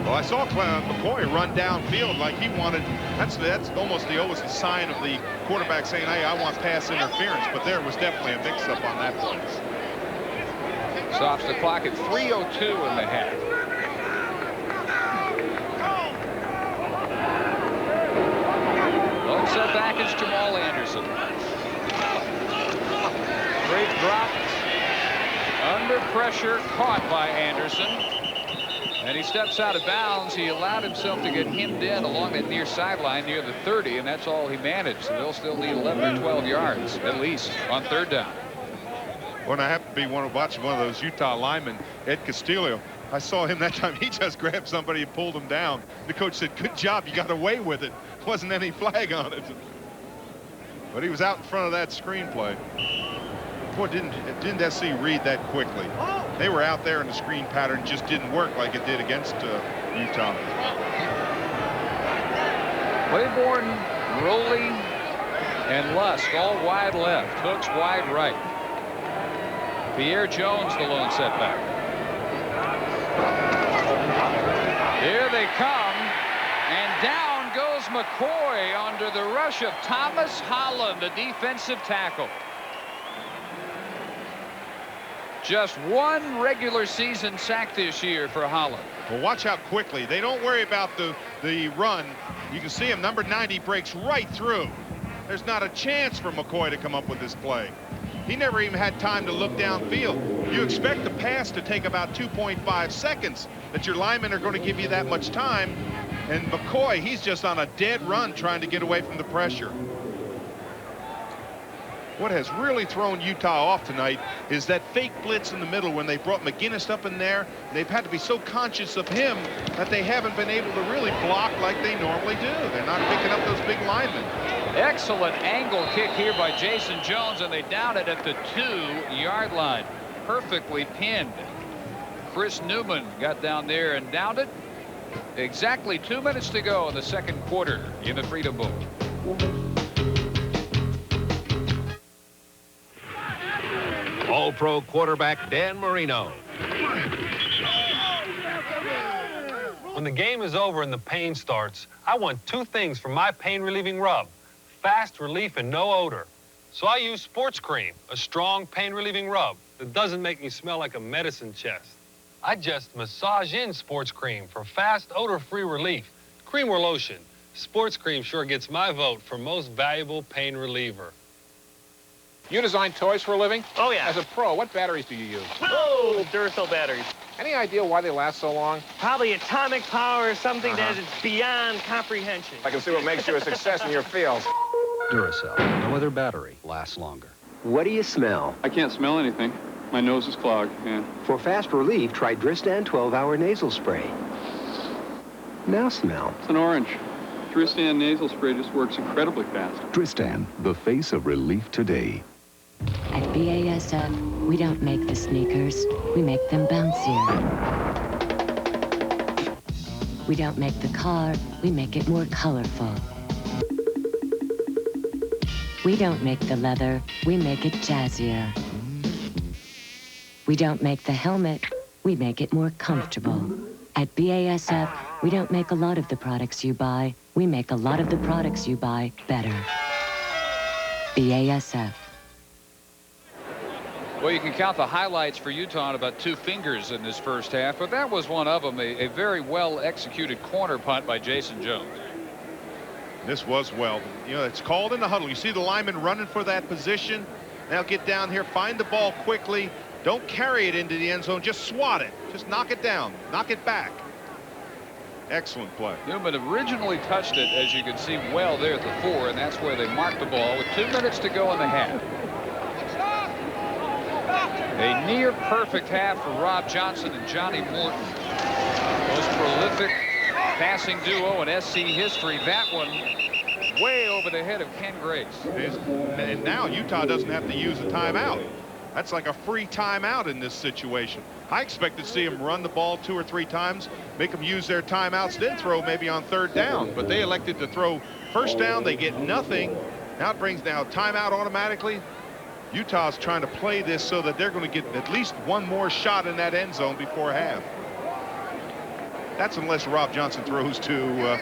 Well, I saw McCoy run downfield like he wanted. That's almost the oldest sign of the quarterback saying, hey, I want pass interference. But there was definitely a mix-up on that play. Stops the clock at 3:02 in the half. Lone set back is Jamal Anderson. Great drop. Under pressure, caught by Anderson. And he steps out of bounds. He allowed himself to get hemmed in along that near sideline near the 30, and that's all he managed. So they'll still need 11 or 12 yards, at least, on third down. When I happened to be watching one of those Utah linemen, Ed Castillo, I saw him that time. He just grabbed somebody and pulled him down. The coach said, good job, you got away with it. Wasn't any flag on it. But he was out in front of that screenplay. Boy, didn't SC read that quickly. They were out there and the screen pattern just didn't work like it did against Utah. Claiborne, Rowley, and Lusk all wide left. Hooks wide right. Pierre Jones, the lone setback. Here they come, and down goes McCoy under the rush of Thomas Holland, the defensive tackle. Just one regular season sack this year for Holland. Well, watch how quickly. They don't worry about the run. You can see him, number 90 breaks right through. There's not a chance for McCoy to come up with this play. He never even had time to look downfield. You expect the pass to take about 2.5 seconds, that your linemen are going to give you that much time. And McCoy, he's just on a dead run trying to get away from the pressure. What has really thrown Utah off tonight is that fake blitz in the middle when they brought McGinnis up in there. They've had to be so conscious of him that they haven't been able to really block like they normally do. They're not picking up those big linemen. Excellent angle kick here by Jason Jones, and they down it at the 2-yard line. Perfectly pinned. Chris Newman got down there and downed it. Exactly 2 minutes to go in the second quarter in the Freedom Bowl. All-Pro quarterback Dan Marino. When the game is over and the pain starts, I want two things from my pain-relieving rub: fast relief and no odor. So I use Sports Cream, a strong pain-relieving rub that doesn't make me smell like a medicine chest. I just massage in Sports Cream for fast, odor-free relief. Cream or lotion, Sports Cream sure gets my vote for most valuable pain reliever. You design toys for a living? Oh, yeah. As a pro, what batteries do you use? Oh, Duracell batteries. Any idea why they last so long? Probably atomic power or something that is beyond comprehension. I can see what makes you a success in your field. Duracell. No other battery lasts longer. What do you smell? I can't smell anything. My nose is clogged, yeah. For fast relief, try Dristan 12-hour nasal spray. Now smell. It's an orange. Dristan nasal spray just works incredibly fast. Dristan, the face of relief today. At BASF, we don't make the sneakers, we make them bouncier. We don't make the car, we make it more colorful. We don't make the leather, we make it jazzier. We don't make the helmet, we make it more comfortable. At BASF, we don't make a lot of the products you buy, we make a lot of the products you buy better. BASF. Well, you can count the highlights for Utah on about 2 fingers in this first half, but that was one of them, a very well-executed corner punt by Jason Jones. This was well. You know, it's called in the huddle. You see the lineman running for that position. Now get down here, find the ball quickly. Don't carry it into the end zone. Just swat it. Just knock it down. Knock it back. Excellent play. Newman originally touched it, as you can see, well there at the 4, and that's where they marked the ball with 2 minutes to go in the half. A near perfect half for Rob Johnson and Johnny Morton. Most prolific passing duo in SC history. That one way over the head of Ken Grace. And now Utah doesn't have to use a timeout. That's like a free timeout in this situation. I expected to see them run the ball 2 or 3 times, make them use their timeouts, then throw maybe on 3rd down. But they elected to throw first down. They get nothing. Now it brings down timeout automatically. Utah's trying to play this so that they're going to get at least one more shot in that end zone before half. That's unless Rob Johnson throws to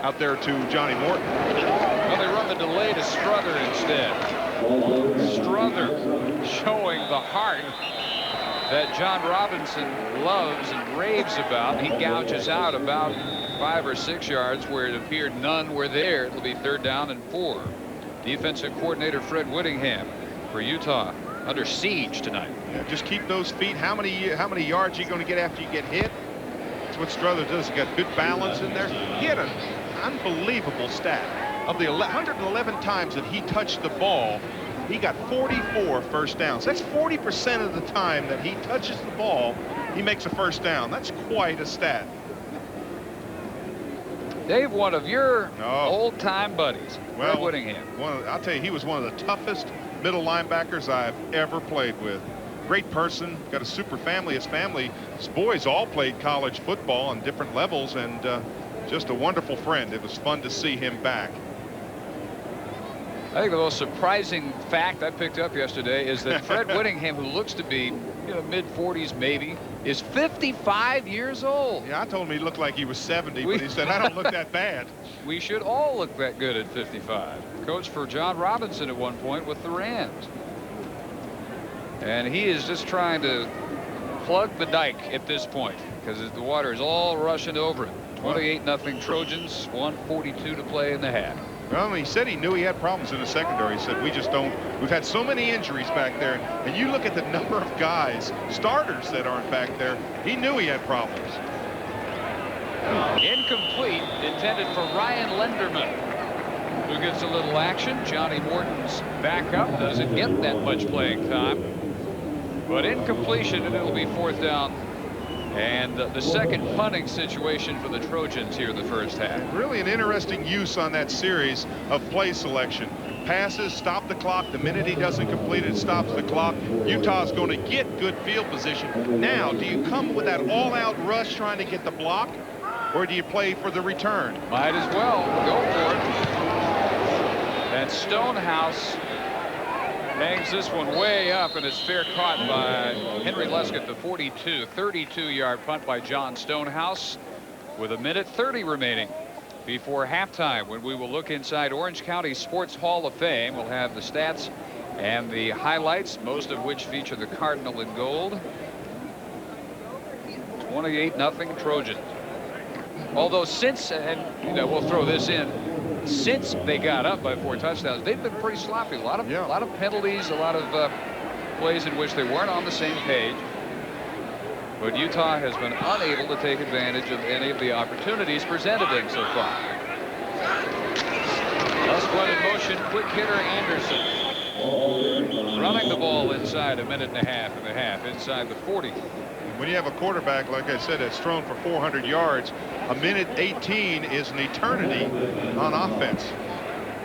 out there to Johnny Morton. Well, they run the delay to Strother instead. Strother showing the heart that John Robinson loves and raves about. He gouges out about 5 or 6 yards where it appeared none were there. It'll be 3rd down and 4. Defensive coordinator Fred Whittingham for Utah under siege tonight. Yeah, just keep those feet. How many yards are you going to get after you get hit? That's what Strother does. He got good balance in there. He had an unbelievable stat. Of the 111 times that he touched the ball, he got 44 first downs. That's 40% of the time that he touches the ball, he makes a first down. That's quite a stat. Dave, one of your old-time buddies, Fred Whittingham. I'll tell you, he was one of the toughest middle linebackers I've ever played with. Great person, got a super family. His boys all played college football on different levels, and just a wonderful friend. It was fun to see him back. I think the most surprising fact I picked up yesterday is that Fred Whittingham, who looks to be mid-40s maybe, is 55 years old. Yeah, I told him he looked like he was 70, but he said, I don't look that bad. We should all look that good at 55. Coached for John Robinson at one point with the Rams. And he is just trying to plug the dike at this point because the water is all rushing over him. 28-0 Trojans, 1:42 to play in the half. Well, he said he knew he had problems in the secondary. He said, we've had so many injuries back there. And you look at the number of guys, starters that aren't back there, he knew he had problems. Incomplete, intended for Ryan Lenderman, who gets a little action. Johnny Morton's backup doesn't get that much playing time. But incompletion, and it'll be 4th down. And the second punting situation for the Trojans here in the first half. Really an interesting use on that series of play selection. Passes, stop the clock. The minute he doesn't complete it, stops the clock. Utah's going to get good field position. Now, do you come with that all-out rush trying to get the block, or do you play for the return? Might as well. Go for it. And Stonehouse hangs this one way up, and it's fair caught by Henry Luskett, the 42. 32-yard punt by John Stonehouse with 1:30 remaining before halftime, when we will look inside Orange County Sports Hall of Fame. We'll have the stats and the highlights, most of which feature the Cardinal in gold. 28-0 Trojans. Although since, and we'll throw this in, since they got up by 4 touchdowns, they've been pretty sloppy. A lot of penalties, a lot of plays in which they weren't on the same page. But Utah has been unable to take advantage of any of the opportunities presented them so far. Thus one in motion, quick hitter Anderson. Running the ball inside a minute and a half, inside the 40. When you have a quarterback, like I said, that's thrown for 400 yards, a minute 18 is an eternity on offense.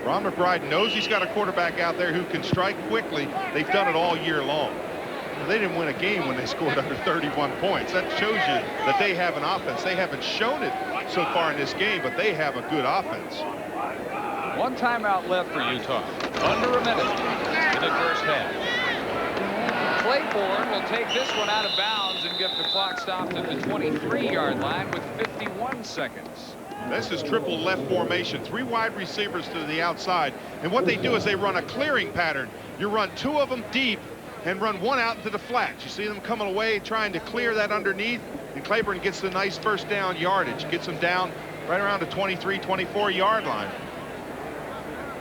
Ron McBride knows he's got a quarterback out there who can strike quickly. They've done it all year long. They didn't win a game when they scored under 31 points. That shows you that they have an offense. They haven't shown it so far in this game, but they have a good offense. One timeout left for Utah. Under a minute in the first half. Claiborne will take this one out of bounds and get the clock stopped at the 23-yard line with 51 seconds. This is triple left formation. 3 wide receivers to the outside. And what they do is they run a clearing pattern. You run 2 of them deep and run 1 out into the flats. You see them coming away trying to clear that underneath. And Claiborne gets the nice first down yardage. Gets them down right around the 23, 24-yard line.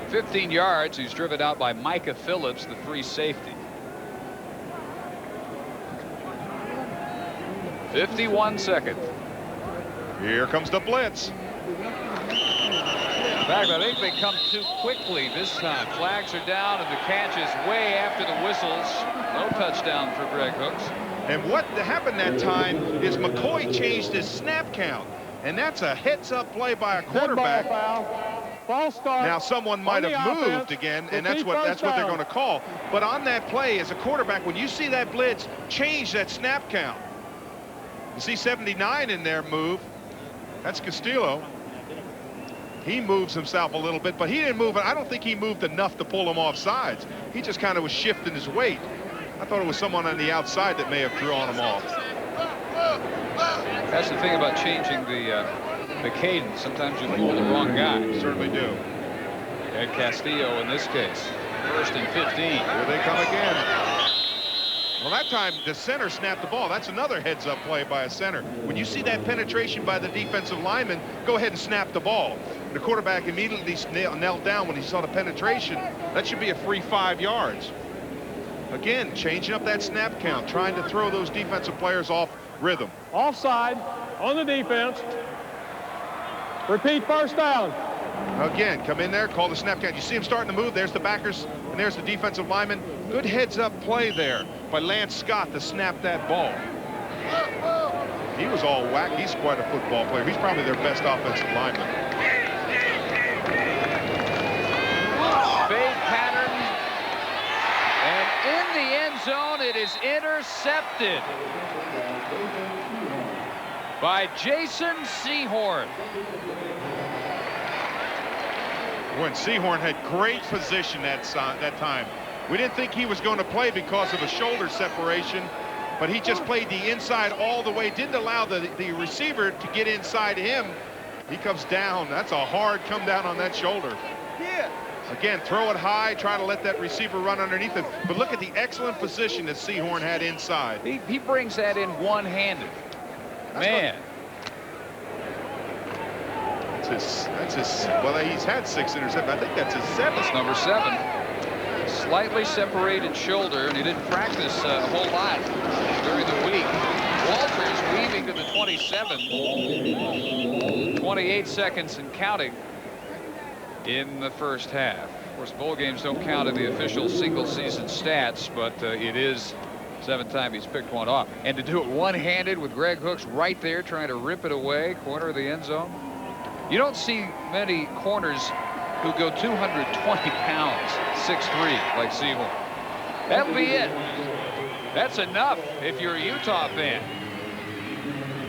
15 yards. He's driven out by Micah Phillips, the free safety. 51 seconds. Here comes the blitz. In fact, I think they come too quickly this time. Flags are down, and the catch is way after the whistles. No touchdown for Greg Hooks. And what happened that time is McCoy changed his snap count. And that's a heads-up play by a quarterback. False start. Now someone might have moved again, and that's what they're going to call. But on that play, as a quarterback, when you see that blitz, change that snap count. You see 79 in there move. That's Castillo. He moves himself a little bit, but he didn't move. I don't think he moved enough to pull him off sides. He just kind of was shifting his weight. I thought it was someone on the outside that may have drawn him off. That's the thing about changing the cadence. Sometimes you fool the wrong guy. You certainly do. Ed Castillo in this case. 1st and 15. Here they come again. Well, that time the center snapped the ball. That's another heads-up play by a center. When you see that penetration by the defensive lineman, go ahead and snap the ball. The quarterback immediately knelt down when he saw the penetration. That should be a free 5 yards. Again, changing up that snap count, trying to throw those defensive players off rhythm. Offside on the defense. Repeat first down. Again, come in there, call the snap count. You see him starting to move. There's the backers, and there's the defensive lineman. Good heads-up play there by Lance Scott to snap that ball. He was all whack. He's quite a football player. He's probably their best offensive lineman. Fade pattern. And in the end zone, it is intercepted by Jason Sehorn. When Sehorn had great position that time. We didn't think he was going to play because of a shoulder separation, but he just played the inside all the way. Didn't allow the receiver to get inside him. He comes down. That's a hard come down on that shoulder. Yeah. Again, throw it high, try to let that receiver run underneath it. But look at the excellent position that Sehorn had inside. He brings that in one-handed. Man. That's his, well, he's had 6 interceptions. I think that's his 7th. That's number 7. Slightly separated shoulder, and he didn't practice a whole lot during the week. Walters weaving to the 27. 28 seconds and counting in the first half. Of course, bowl games don't count in the official single-season stats, but it is 7th time he's picked one off. And to do it one-handed with Greg Hooks right there trying to rip it away, corner of the end zone. You don't see many corners who go 220 pounds, 6'3", like Sehorn. That'll be it. That's enough if you're a Utah fan.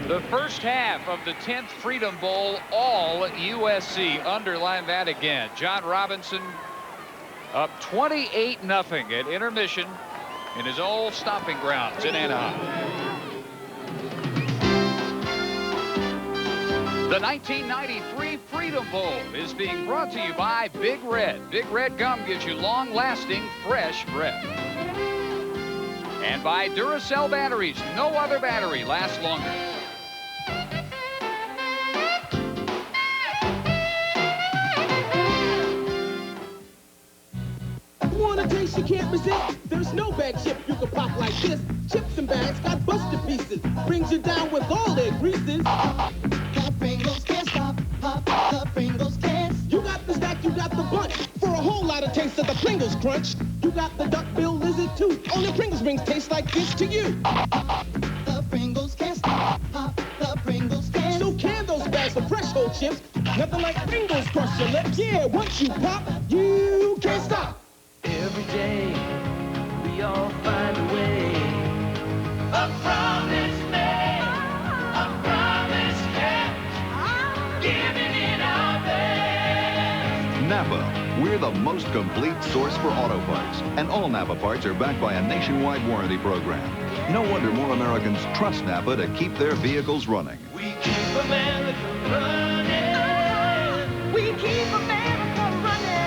The first half of the 10th Freedom Bowl, all USC. Underline that again. John Robinson up 28-0 at intermission in his old stomping grounds in Anaheim. The 1993 Freedom Bowl is being brought to you by Big Red. Big Red gum gives you long-lasting, fresh breath. And by Duracell batteries. No other battery lasts longer. Want a taste you can't resist? There's no bag chip you can pop like this. Chips and bags got busted pieces. Brings you down with all their greases. Pringles can't stop, pop, the Pringles can't. You got the stack, you got the bunch. For a whole lot lot of taste of the Pringles crunch. You got the duck-billed lizard too. Only Pringles rings taste like this to you. The Pringles can't stop. The Pringles can't. So can those bags of fresh whole chips. Nothing like Pringles crush your lips. Yeah, once you pop, you can't stop. Every day, we all find a way. A promise made, a promise kept, giving it our best. Napa, we're the most complete source for auto parts. And all Napa parts are backed by a nationwide warranty program. No wonder more Americans trust Napa to keep their vehicles running. We keep America running. We keep America running.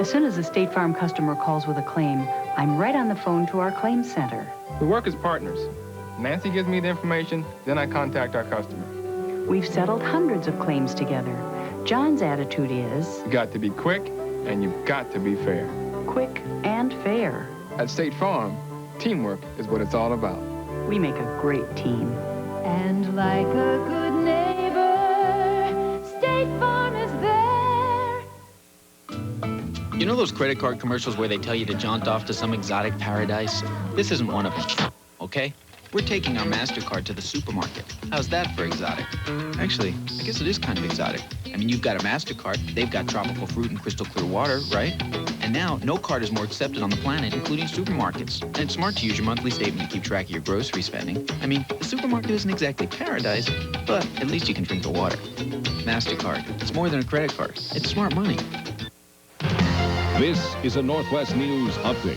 As soon as a State Farm customer calls with a claim, I'm right on the phone to our claims center. We work as partners. Nancy gives me the information, then I contact our customer. We've settled hundreds of claims together. John's attitude is... You got to be quick, and you've got to be fair. Quick and fair. At State Farm, teamwork is what it's all about. We make a great team. And like a good neighbor, State Farm is there. You know those credit card commercials where they tell you to jaunt off to some exotic paradise? This isn't one of them, okay? We're taking our MasterCard to the supermarket. How's that for exotic? Actually, I guess it is kind of exotic. I mean, you've got a MasterCard, they've got tropical fruit and crystal clear water, right? And now, no card is more accepted on the planet, including supermarkets. And it's smart to use your monthly statement to keep track of your grocery spending. I mean, the supermarket isn't exactly paradise, but at least you can drink the water. MasterCard, it's more than a credit card. It's smart money. This is a Northwest News Update.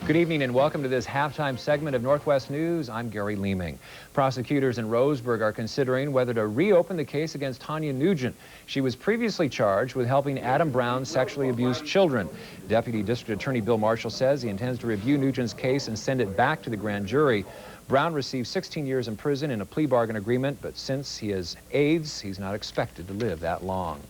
Good evening and welcome to this halftime segment of Northwest News. I'm Gary Leeming. Prosecutors in Roseburg are considering whether to reopen the case against Tanya Nugent. She was previously charged with helping Adam Brown sexually abuse children. Deputy District Attorney Bill Marshall says he intends to review Nugent's case and send it back to the grand jury. Brown received 16 years in prison in a plea bargain agreement, but since he has AIDS, he's not expected to live that long.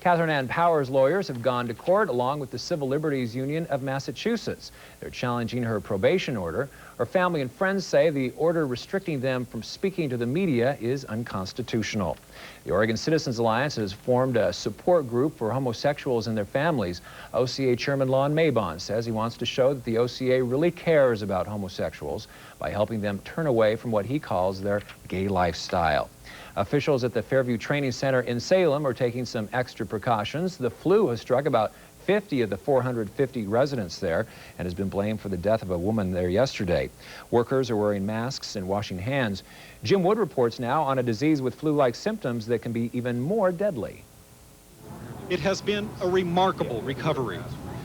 Catherine Ann Powers' lawyers have gone to court along with the Civil Liberties Union of Massachusetts. They're challenging her probation order. Her family and friends say the order restricting them from speaking to the media is unconstitutional. The Oregon Citizens Alliance has formed a support group for homosexuals and their families. OCA Chairman Lon Mabon says he wants to show that the OCA really cares about homosexuals by helping them turn away from what he calls their gay lifestyle. Officials at the Fairview Training Center in Salem are taking some extra precautions. The flu has struck about 50 of the 450 residents there and has been blamed for the death of a woman there yesterday. Workers are wearing masks and washing hands. Jim Wood reports now on a disease with flu-like symptoms that can be even more deadly. It has been a remarkable recovery.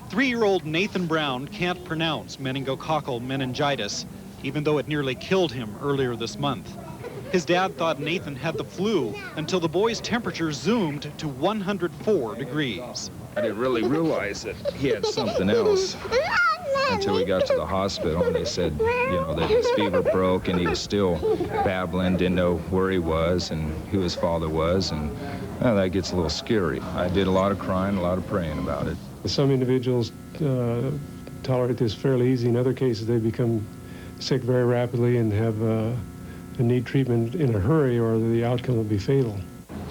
3-year-old Nathan Brown can't pronounce meningococcal meningitis, even though it nearly killed him earlier this month. His dad thought Nathan had the flu until the boy's temperature zoomed to 104 degrees. I didn't really realize that he had something else until we got to the hospital, and they said, you know, that his fever broke and he was still babbling, didn't know where he was and who his father was, and well, that gets a little scary. I did a lot of crying, a lot of praying about it. Some individuals tolerate this fairly easy. In other cases, they become sick very rapidly and have need treatment in a hurry, or the outcome will be fatal.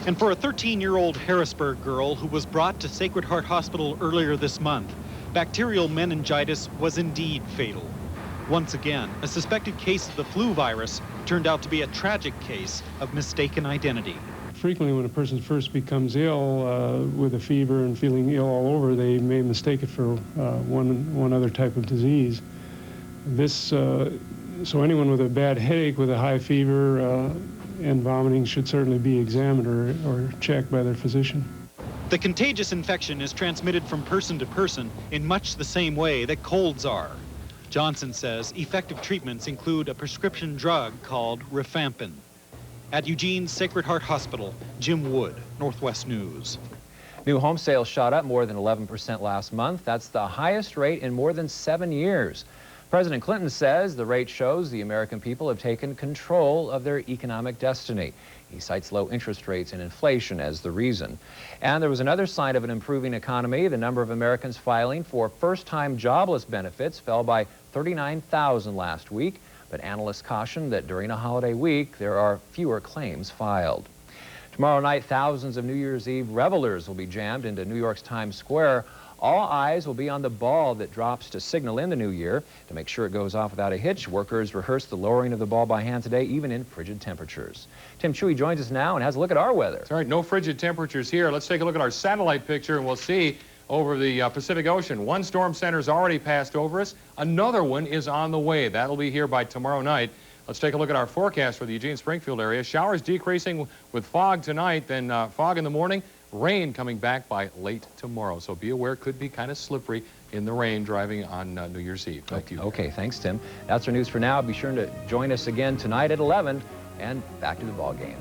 And for a 13-year-old Harrisburg girl who was brought to Sacred Heart Hospital earlier this month, bacterial meningitis was indeed fatal. Once again, a suspected case of the flu virus turned out to be a tragic case of mistaken identity. Frequently, when a person first becomes ill with a fever and feeling ill all over, they may mistake it for one other type of disease. So anyone with a bad headache, with a high fever and vomiting should certainly be examined or checked by their physician. The contagious infection is transmitted from person to person in much the same way that colds are. Johnson says effective treatments include a prescription drug called rifampin. At Eugene's Sacred Heart Hospital, Jim Wood, Northwest News. New home sales shot up more than 11% last month. That's the highest rate in more than 7 years. President Clinton says the rate shows the American people have taken control of their economic destiny. He cites low interest rates and inflation as the reason. And there was another sign of an improving economy. The number of Americans filing for first-time jobless benefits fell by 39,000 last week, but analysts caution that during a holiday week, there are fewer claims filed. Tomorrow night, thousands of New Year's Eve revelers will be jammed into New York's Times Square. All eyes will be on the ball that drops to signal in the new year. To make sure it goes off without a hitch, workers rehearse the lowering of the ball by hand today, even in frigid temperatures. Tim Chewy joins us now and has a look at our weather. That's right, no frigid temperatures here. Let's take a look at our satellite picture, and we'll see over the Pacific Ocean. One storm center's already passed over us. Another one is on the way. That'll be here by tomorrow night. Let's take a look at our forecast for the Eugene-Springfield area. Showers decreasing with fog tonight, then fog in the morning. Rain coming back by late tomorrow. So be aware, it could be kind of slippery in the rain driving on New Year's Eve. Back to you. Okay, thanks, Tim. That's our news for now. Be sure to join us again tonight at 11 and back to the ball game.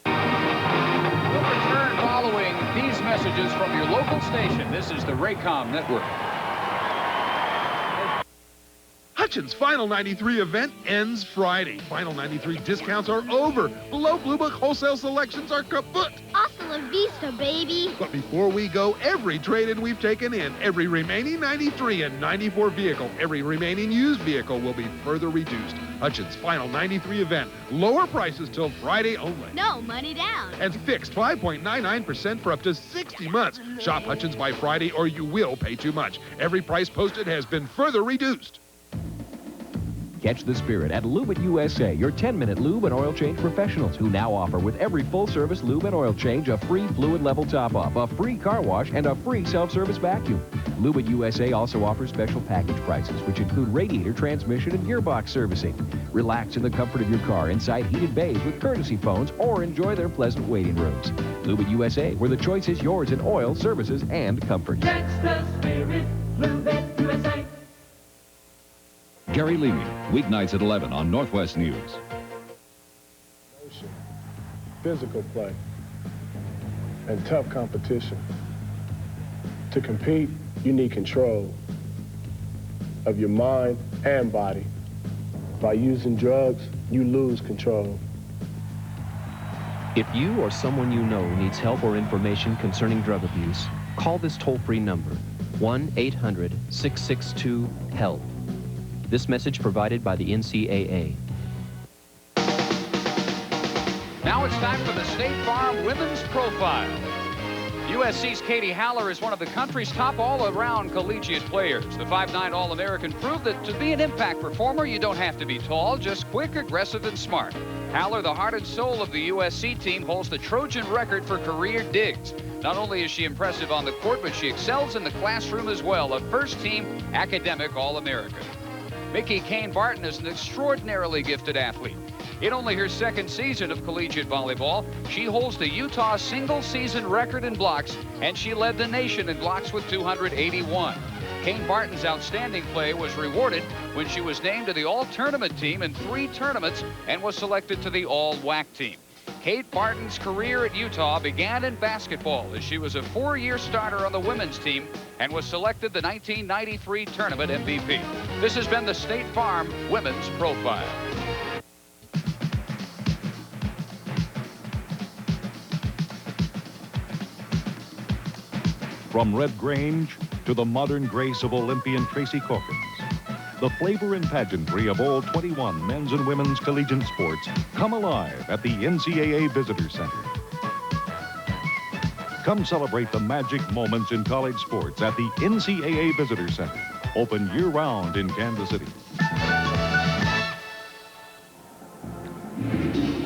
We'll return following these messages from your local station. This is the Raycom Network. Hutchins' Final 93 event ends Friday. Final 93 discounts are over. Below Blue Book wholesale selections are kaput. Hasta la vista, baby. But before we go, every trade-in we've taken in, every remaining 93 and 94 vehicle, every remaining used vehicle will be further reduced. Hutchins' Final 93 event. Lower prices till Friday only. No money down. And fixed 5.99% for up to 60 months. Shop Hutchins by Friday or you will pay too much. Every price posted has been further reduced. Catch the spirit at Lube It USA, your 10-minute lube and oil change professionals, who now offer with every full-service lube and oil change a free fluid level top-off, a free car wash, and a free self-service vacuum. Lube It USA also offers special package prices, which include radiator, transmission, and gearbox servicing. Relax in the comfort of your car inside heated bays with courtesy phones, or enjoy their pleasant waiting rooms. Lube It USA, where the choice is yours in oil, services, and comfort. Catch the spirit, Lube It USA. Gary Leaming, weeknights at 11 on Northwest News. Physical play and tough competition. To compete, you need control of your mind and body. By using drugs, you lose control. If you or someone you know needs help or information concerning drug abuse, call this toll-free number, 1-800-662-HELP. This message provided by the NCAA. Now it's time for the State Farm Women's Profile. USC's Katie Haller is one of the country's top all-around collegiate players. The 5'9" All-American proved that to be an impact performer, you don't have to be tall, just quick, aggressive, and smart. Haller, the heart and soul of the USC team, holds the Trojan record for career digs. Not only is she impressive on the court, but she excels in the classroom as well, a first-team academic All-American. Mickey Kane Barton is an extraordinarily gifted athlete. In only her second season of collegiate volleyball, she holds the Utah single-season record in blocks, and she led the nation in blocks with 281. Kane Barton's outstanding play was rewarded when she was named to the All-Tournament team in 3 tournaments and was selected to the All-WAC team. Kate Barton's career at Utah began in basketball as she was a 4-year starter on the women's team and was selected the 1993 tournament MVP. This has been the State Farm Women's Profile. From Red Grange to the modern grace of Olympian Tracy Corkins, the flavor and pageantry of all 21 men's and women's collegiate sports come alive at the NCAA Visitor Center. Come celebrate the magic moments in college sports at the NCAA Visitor Center, open year-round in Kansas City.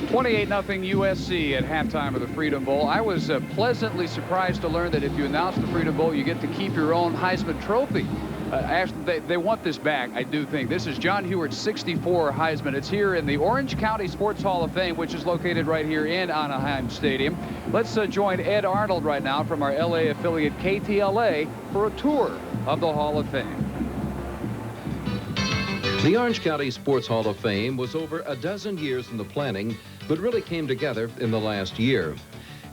28-0 USC at halftime of the Freedom Bowl. I was pleasantly surprised to learn that if you announce the Freedom Bowl, you get to keep your own Heisman Trophy. Actually, they want this back, I do think. This is John Hewitt's 64 Heisman. It's here in the Orange County Sports Hall of Fame, which is located right here in Anaheim Stadium. Let's join Ed Arnold right now from our LA affiliate KTLA for a tour of the Hall of Fame. The Orange County Sports Hall of Fame was over a dozen years in the planning, but really came together in the last year.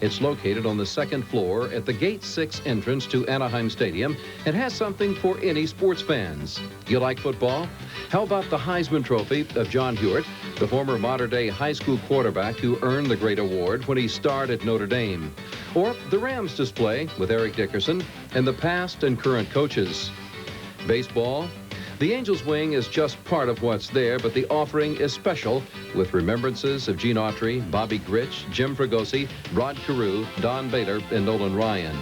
It's located on the 2nd floor at the Gate 6 entrance to Anaheim Stadium and has something for any sports fans. You like football? How about the Heisman Trophy of John Hewitt, the former modern-day high school quarterback who earned the great award when he starred at Notre Dame? Or the Rams display with Eric Dickerson and the past and current coaches? Baseball? The Angels Wing is just part of what's there, but the offering is special with remembrances of Gene Autry, Bobby Grich, Jim Fregosi, Rod Carew, Don Bader, and Nolan Ryan.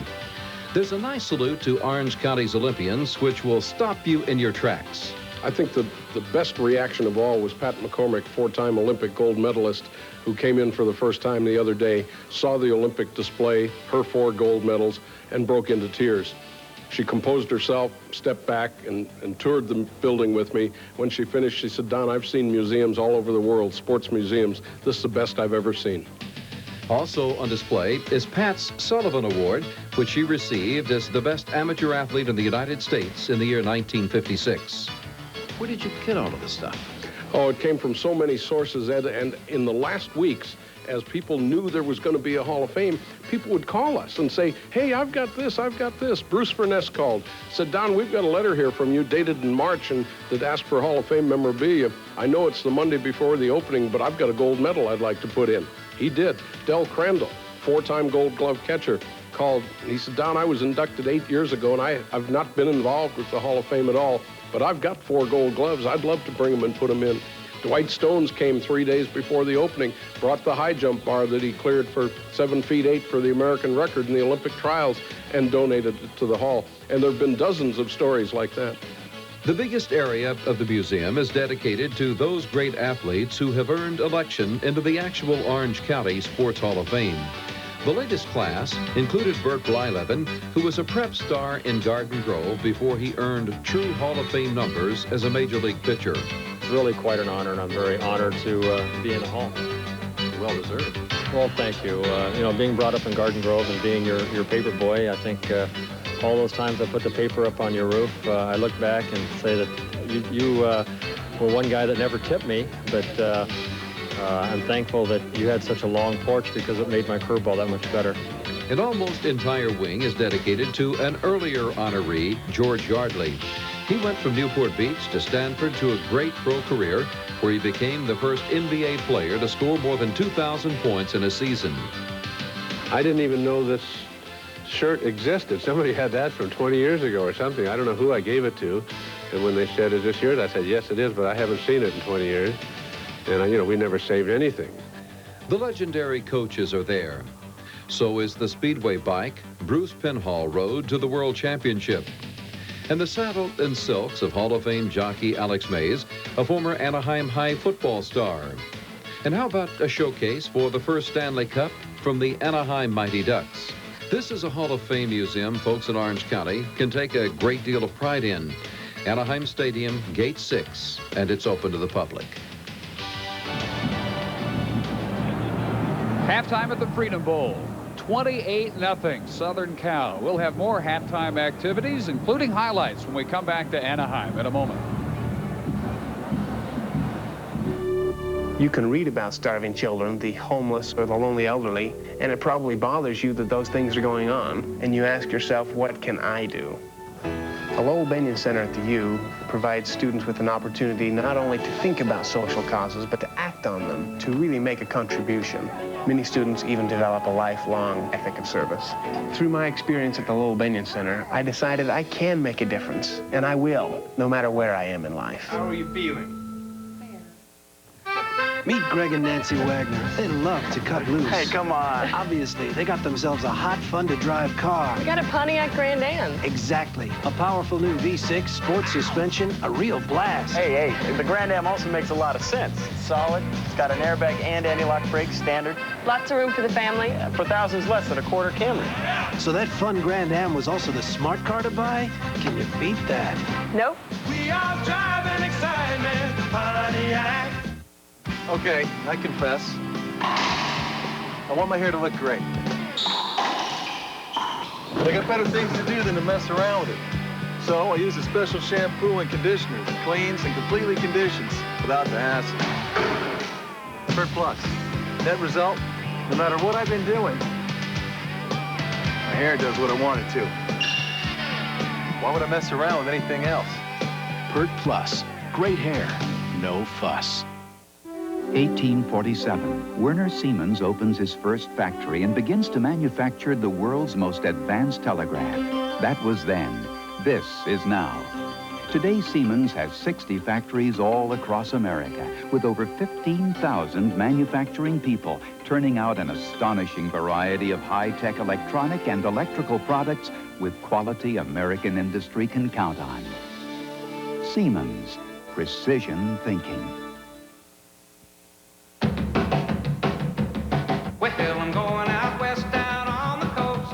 There's a nice salute to Orange County's Olympians, which will stop you in your tracks. I think the best reaction of all was Pat McCormick, four-time Olympic gold medalist, who came in for the first time the other day, saw the Olympic display, her 4 gold medals, and broke into tears. She composed herself, stepped back, and toured the building with me. When she finished, she said, "Don, I've seen museums all over the world, sports museums. This is the best I've ever seen." Also on display is Pat's Sullivan Award, which she received as the best amateur athlete in the United States in the year 1956. Where did you get all of this stuff? Oh, it came from so many sources, Ed, and in the last weeks, as people knew there was going to be a Hall of Fame, people would call us and say, "Hey, I've got this, I've got this." Bruce Furness called, said, "Don, we've got a letter here from you dated in March and that asked for Hall of Fame memorabilia. I know it's the Monday before the opening, but I've got a gold medal I'd like to put in." He did. Del Crandall, 4-time Gold Glove catcher, called. He said, "Don, I was inducted 8 years ago, and I've not been involved with the Hall of Fame at all, but I've got 4 gold gloves. I'd love to bring them and put them in." Dwight Stones came 3 days before the opening, brought the high jump bar that he cleared for 7 feet 8 for the American record in the Olympic trials and donated it to the Hall. And there have been dozens of stories like that. The biggest area of the museum is dedicated to those great athletes who have earned election into the actual Orange County Sports Hall of Fame. The latest class included Burt Blyleven, who was a prep star in Garden Grove before he earned true Hall of Fame numbers as a major league pitcher. It's really quite an honor, and I'm very honored to be in the Hall. Well deserved. Well, thank you. You know, being brought up in Garden Grove and being your paper boy, I think all those times I put the paper up on your roof, I look back and say that you were one guy that never tipped me, but I'm thankful that you had such a long porch because it made my curveball that much better. An almost entire wing is dedicated to an earlier honoree, George Yardley. He went from Newport Beach to Stanford to a great pro career, where he became the first NBA player to score more than 2,000 points in a season. I didn't even know this shirt existed. Somebody had that from 20 years ago or something. I don't know who I gave it to. And when they said, "Is this yours?" I said, "Yes, it is, but I haven't seen it in 20 years. And, you know, we never saved anything. The legendary coaches are there. So is the Speedway bike, Bruce Penhall rode to the World Championship. And the saddle and silks of Hall of Fame jockey Alex Mays, a former Anaheim High football star. And how about a showcase for the first Stanley Cup from the Anaheim Mighty Ducks? This is a Hall of Fame museum folks in Orange County can take a great deal of pride in. Anaheim Stadium, Gate 6, and it's open to the public. Halftime at the Freedom Bowl. 28-0 Southern Cal. We'll have more halftime activities, including highlights, when we come back to Anaheim in a moment. You can read about starving children, the homeless, or the lonely elderly, and it probably bothers you that those things are going on, and you ask yourself, what can I do? The Lowell Benyon Center at the U provides students with an opportunity not only to think about social causes, but to act on them, to really make a contribution. Many students even develop a lifelong ethic of service. Through my experience at the Lowell Benyon Center, I decided I can make a difference, and I will, no matter where I am in life. How are you feeling? Meet Greg and Nancy Wagner. They love to cut loose. Hey, come on. Obviously, they got themselves a hot, fun-to-drive car. We got a Pontiac Grand Am. Exactly. A powerful new V6, sports suspension, a real blast. Hey, the Grand Am also makes a lot of sense. It's solid, it's got an airbag and anti-lock brakes, standard. Lots of room for the family. Yeah, for thousands less than a quarter Camry. So that fun Grand Am was also the smart car to buy? Can you beat that? Nope. We are driving excitement, Pontiac. Okay, I confess. I want my hair to look great. They got better things to do than to mess around with it. So I use a special shampoo and conditioner that cleans and completely conditions without the hassle. Pert Plus. Net result, no matter what I've been doing, my hair does what I want it to. Why would I mess around with anything else? Pert Plus. Great hair, no fuss. 1847, Werner Siemens opens his first factory and begins to manufacture the world's most advanced telegraph. That was then. This is now. Today, Siemens has 60 factories all across America with over 15,000 manufacturing people turning out an astonishing variety of high-tech electronic and electrical products with quality American industry can count on. Siemens, precision thinking. Well, I'm going out west down on the coast,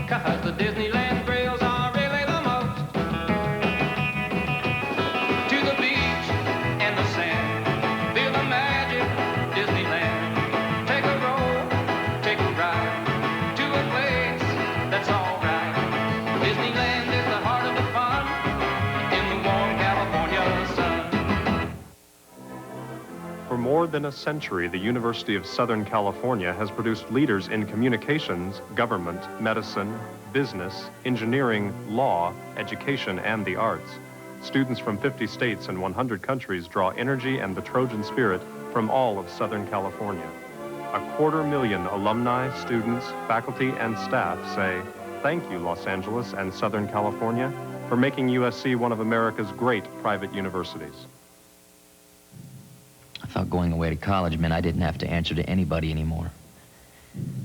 'cause the Disneyland thrills are really the most. To the beach and the sand, feel the magic Disneyland. Take a roll, take a ride to a place that's all right. Disneyland is the heart of the fun in the warm California sun. For more than a century, the University of Southern California has produced leaders in communications, government, medicine, business, engineering, law, education, and the arts. Students from 50 states and 100 countries draw energy and the Trojan spirit from all of Southern California. 250,000 alumni, students, faculty, and staff say, "Thank you, Los Angeles and Southern California, for making USC one of America's great private universities." I thought going away to college meant I didn't have to answer to anybody anymore.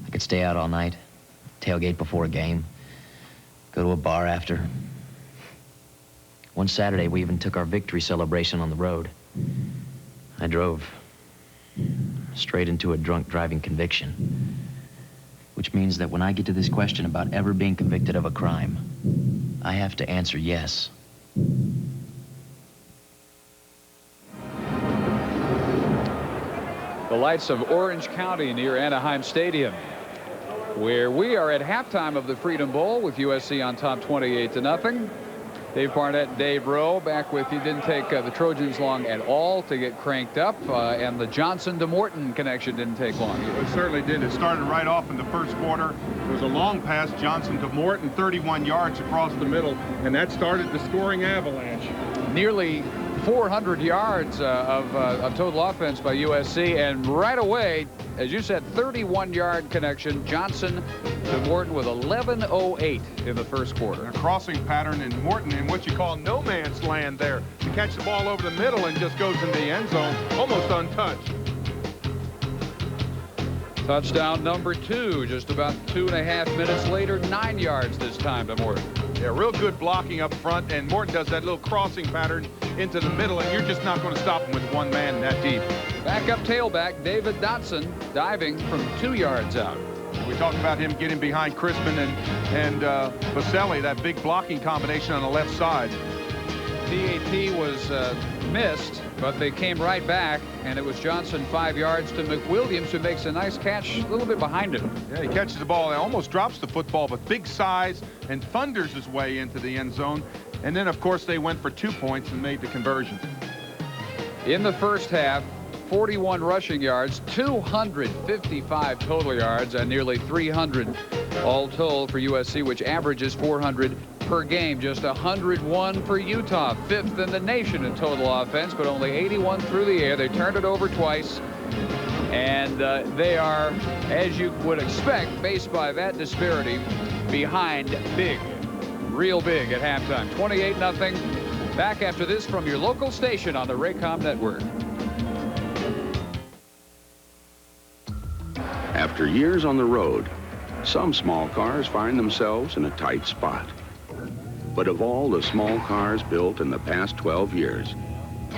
I could stay out all night, tailgate before a game, go to a bar after. One Saturday, we even took our victory celebration on the road. I drove straight into a drunk driving conviction, which means that when I get to this question about ever being convicted of a crime, I have to answer yes. The lights of Orange County near Anaheim Stadium, where we are at halftime of the Freedom Bowl with USC on top 28-0. Dave Barnett and Dave Rowe back with you. Didn't take the Trojans long at all to get cranked up, and the Johnson to Morton connection didn't take long either. It certainly did. It started right off in the first quarter. It was a long pass, Johnson to Morton, 31 yards across the middle, and that started the scoring avalanche. Nearly 400 yards of total offense by USC, and right away, as you said, 31-yard connection. Johnson to Morton with 11:08 in the first quarter. A crossing pattern in Morton in what you call no man's land there, to catch the ball over the middle and just goes into the end zone almost untouched. Touchdown number 2, just about 2.5 minutes later, 9 yards this time to Morton. Yeah, real good blocking up front, and Morton does that little crossing pattern into the middle, and you're just not going to stop him with one man that deep. Backup tailback David Dotson diving from 2 yards out. We talked about him getting behind Crispin and Baselli, that big blocking combination on the left side. PAT was missed, but they came right back, and it was Johnson 5 yards to McWilliams, who makes a nice catch a little bit behind him. Yeah, he catches the ball and almost drops the football, but big size and thunders his way into the end zone. And then, of course, they went for 2 points and made the conversion. In the first half, 41 rushing yards, 255 total yards, and nearly 300 all told for USC, which averages 400 per game. Just 101 for Utah, 5th in the nation in total offense, but only 81 through the air. They turned it over twice, and they are, as you would expect, based by that disparity, behind big, real big at halftime. 28-0. Back after this from your local station on the Raycom Network. After years on the road, some small cars find themselves in a tight spot. But of all the small cars built in the past 12 years,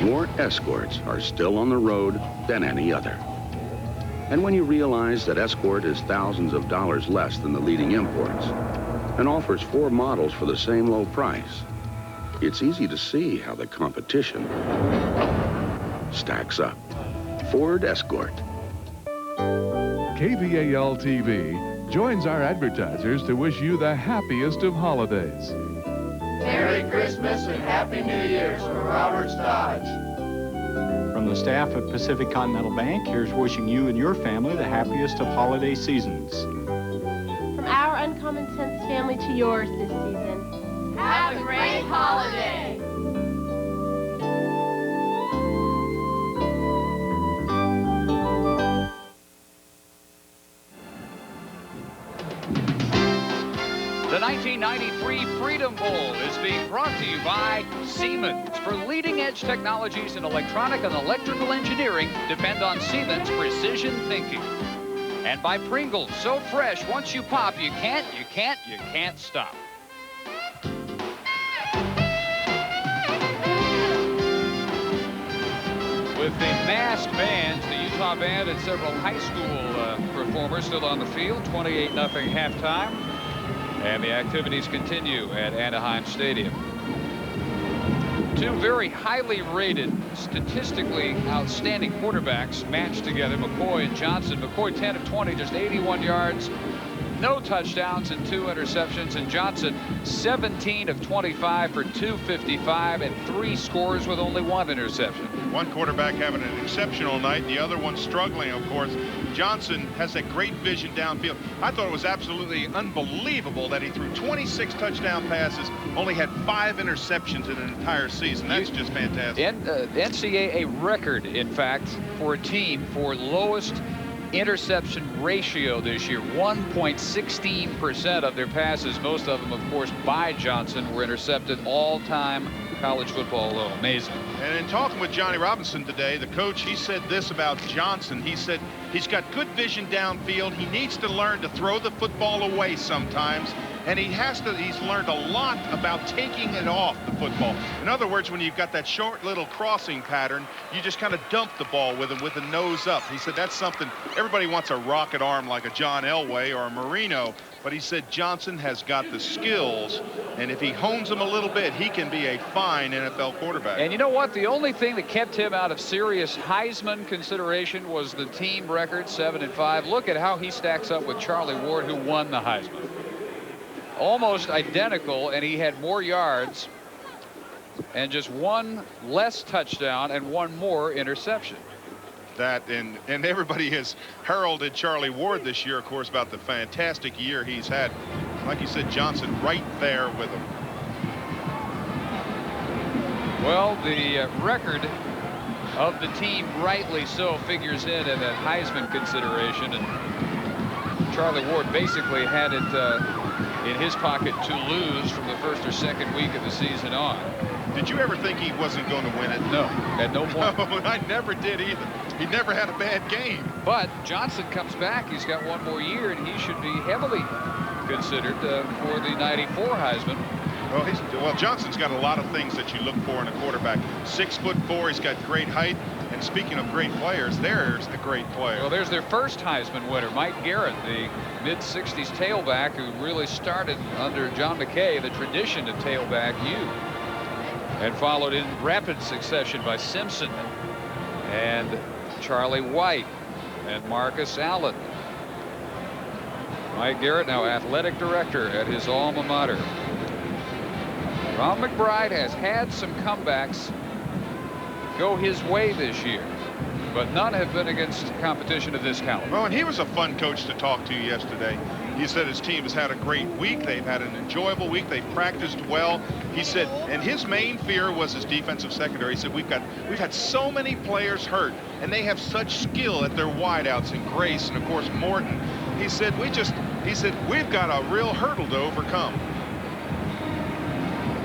more Escorts are still on the road than any other. And when you realize that Escort is thousands of dollars less than the leading imports and offers 4 models for the same low price, it's easy to see how the competition stacks up. Ford Escort. KVAL-TV joins our advertisers to wish you the happiest of holidays. Merry Christmas and Happy New Year's from Roberts Dodge. From the staff of Pacific Continental Bank, here's wishing you and your family the happiest of holiday seasons. From our Uncommon Sense family to yours this season, have a great holiday. The 1993 Freedom Bowl is being brought to you by Siemens. For leading-edge technologies in electronic and electrical engineering, depend on Siemens precision thinking. And by Pringles, so fresh, once you pop, you can't stop. With the masked bands, the Utah band and several high school performers still on the field, 28-0 halftime. And the activities continue at Anaheim Stadium. Two very highly rated, statistically outstanding quarterbacks matched together, McCoy and Johnson. McCoy 10 of 20, just 81 yards, no touchdowns and 2 interceptions. And Johnson 17 of 25 for 255 and 3 scores with only 1 interception. One quarterback having an exceptional night, the other one struggling, of course. Johnson has that great vision downfield. I thought it was absolutely unbelievable that he threw 26 touchdown passes, only had 5 interceptions in an entire season. That's just fantastic. NCAA record, in fact, for a team for lowest interception ratio this year. 1.16% of their passes, most of them, of course, by Johnson, were intercepted all-time college football low. Amazing. And in talking with Johnny Robinson today, the coach, he said this about Johnson. He said he's got good vision downfield. He needs to learn to throw the football away sometimes. And he's learned a lot about taking it off the football. In other words, when you've got that short little crossing pattern, you just kind of dump the ball with him with the nose up. He said that's something, everybody wants a rocket arm like a John Elway or a Marino, but he said Johnson has got the skills, and if he hones them a little bit, he can be a fine NFL quarterback. And you know what? The only thing that kept him out of serious Heisman consideration was the team record, 7-5. Look at how he stacks up with Charlie Ward, who won the Heisman. Almost identical, and he had more yards and just 1 less touchdown and 1 more interception. That and everybody has heralded Charlie Ward this year, of course, about the fantastic year he's had. Like you said, Johnson right there with him. Well, the record of the team, rightly so, figures in at that Heisman consideration, and Charlie Ward basically had it in his pocket to lose from the first or second week of the season on. Did you ever think he wasn't going to win it? No, at no point. No, I never did either. He never had a bad game. But Johnson comes back. He's got 1 more year, and he should be heavily considered for the '94 Heisman. Well, Johnson's got a lot of things that you look for in a quarterback. 6'4", he's got great height. And speaking of great players, there's the great player. Well, there's their first Heisman winner, Mike Garrett, the mid-'60s tailback who really started under John McKay the tradition of tailback U, and followed in rapid succession by Simpson and Charlie White and Marcus Allen. Mike Garrett, now athletic director at his alma mater. Ron McBride has had some comebacks go his way this year, but none have been against competition of this caliber. Well, and he was a fun coach to talk to yesterday. He said his team has had a great week. They've had an enjoyable week. They've practiced well. He said, and his main fear was his defensive secondary. He said, we've had so many players hurt, and they have such skill at their wideouts, and Grace and of course Morton. He said we've got a real hurdle to overcome.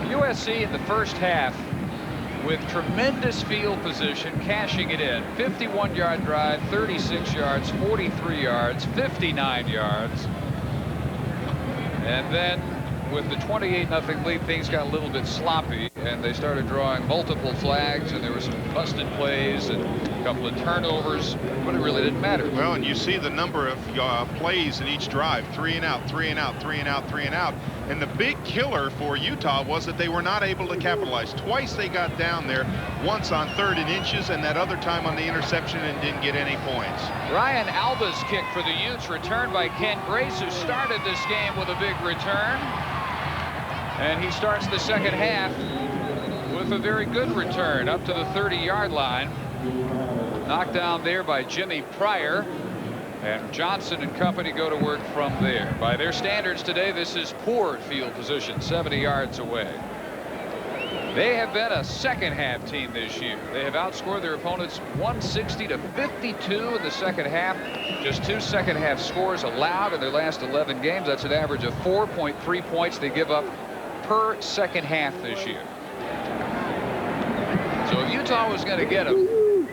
USC in the first half with tremendous field position, cashing it in. 51-yard drive, 36 yards, 43 yards, 59 yards. And then with the 28-0 lead, things got a little bit sloppy, and they started drawing multiple flags, and there were some busted plays and a couple of turnovers, but it really didn't matter. Well, and you see the number of plays in each drive, 3 and out, 3 and out, 3 and out, 3 and out. And the big killer for Utah was that they were not able to capitalize. Twice they got down there, once on 3rd and inches, and that other time on the interception, and didn't get any points. Ryan Alba's kick for the Utes, returned by Ken Grace, who started this game with a big return. And he starts the second half with a very good return up to the 30-yard line. Knocked down there by Jimmy Pryor. And Johnson and company go to work from there. By their standards today, this is poor field position, 70 yards away. They have been a second-half team this year. They have outscored their opponents 160-52 in the second half. Just 2 second-half scores allowed in their last 11 games. That's an average of 4.3 points they give up per second half this year. So if Utah was going to get them,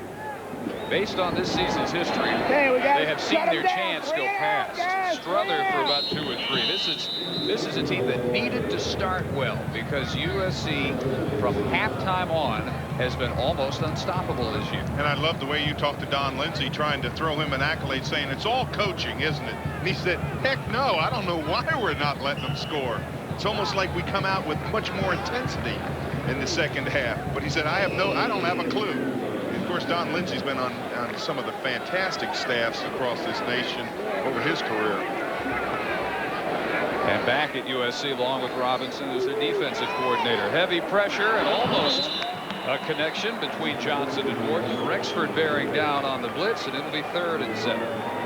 based on this season's history, they have seen their chance go past. Strother for about 2 or 3. This is a team that needed to start well because USC from halftime on has been almost unstoppable this year. And I love the way you talked to Don Lindsay, trying to throw him an accolade, saying it's all coaching, isn't it? And he said, heck no, I don't know why we're not letting them score. It's almost like we come out with much more intensity in the second half. But he said, I don't have a clue. Of course, Don Lindsay's been on some of the fantastic staffs across this nation over his career. And back at USC, along with Robinson, is their defensive coordinator. Heavy pressure and almost a connection between Johnson and Morton. Rexford bearing down on the blitz, and it'll be 3rd and 7.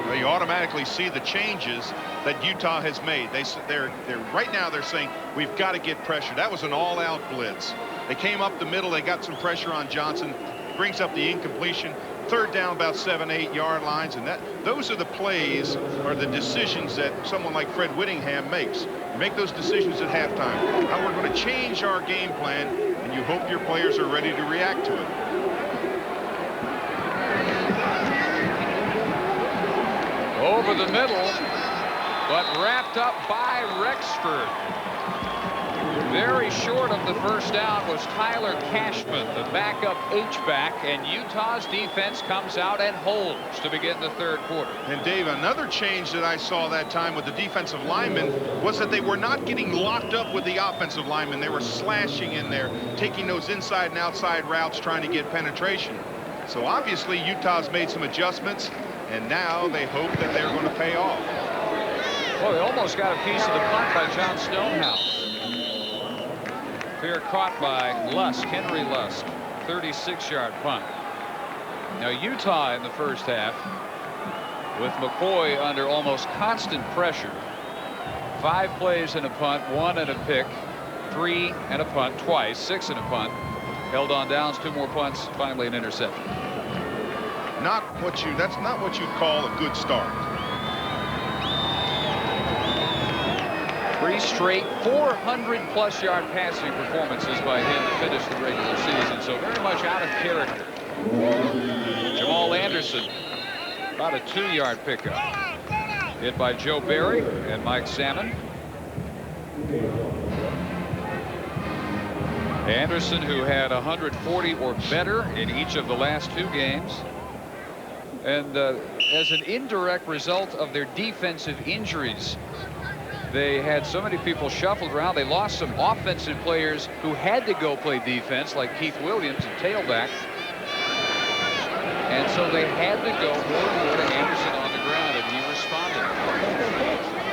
Well, you automatically see the changes that Utah has made. They're right now they're saying we've got to get pressure. That was an all-out blitz. They came up the middle. They got some pressure on Johnson. Brings up the incompletion. 3rd down about 7-8 yard lines, and those are the plays or the decisions that someone like Fred Whittingham makes. You make those decisions at halftime. Now we're going to change our game plan, and you hope your players are ready to react to it. Over the middle, but wrapped up by Rexford. Very short of the first down was Tyler Cashman, the backup H-back, and Utah's defense comes out and holds to begin the 3rd quarter. And Dave, another change that I saw that time with the defensive linemen was that they were not getting locked up with the offensive linemen. They were slashing in there, taking those inside and outside routes, trying to get penetration. So obviously Utah's made some adjustments, and now they hope that they're going to pay off. Well, they almost got a piece of the punt by John Stonehouse. Fair caught by Lusk, Henry Lusk, 36-yard punt. Now Utah in the first half with McCoy under almost constant pressure. 5 plays and a punt, 1 and a pick, 3 and a punt twice, 6 and a punt. Held on downs, 2 more punts, finally an interception. That's not what you'd call a good start. 3 straight 400+ yard passing performances by him to finish the regular season, so very much out of character. Jamal Anderson, about a 2-yard pickup. Hit by Joe Barry and Mike Salmon. Anderson, who had 140 or better in each of the last 2 games. And as an indirect result of their defensive injuries, they had so many people shuffled around. They lost some offensive players who had to go play defense, like Keith Williams, a tailback. And so they had to go more and more to Anderson on the ground, and he responded.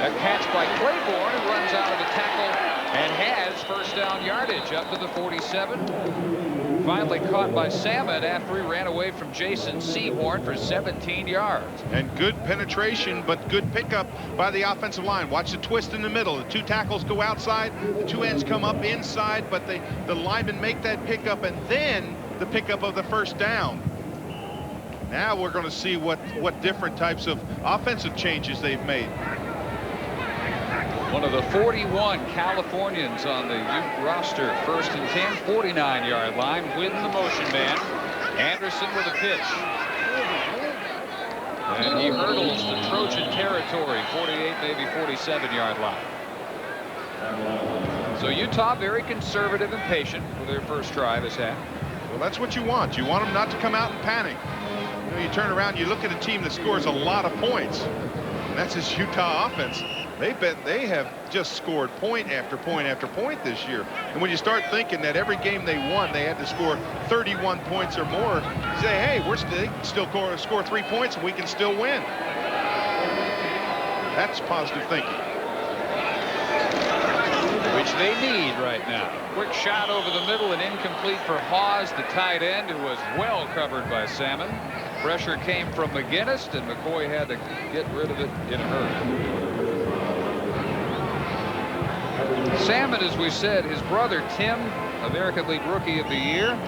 A catch by Claiborne, who runs out of the tackle and has first down yardage up to the 47. Finally caught by Salmon after he ran away from Jason Sehorn for 17 yards. And good penetration, but good pickup by the offensive line. Watch the twist in the middle. The 2 tackles go outside, the 2 ends come up inside, but the linemen make that pickup, and then the pickup of the first down. Now we're going to see what different types of offensive changes they've made. One of the 41 Californians on the Ute roster, 1st and 10, 49-yard line, with the motion man. Anderson with a pitch. And he hurdles the Trojan territory, 48, maybe 47-yard line. So Utah very conservative and patient for their first try this half. Well, that's what you want. You want them not to come out and panic. You know, you turn around, you look at a team that scores a lot of points. And that's this Utah offense. They have just scored point after point after point this year. And when you start thinking that every game they won, they had to score 31 points or more, you say, hey, they can still score 3 points and we can still win. That's positive thinking. Which they need right now. Quick shot over the middle and incomplete for Hawes, the tight end, who was well covered by Salmon. Pressure came from McGinnis, and McCoy had to get rid of it in a hurry. Salmon, as we said, his brother Tim American League Rookie of the Year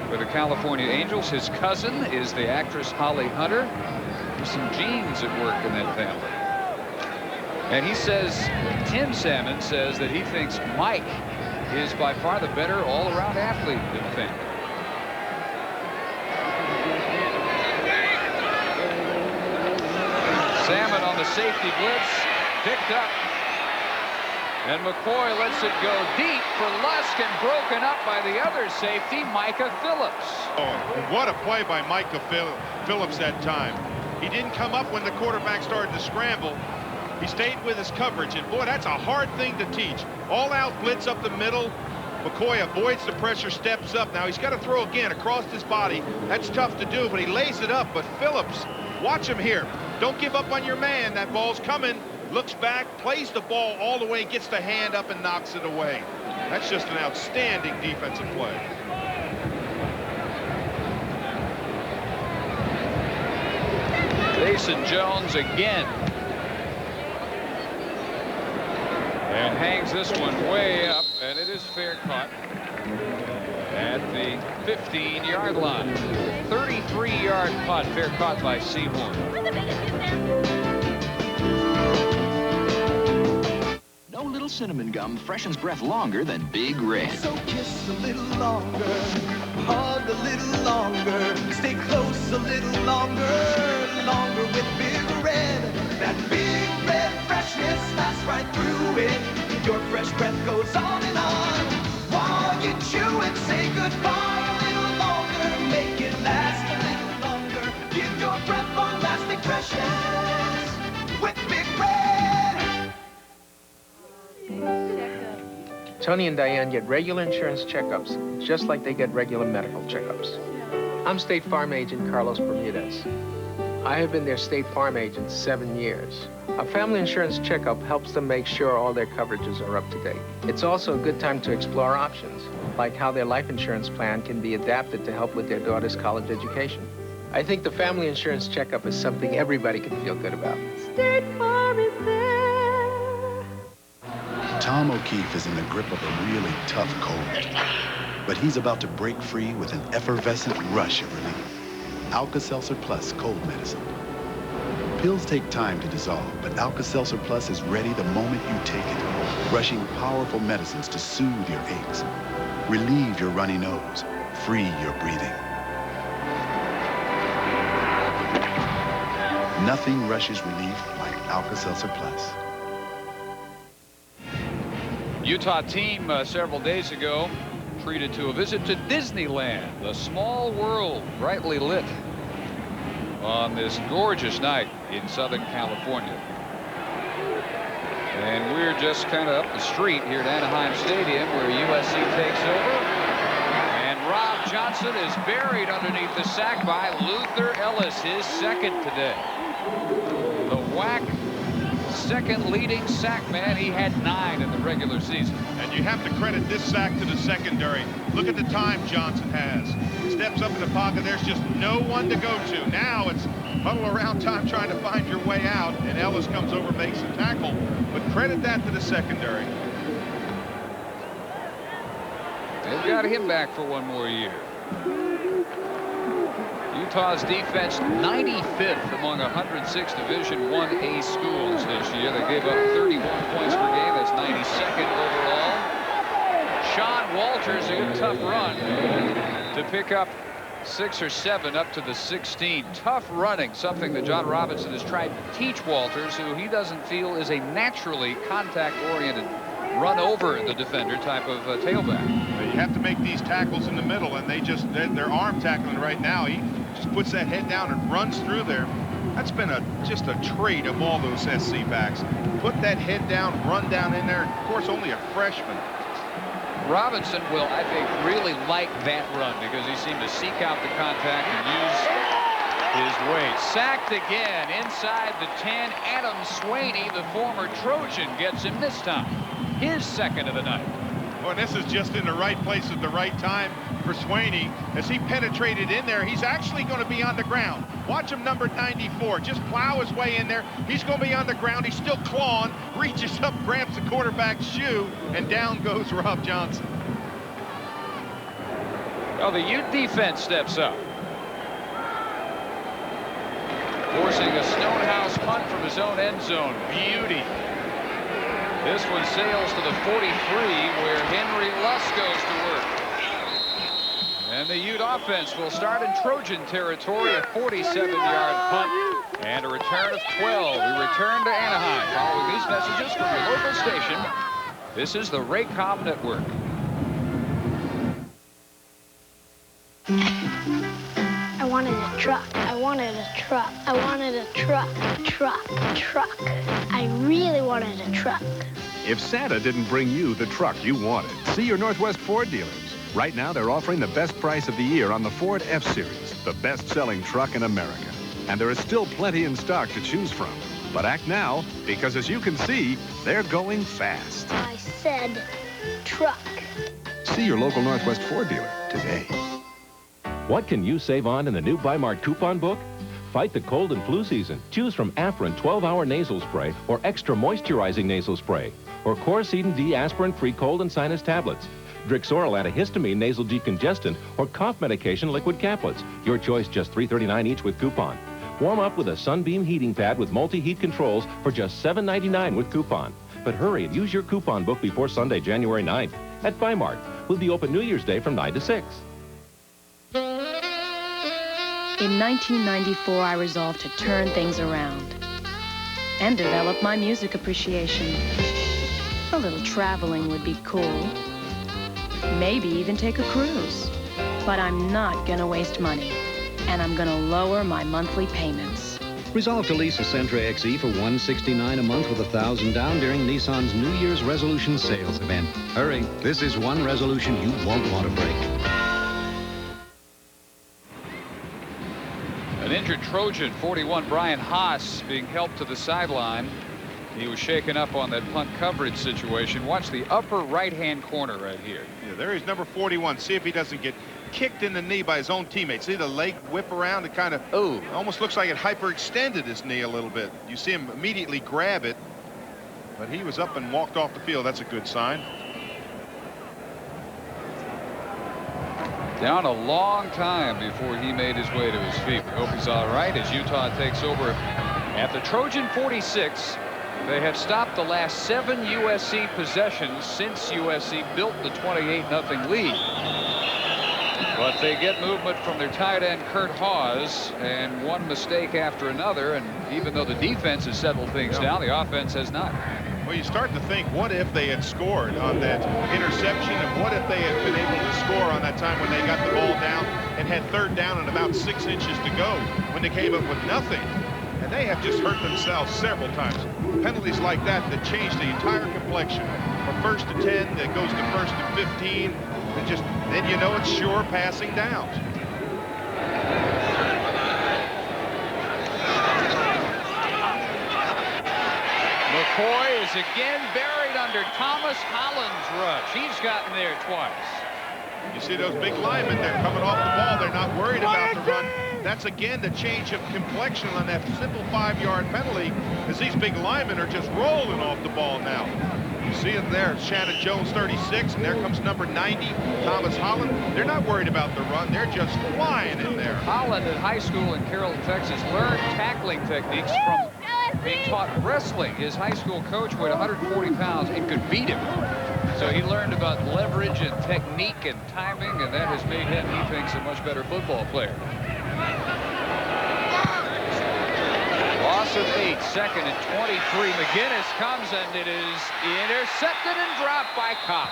for the California Angels. His cousin is the actress Holly Hunter. There's some genes at work in that family. And he says, Tim Salmon says that he thinks Mike is by far the better all-around athlete in the family. Salmon on the safety blitz, picked up. And McCoy lets it go deep for Lusk and broken up by the other safety, Micah Phillips. Oh, what a play by Micah Phillips that time. He didn't come up when the quarterback started to scramble. He stayed with his coverage, and boy, that's a hard thing to teach. All-out blitz up the middle. McCoy avoids the pressure, steps up. Now he's got to throw again across his body. That's tough to do, but he lays it up. But Phillips, watch him here. Don't give up on your man. That ball's coming. Looks back, plays the ball all the way, gets the hand up and knocks it away. That's just an outstanding defensive play. Jason Jones again. And hangs this one way up, and it is fair caught at the 15-yard line. 33-yard punt, fair caught by Seymour. No little cinnamon gum freshens breath longer than Big Red. So kiss a little longer, hug a little longer, stay close a little longer, longer with Big Red. That Big Red freshness lasts right through it. Your fresh breath goes on and on. While you chew and say goodbye a little longer, make it last a little longer. Give your breath long-lasting freshness with Big Red. Tony and Diane get regular insurance checkups, just like they get regular medical checkups. I'm State Farm Agent Carlos Bermudez. I have been their State Farm agent 7 years. A family insurance checkup helps them make sure all their coverages are up to date. It's also a good time to explore options, like how their life insurance plan can be adapted to help with their daughter's college education. I think the family insurance checkup is something everybody can feel good about. State Farm is there. Tom O'Keefe is in the grip of a really tough cold, but he's about to break free with an effervescent rush of relief. Alka-Seltzer Plus cold medicine. Pills take time to dissolve, but Alka-Seltzer Plus is ready the moment you take it, rushing powerful medicines to soothe your aches, relieve your runny nose, free your breathing. Nothing rushes relief like Alka-Seltzer Plus. Utah team several days ago treated to a visit to Disneyland, the small world, brightly lit on this gorgeous night in Southern California. And we're just kind of up the street here at Anaheim Stadium where USC takes over. And Rob Johnson is buried underneath the sack by Luther Ellis, his second today. The WAC second leading sack man. He had 9 in the regular season. And you have to credit this sack to the secondary. Look at the time Johnson has. Steps up in the pocket. There's just no one to go to. Now it's huddle around time trying to find your way out. And Ellis comes over, makes a tackle. But credit that to the secondary. They've got him back for one more year. Utah's defense 95th among 106 Division I-A schools this year. They gave up 31 points per game. That's 92nd overall. Sean Walters, a good tough run to pick up 6 or 7 up to the 16. Tough running, something that John Robinson has tried to teach Walters, who he doesn't feel is a naturally contact-oriented run over the defender type of tailback. You have to make these tackles in the middle, and they're arm tackling right now. He just puts that head down and runs through there. That's been just a trait of all those SC backs. Put that head down, run down in there. Of course, only a freshman. Robinson will, I think, really like that run because he seemed to seek out the contact and use his weight. Sacked again inside the 10. Adam Swaney, the former Trojan, gets him this time. His second of the night. Well, this is just in the right place at the right time for Swaney. As he penetrated in there, he's actually going to be on the ground. Watch him, number 94. Just plow his way in there. He's going to be on the ground. He's still clawing, reaches up, grabs the quarterback's shoe, and down goes Rob Johnson. Well, the Ute defense steps up, forcing a Stonehouse punt from his own end zone. Beauty. This one sails to the 43, where Henry Luss goes to work. And the Ute offense will start in Trojan territory, a 47-yard punt and a return of 12. We return to Anaheim following these messages from your local station. This is the Raycom Network. I wanted a truck. I wanted a truck. I wanted a truck. Truck. I really wanted a truck. If Santa didn't bring you the truck you wanted, see your Northwest Ford dealers. Right now, they're offering the best price of the year on the Ford F-Series, the best-selling truck in America. And there is still plenty in stock to choose from. But act now, because as you can see, they're going fast. I said truck. See your local Northwest Ford dealer today. What can you save on in the new Bi-Mart coupon book? Fight the cold and flu season. Choose from Afrin 12-hour nasal spray or extra moisturizing nasal spray, or Coricidin D aspirin-free cold and sinus tablets, Drixoral antihistamine nasal decongestant, or cough medication liquid caplets. Your choice, just $3.39 each with coupon. Warm up with a Sunbeam heating pad with multi-heat controls for just $7.99 with coupon. But hurry and use your coupon book before Sunday, January 9th. At Bi-Mart, we'll be open New Year's Day from 9 to 6. In 1994, I resolved to turn things around and develop my music appreciation. A little traveling would be cool. Maybe even take a cruise. But I'm not gonna waste money, and I'm gonna lower my monthly payments. Resolve to lease a Sentra XE for $169 a month with $1,000 down during Nissan's New Year's Resolution Sales event. Hurry, this is one resolution you won't want to break. An injured Trojan, 41, Brian Haas, being helped to the sideline. He was shaken up on that punt coverage situation. Watch the upper right-hand corner right here. Yeah, there he's number 41. See if he doesn't get kicked in the knee by his own teammate. See the leg whip around? It kind of almost looks like it hyperextended his knee a little bit. You see him immediately grab it, but he was up and walked off the field. That's a good sign. Down a long time before he made his way to his feet. We hope he's all right as Utah takes over at the Trojan 46. They have stopped the last 7 USC possessions since USC built the 28-0 lead. But they get movement from their tight end, Kurt Hawes, and one mistake after another. And even though the defense has settled things down, the offense has not. Well, you start to think, what if they had scored on that interception, and what if they had been able to score on that time when they got the ball down and had 3rd down and about 6 inches to go when they came up with nothing. And they have just hurt themselves several times. Penalties like that change the entire complexion. From 1st to 10, that goes to 1st to 15. And then you know it's sure passing down. McCoy is again buried under Thomas Holland's rush. He's gotten there twice. You see those big linemen, they're coming off the ball. They're not worried about the run. That's again the change of complexion on that simple 5-yard penalty, as these big linemen are just rolling off the ball now. You see it there, Shannon Jones, 36, and there comes number 90, Thomas Holland. They're not worried about the run. They're just flying in there. Holland in high school in Carrollton, Texas, learned tackling techniques from being taught wrestling. His high school coach weighed 140 pounds and could beat him. So he learned about leverage and technique and timing, and that has made him, he thinks, a much better football player. Loss of 8, 2nd and 23. McGinnis comes, and it is intercepted and dropped by Kopp.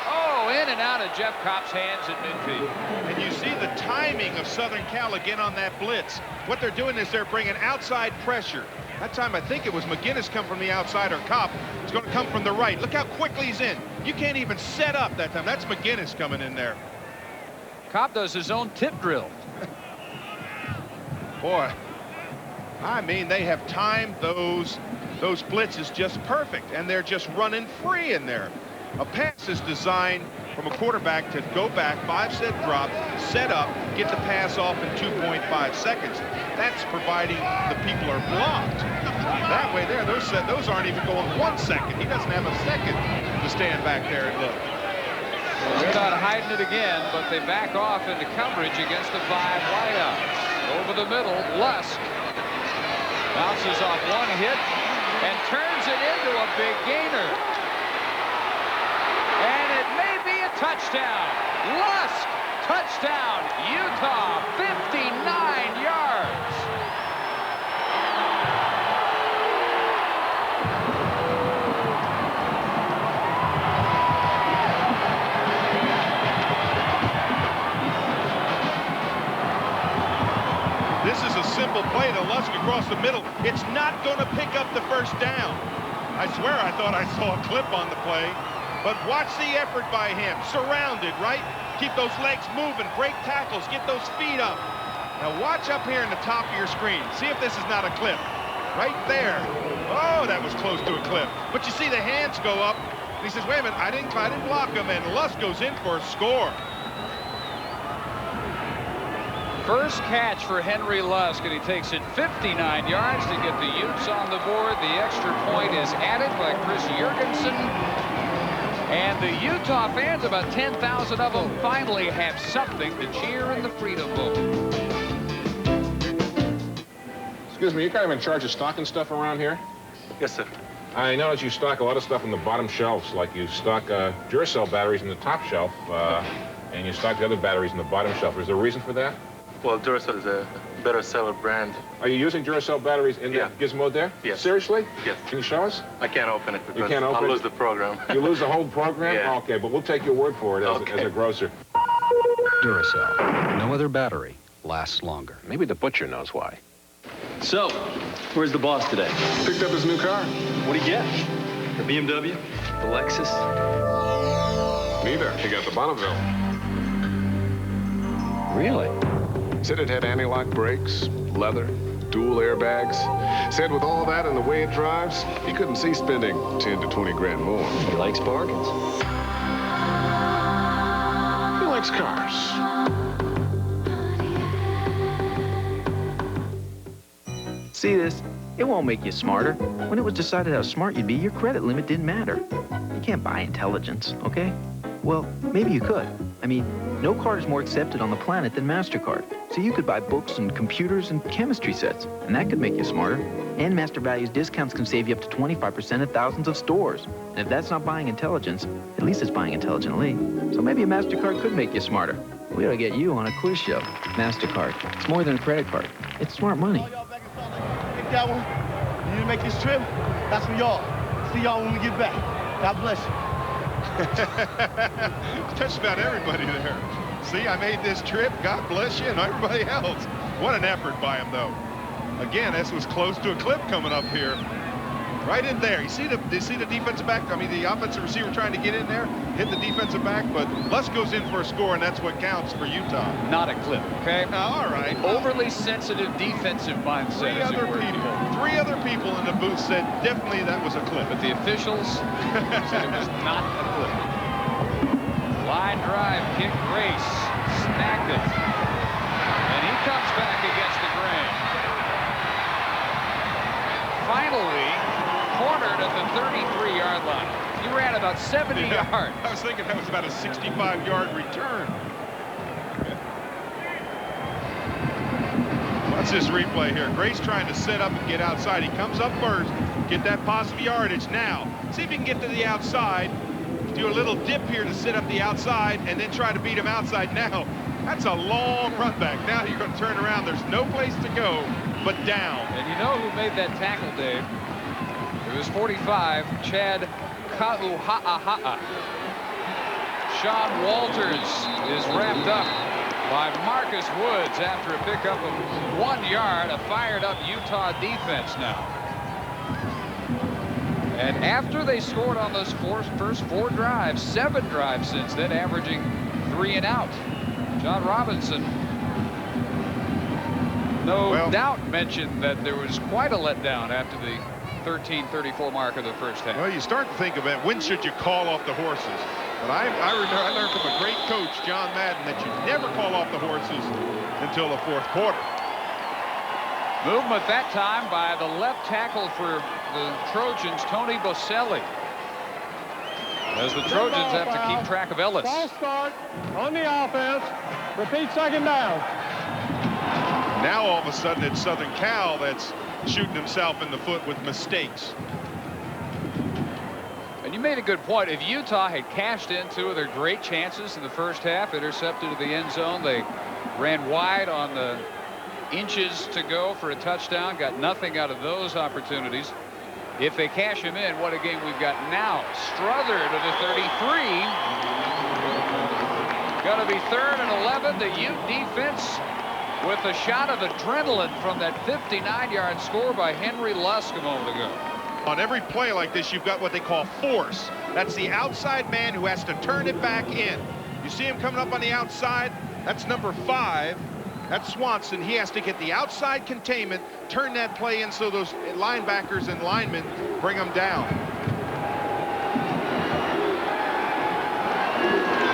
Oh, in and out of Jeff Kopp's hands at midfield. And you see the timing of Southern Cal again on that blitz. What they're doing is they're bringing outside pressure. That time I think it was McGinnis come from the outside, or Kopp is going to come from the right. Look how quickly he's in. You can't even set up that time. That's McGinnis coming in there. Kopp does his own tip drill. Boy, I mean, they have timed those blitzes just perfect, and they're just running free in there. A pass is designed from a quarterback to go back, 5-set drop, set up, get the pass off in 2.5 seconds. That's providing the people are blocked. That way there, those aren't even going 1 second. He doesn't have a second to stand back there and look. They're not hiding it again, but they back off into coverage against the 5 wideouts. Over the middle, Lusk bounces off one hit and turns it into a big gainer. And it may be a touchdown. Lusk, touchdown, Utah, 59 yards. This is a simple play to Lusk across the middle. It's not going to pick up the first down. I swear I thought I saw a clip on the play. But watch the effort by him. Surrounded, right? Keep those legs moving. Break tackles. Get those feet up. Now watch up here in the top of your screen. See if this is not a clip. Right there. Oh, that was close to a clip. But you see the hands go up. And he says, wait a minute, I didn't block him. And Lusk goes in for a score. First catch for Henry Lusk, and he takes it 59 yards to get the Utes on the board. The extra point is added by Chris Jurgensen. And the Utah fans, about 10,000 of them, finally have something to cheer in the Freedom Bowl. Excuse me, you're kind of in charge of stocking stuff around here? Yes, sir. I notice you stock a lot of stuff on the bottom shelves, like you stock Duracell batteries in the top shelf, and you stock the other batteries in the bottom shelf. Is there a reason for that? Well, Duracell is a better seller brand. Are you using Duracell batteries in that gizmo there? Yes. Seriously? Yes. Can you show us? I can't open it because you can't open I'll lose the program. You lose the whole program? Yeah. Okay, but we'll take your word for it as a grocer. Duracell. No other battery lasts longer. Maybe the butcher knows why. So, where's the boss today? Picked up his new car. What'd he get? The BMW? The Lexus? Neither. He got the Bonneville. Really? Said it had anti-lock brakes, leather, dual airbags. Said with all that and the way it drives, he couldn't see spending 10 to 20 grand more. He likes bargains. He likes cars. See this? It won't make you smarter. When it was decided how smart you'd be, your credit limit didn't matter. You can't buy intelligence, okay? Well, maybe you could. I mean, no card is more accepted on the planet than MasterCard. So you could buy books and computers and chemistry sets, and that could make you smarter. And Master Value's discounts can save you up to 25% at thousands of stores. And if that's not buying intelligence, at least it's buying intelligently. So maybe a MasterCard could make you smarter. We ought to get you on a quiz show. MasterCard. It's more than a credit card. It's smart money. Take that one. You need to make this trip? That's for y'all. See y'all when we get back. God bless you. Just about everybody there. See, I made this trip. God bless you and everybody else. What an effort by him, though. Again, this was close to a clip coming up here. Right in there. You see the defensive back? I mean, the offensive receiver trying to get in there, hit the defensive back, but Lusk goes in for a score, and that's what counts for Utah. Not a clip, okay? All right. Overly sensitive defensive mindset. Three other people in the booth said definitely that was a clip. But the officials said it was not a clip. Line drive, kick, Grace, snagged it. And he comes back against the grain. Finally, cornered at the 33-yard line. He ran about 70 yards. I was thinking that was about a 65-yard return. Watch this replay here. Grace trying to set up and get outside. He comes up first, get that positive yardage. Now, see if he can get to the outside. Do a little dip here to sit up the outside and then try to beat him outside. Now, that's a long run back. Now you're going to turn around. There's no place to go but down. And you know who made that tackle, Dave? It was 45, Chad Kauha'a. Sean Walters is wrapped up by Marcus Woods after a pickup of 1 yard. A fired-up Utah defense now. And after they scored on those first 4 drives, 7 drives since then, averaging 3 and out. John Robinson, no doubt, mentioned that there was quite a letdown after the 13:34 mark of the first half. Well, you start to think about when should you call off the horses. But I learned from a great coach, John Madden, that you never call off the horses until the 4th quarter. Movement that time by the left tackle for the Trojans, Tony Boselli. As the Trojans have to keep track of Ellis. False start on the offense. Repeat second down. Now all of a sudden it's Southern Cal that's shooting himself in the foot with mistakes. And you made a good point. If Utah had cashed in two of their great chances in the first half, intercepted to the end zone, they ran wide on the inches to go for a touchdown, got nothing out of those opportunities. If they cash him in, what a game we've got now. Strother to the 33. Going to be 3rd and 11. The Ute defense with a shot of adrenaline from that 59-yard score by Henry Lusk a moment ago. On every play like this, you've got what they call force. That's the outside man who has to turn it back in. You see him coming up on the outside? That's number 5. That's Swanson. He has to get the outside containment, turn that play in so those linebackers and linemen bring them down.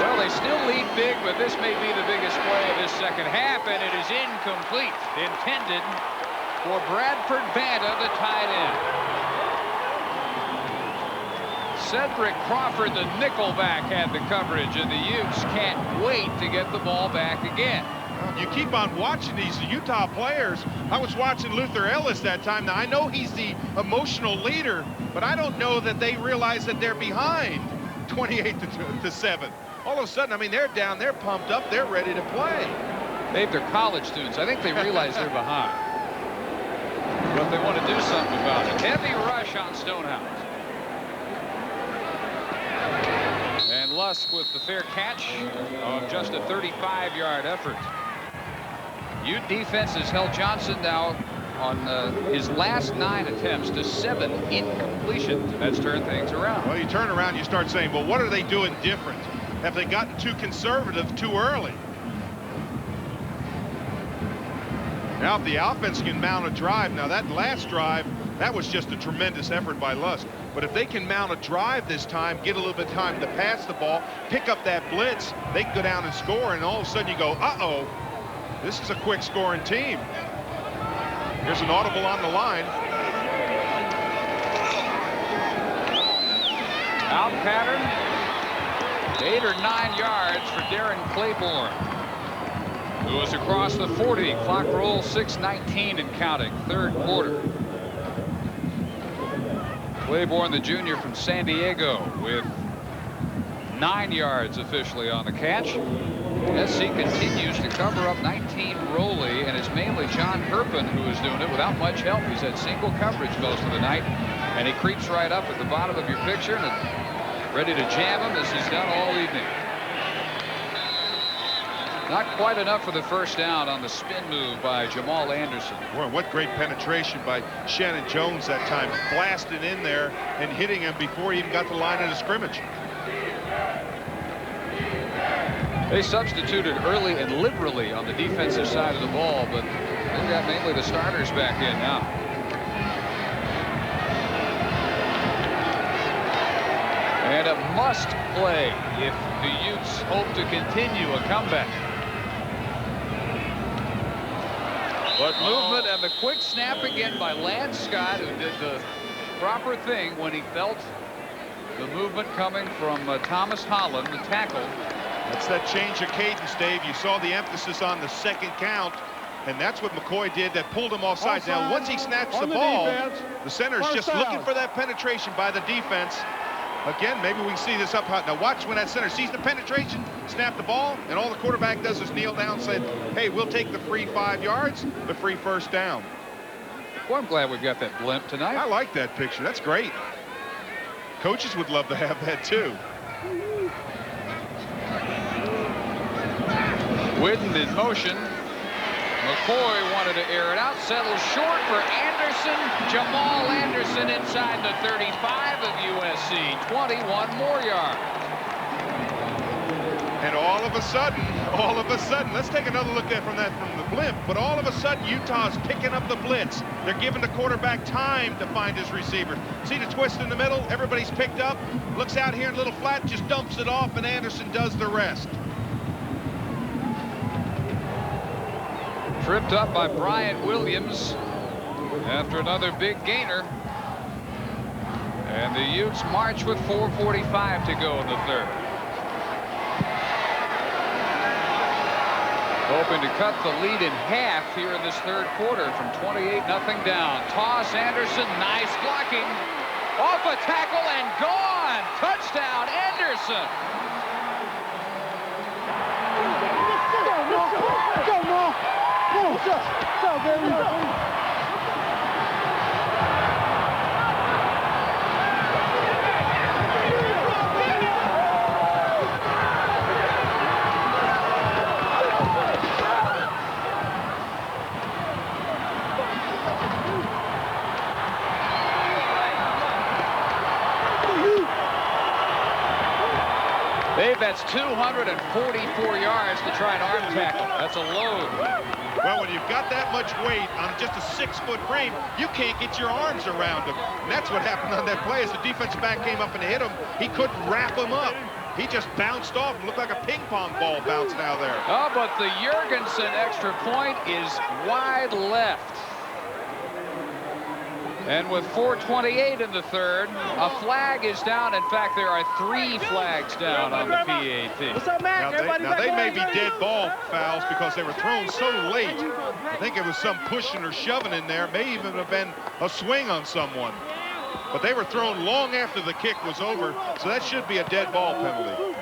Well, they still lead big, but this may be the biggest play of this second half, and it is incomplete. Intended for Bradford Banta, the tight end. Cedric Crawford, the nickelback, had the coverage, and the Utes can't wait to get the ball back again. You keep on watching these Utah players. I was watching Luther Ellis that time. Now, I know he's the emotional leader, but I don't know that they realize that they're behind 28-7. All of a sudden, I mean, they're down, they're pumped up, they're ready to play. Dave, they're college students. I think they realize they're behind. But they want to do something about it. Heavy rush on Stonehouse. And Lusk with the fair catch of just a 35-yard effort. Ute defense has held Johnson now on his last 9 attempts to 7 incompletions. And that's turned things around. Well, you turn around, you start saying, well, what are they doing different? Have they gotten too conservative too early? Now, if the offense can mount a drive, now that last drive, that was just a tremendous effort by Lusk. But if they can mount a drive this time, get a little bit of time to pass the ball, pick up that blitz, they can go down and score, and all of a sudden you go, uh-oh, this is a quick scoring team. Here's an audible on the line. Out pattern, 8 or 9 yards for Darren Claiborne, who was across the 40. Clock roll 6:19 and counting, 3rd quarter. Claiborne, the junior from San Diego, with 9 yards officially on the catch. SC continues to cover up 19 Rowley, and it's mainly John Herpin who is doing it without much help. He's had single coverage most of the night, and he creeps right up at the bottom of your picture and ready to jam him as he's done all evening. Not quite enough for the first down on the spin move by Jamal Anderson. Boy, what great penetration by Shannon Jones that time, blasting in there and hitting him before he even got the line of the scrimmage. They substituted early and liberally on the defensive side of the ball, but they've got mainly the starters back in now. And a must play if the Utes hope to continue a comeback. But movement and the quick snap again by Lance Scott, who did the proper thing when he felt the movement coming from Thomas Holland, the tackle. That's that change of cadence, Dave. You saw the emphasis on the second count, and that's what McCoy did that pulled him offside. Now, once he snaps the ball, the center is just looking for that penetration by the defense. Again, maybe we can see this up high. Now watch when that center sees the penetration, snap the ball, and all the quarterback does is kneel down and say, hey, we'll take the free 5 yards, the free first down. Well, I'm glad we've got that blimp tonight. I like that picture. That's great. Coaches would love to have that too. Whitten in motion. McCoy wanted to air it out, settles short for Anderson. Jamal Anderson inside the 35 of USC, 21 more yards. And all of a sudden, let's take another look at from the blimp, but all of a sudden Utah's picking up the blitz. They're giving the quarterback time to find his receivers. See the twist in the middle? Everybody's picked up, looks out here in a little flat, just dumps it off, and Anderson does the rest. Tripped up by Bryant Williams after another big gainer. And the Utes march with 4:45 to go in the third. Hoping to cut the lead in half here in this third quarter from 28-0 down. Toss Anderson, nice blocking. Off a tackle and gone. Touchdown, Anderson. Dave, that's 244 yards to try an arm tackle. That's a load. Well, when you've got that much weight on just a 6-foot frame, you can't get your arms around him. And that's what happened on that play. As the defensive back came up and hit him, he couldn't wrap him up. He just bounced off and looked like a ping pong ball bouncing out there. Oh, but the Jurgensen extra point is wide left. And with 4:28 in the third, a flag is down. In fact, there are 3 flags down on the PAT. What's up, Mac? Now they may be dead ball fouls because they were thrown so late. I think it was some pushing or shoving in there. It may even have been a swing on someone. But they were thrown long after the kick was over, so that should be a dead ball penalty.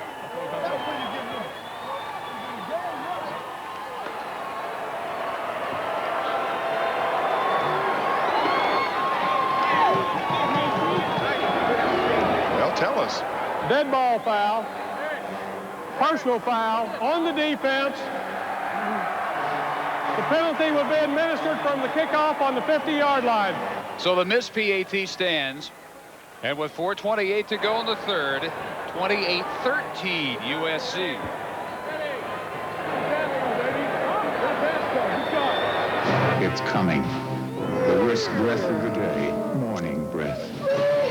Tell us. Dead ball foul. Personal foul on the defense. The penalty will be administered from the kickoff on the 50-yard line. So the missed PAT stands. And with 4:28 to go in the third, 28-13 USC. It's coming. The worst breath of the day, morning breath.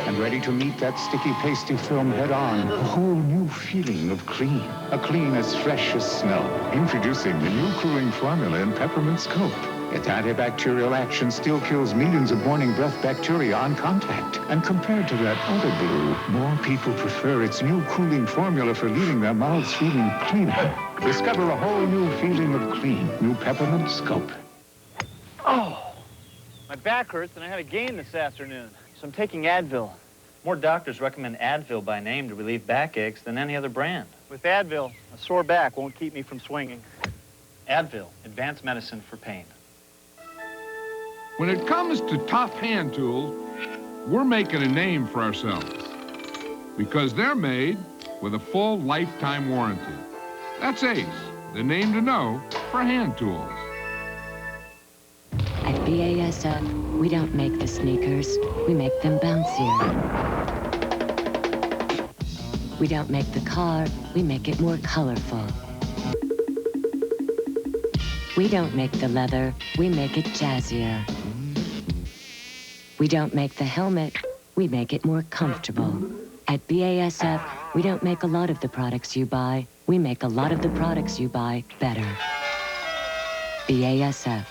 And ready to meet that sticky, pasty film head-on. A whole new feeling of clean. A clean as fresh as snow. Introducing the new cooling formula in Peppermint Scope. Its antibacterial action still kills millions of morning breath bacteria on contact. And compared to that other blue, more people prefer its new cooling formula for leaving their mouths feeling cleaner. Discover a whole new feeling of clean. New Peppermint Scope. Oh, my back hurts and I had a game this afternoon. So I'm taking Advil. More doctors recommend Advil by name to relieve backaches than any other brand. With Advil, a sore back won't keep me from swinging. Advil, advanced medicine for pain. When it comes to tough hand tools, we're making a name for ourselves because they're made with a full lifetime warranty. That's Ace, the name to know for hand tools. At BASF, we don't make the sneakers, we make them bouncier. We don't make the car, we make it more colorful. We don't make the leather, we make it jazzier. We don't make the helmet, we make it more comfortable. At BASF, we don't make a lot of the products you buy, we make a lot of the products you buy better. BASF.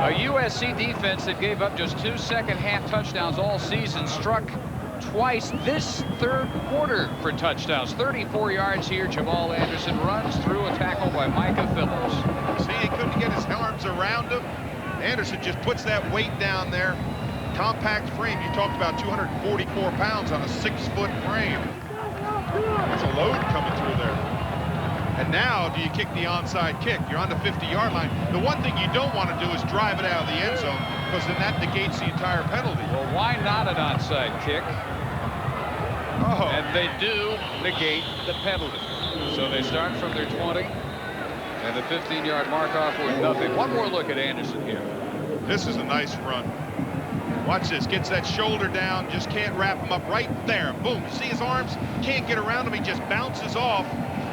A USC defense that gave up just 2 second-half touchdowns all season struck twice this third quarter for touchdowns. 34 yards here. Jamal Anderson runs through a tackle by Micah Phillips. See, he couldn't get his arms around him. Anderson just puts that weight down there. Compact frame. You talked about 244 pounds on a 6-foot frame. That's a load coming through there. And now, do you kick the onside kick? You're on the 50-yard line. The one thing you don't want to do is drive it out of the end zone, because then that negates the entire penalty. Well, why not an onside kick? Oh. And they do negate the penalty. So they start from their 20, and the 15-yard mark off with nothing. One more look at Anderson here. This is a nice run. Watch this. Gets that shoulder down, just can't wrap him up right there. Boom. You see his arms? Can't get around him. He just bounces off.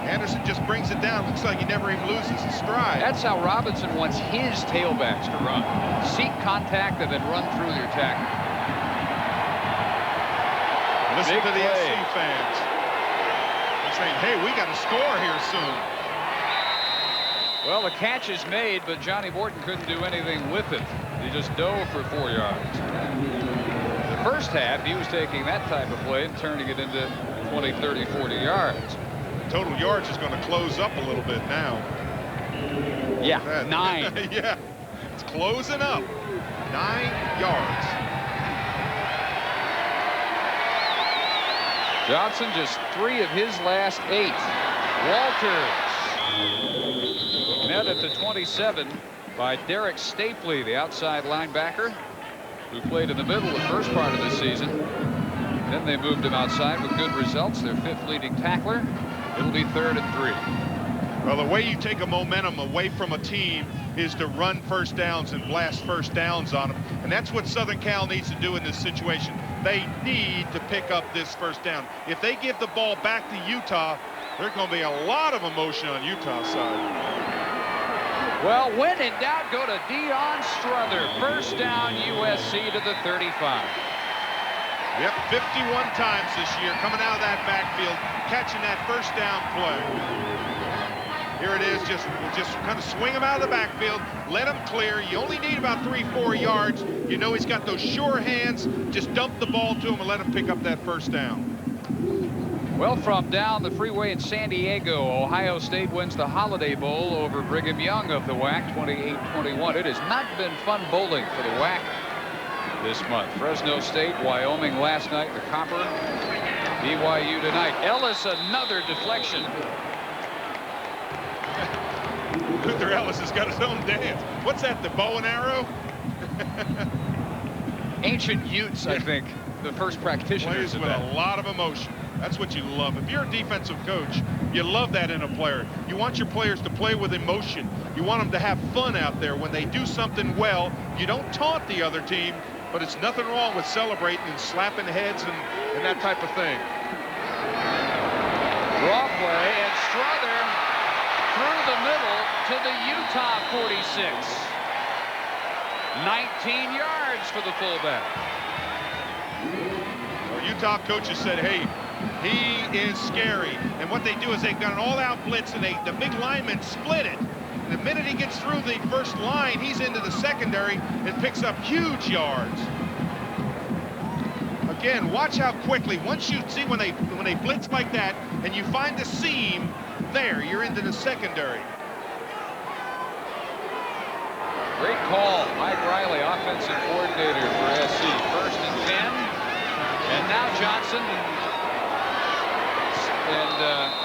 Anderson just brings it down. Looks like he never even loses his stride. That's how Robinson wants his tailbacks to run. Seek contact and then run through your tackle. Listen Big to the play. SC fans. They're saying, hey, we got to score here soon. Well, the catch is made, but Johnny Morton couldn't do anything with it. He just dove for 4 yards. The first half, he was taking that type of play and turning it into 20, 30, 40 yards. Total yards is going to close up a little bit now. Yeah, 9. Yeah, it's closing up. 9 yards. Johnson just 3 of his last 8. Walters met at the 27 by Derek Stapley, the outside linebacker, who played in the middle the first part of the season. Then they moved him outside with good results. Their 5th leading tackler. It'll be 3rd and 3. Well, the way you take a momentum away from a team is to run first downs and blast first downs on them. And that's what Southern Cal needs to do in this situation. They need to pick up this first down. If they give the ball back to Utah, there's going to be a lot of emotion on Utah's side. Well, when in doubt, go to Deion Strother. First down, USC to the 35. Yep, 51 times this year coming out of that backfield, catching that first down play. Here it is, just kind of swing him out of the backfield, let him clear. You only need about 3-4 yards. You know he's got those sure hands. Just dump the ball to him and let him pick up that first down. Well, from down the freeway in San Diego, Ohio State wins the Holiday Bowl over Brigham Young of the WAC, 28-21. It has not been fun bowling for the WAC this month. Fresno State, Wyoming last night, the Copper. BYU tonight. Ellis, another deflection. Luther Ellis has got his own dance. What's that, the bow and arrow? Ancient Utes, I think, the first practitioners Plays of with that. a lot of emotion. That's what you love. If you're a defensive coach, you love that in a player. You want your players to play with emotion. You want them to have fun out there. When they do something well, you don't taunt the other team, but it's nothing wrong with celebrating and slapping heads and that type of thing. Draw play, and Strother through the middle to the Utah 46. 19 yards for the fullback. Well, Utah coaches said, hey, he is scary. And what they do is they've got an all-out blitz, and the big linemen split it. And the minute he gets through the first line, he's into the secondary and picks up huge yards. Again, watch how quickly, once you see when they blitz like that and you find the seam there, you're into the secondary. Great call. Mike Riley, offensive coordinator for SC. 1st and 10. And now Johnson and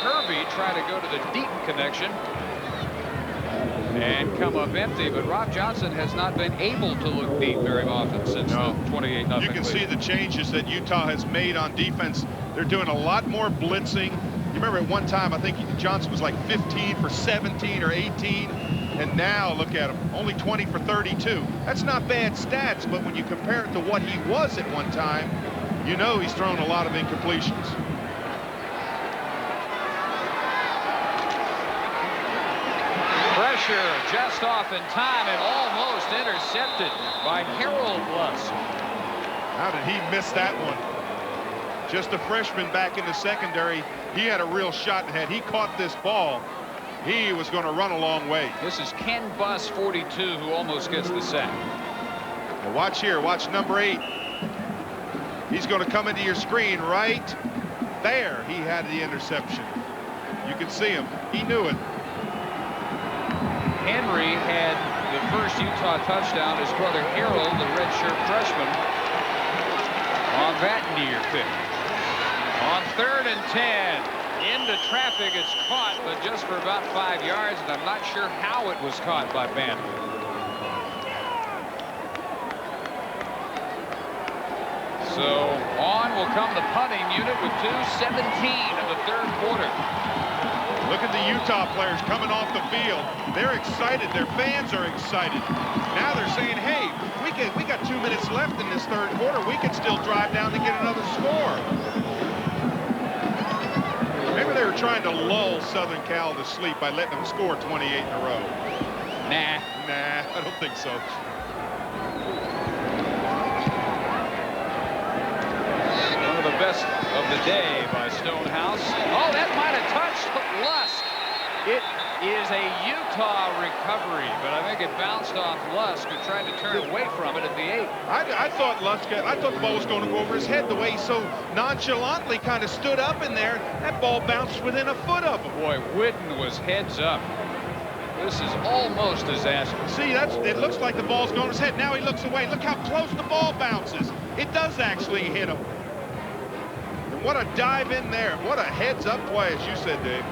Kirby try to go to the deep connection and come up empty, but Rob Johnson has not been able to look deep very often since the 28-0 You can see the changes that Utah has made on defense. They're doing a lot more blitzing. You remember at one time, I think Johnson was like 15 for 17 or 18, and now look at him, only 20 for 32. That's not bad stats, but when you compare it to what he was at one time, you know he's thrown a lot of incompletions. Pressure just off in time and almost intercepted by Harold Lusk. How did he miss that one? Just a freshman back in the secondary. He had a real shot, and had he caught this ball, he was going to run a long way. This is Ken Buss, 42, who almost gets the sack. Now watch here. Watch number 8. He's going to come into your screen right there. He had the interception. You can see him. He knew it. Henry had the first Utah touchdown. His brother Harold, the redshirt freshman, on that near pick. On 3rd and 10, into traffic, it's caught, but just for about 5 yards, and I'm not sure how it was caught by Bannon. So on will come the punting unit with 2:17 in the 3rd quarter. Look at the Utah players coming off the field. They're excited. Their fans are excited. Now they're saying, hey, we got 2 minutes left in this 3rd quarter. We can still drive down to get another score. Maybe they were trying to lull Southern Cal to sleep by letting them score 28 in a row. Nah, I don't think so. One of the best of the day by Stonehouse. Oh, that might have touched Lusk. It is a Utah recovery, but I think it bounced off Lusk, who tried to turn away from it at the 8. I thought the ball was going to go over his head the way he so nonchalantly kind of stood up in there. That ball bounced within a foot of him. Boy, Whitten was heads up. This is almost disastrous. See, it looks like the ball's going to his head. Now he looks away. Look how close the ball bounces. It does actually hit him. And what a dive in there. What a heads-up play, as you said, Dave.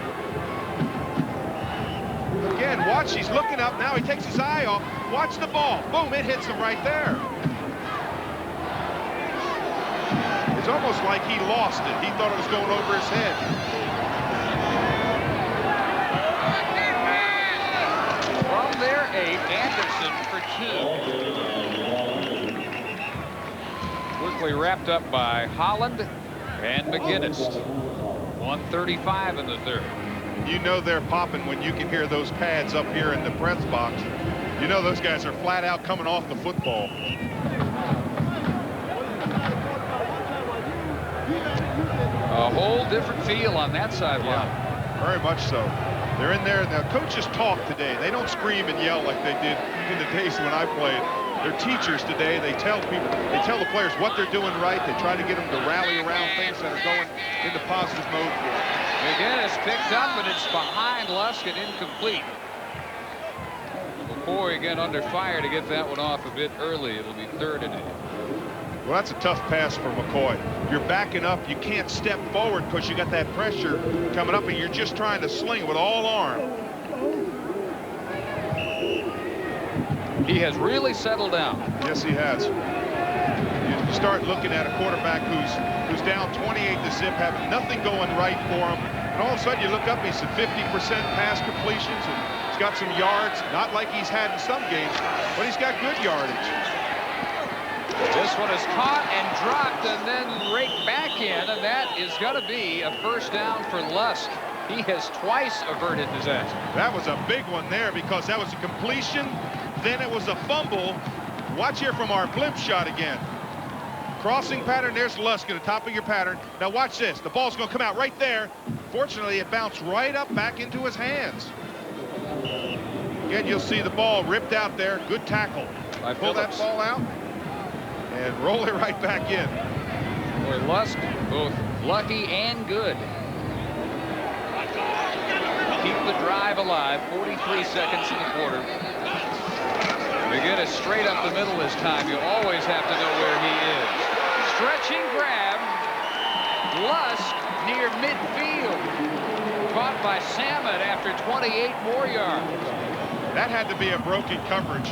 Again, watch, he's looking up. Now he takes his eye off. Watch the ball. Boom, it hits him right there. It's almost like he lost it. He thought it was going over his head. From their 8, Anderson for 2. Quickly wrapped up by Holland and McGinnis. 1:35 in the 3rd. You know they're popping when you can hear those pads up here in the press box. You know those guys are flat out coming off the football. A whole different feel on that sideline. Yeah, very much so. They're in there. The coaches talk today. They don't scream and yell like they did in the days when I played. They're teachers today. They tell people, they tell the players what they're doing right. They try to get them to rally around things that are going into positive mode for them. McGinnis picked up, and it's behind Lusk and incomplete. McCoy again under fire to get that one off a bit early. It'll be 3rd and 8. Well, that's a tough pass for McCoy. You're backing up. You can't step forward because you got that pressure coming up, and you're just trying to sling with all arm. He has really settled down. Yes, he has. You start looking at a quarterback who's down 28-0, having nothing going right for him, and all of a sudden you look up, he's at 50% pass completions, and he's got some yards, not like he's had in some games, but he's got good yardage. This one is caught and dropped and then raked back in, and that is going to be a 1st down for Lusk. He has twice averted disaster. That was a big one there because that was a completion, then it was a fumble. Watch here from our blimp shot again. Crossing pattern, there's Lusk at the top of your pattern. Now watch this, the ball's going to come out right there. Fortunately, it bounced right up back into his hands. Again, you'll see the ball ripped out there. Good tackle. Pull that ball out and roll it right back in. Boy, Lusk, both lucky and good. Keep the drive alive. 43 seconds in the quarter. McGinnis straight up the middle this time. You always have to know where he is. Stretching grab. Lusk near midfield. Caught by Salmon after 28 more yards. That had to be a broken coverage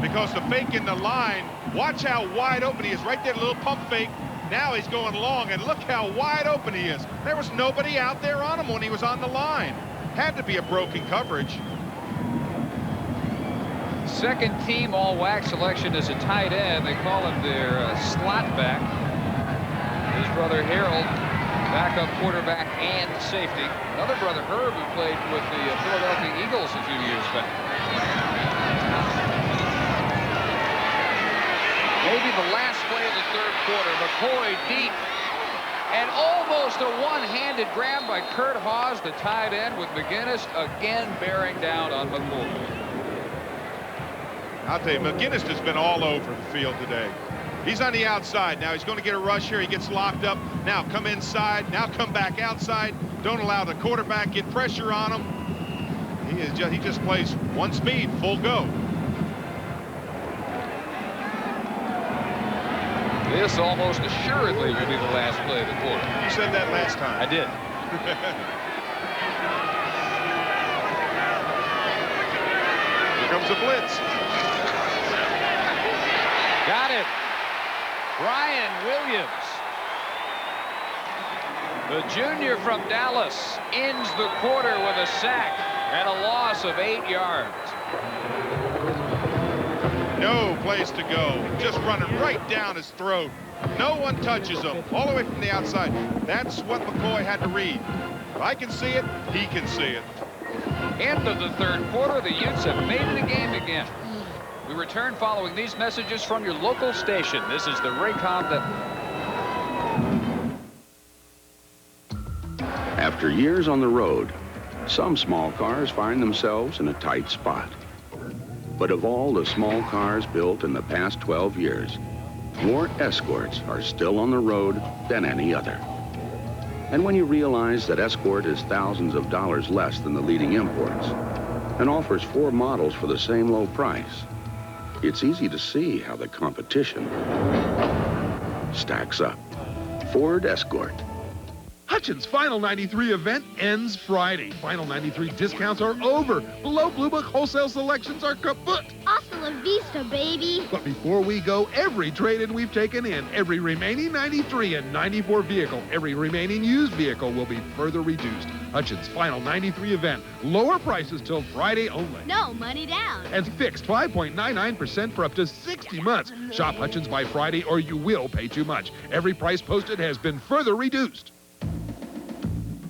because the fake in the line, watch how wide open he is. Right there, a little pump fake. Now he's going long, and look how wide open he is. There was nobody out there on him when he was on the line. Had to be a broken coverage. Second team all-WAC selection is a tight end. They call him their slot back. His brother Harold, backup quarterback and safety. Another brother, Herb, who played with the Philadelphia Eagles a few years back. Maybe the last play of the 3rd quarter. McCoy deep. And almost a one-handed grab by Kurt Hawes, the tight end, with McGinnis again bearing down on McCoy. I'll tell you, McGinnis has been all over the field today. He's on the outside. Now he's going to get a rush here. He gets locked up. Now come inside. Now come back outside. Don't allow the quarterback get pressure on him. He just plays one speed, full go. This almost assuredly will be the last play of the quarter. You said that last time. I did. Here comes a blitz. Got it. Brian Williams. The junior from Dallas ends the quarter with a sack and a loss of 8 yards. No place to go. Just running right down his throat. No one touches him. All the way from the outside. That's what McCoy had to read. If I can see it, he can see it. End of the 3rd quarter. The Utes have made it a game again. We return following these messages from your local station. This is the Raycom Network. After years on the road, Some small cars find themselves in a tight spot. But of all the small cars built in the past 12 years, more Escorts are still on the road than any other. And when you realize that Escort is thousands of dollars less than the leading imports and offers 4 models for the same low price, it's easy to see how the competition stacks up. Ford Escort. Hutchins' Final 93 event ends Friday. Final 93 discounts are over. Below Blue Book wholesale selections are kaput. Hasta la vista, baby. But before we go, every trade-in we've taken in, every remaining 93 and 94 vehicle, every remaining used vehicle will be further reduced. Hutchins' Final 93 event. Lower prices till Friday only. No money down. And fixed 5.99% for up to 60 months. Shop Hutchins by Friday or you will pay too much. Every price posted has been further reduced.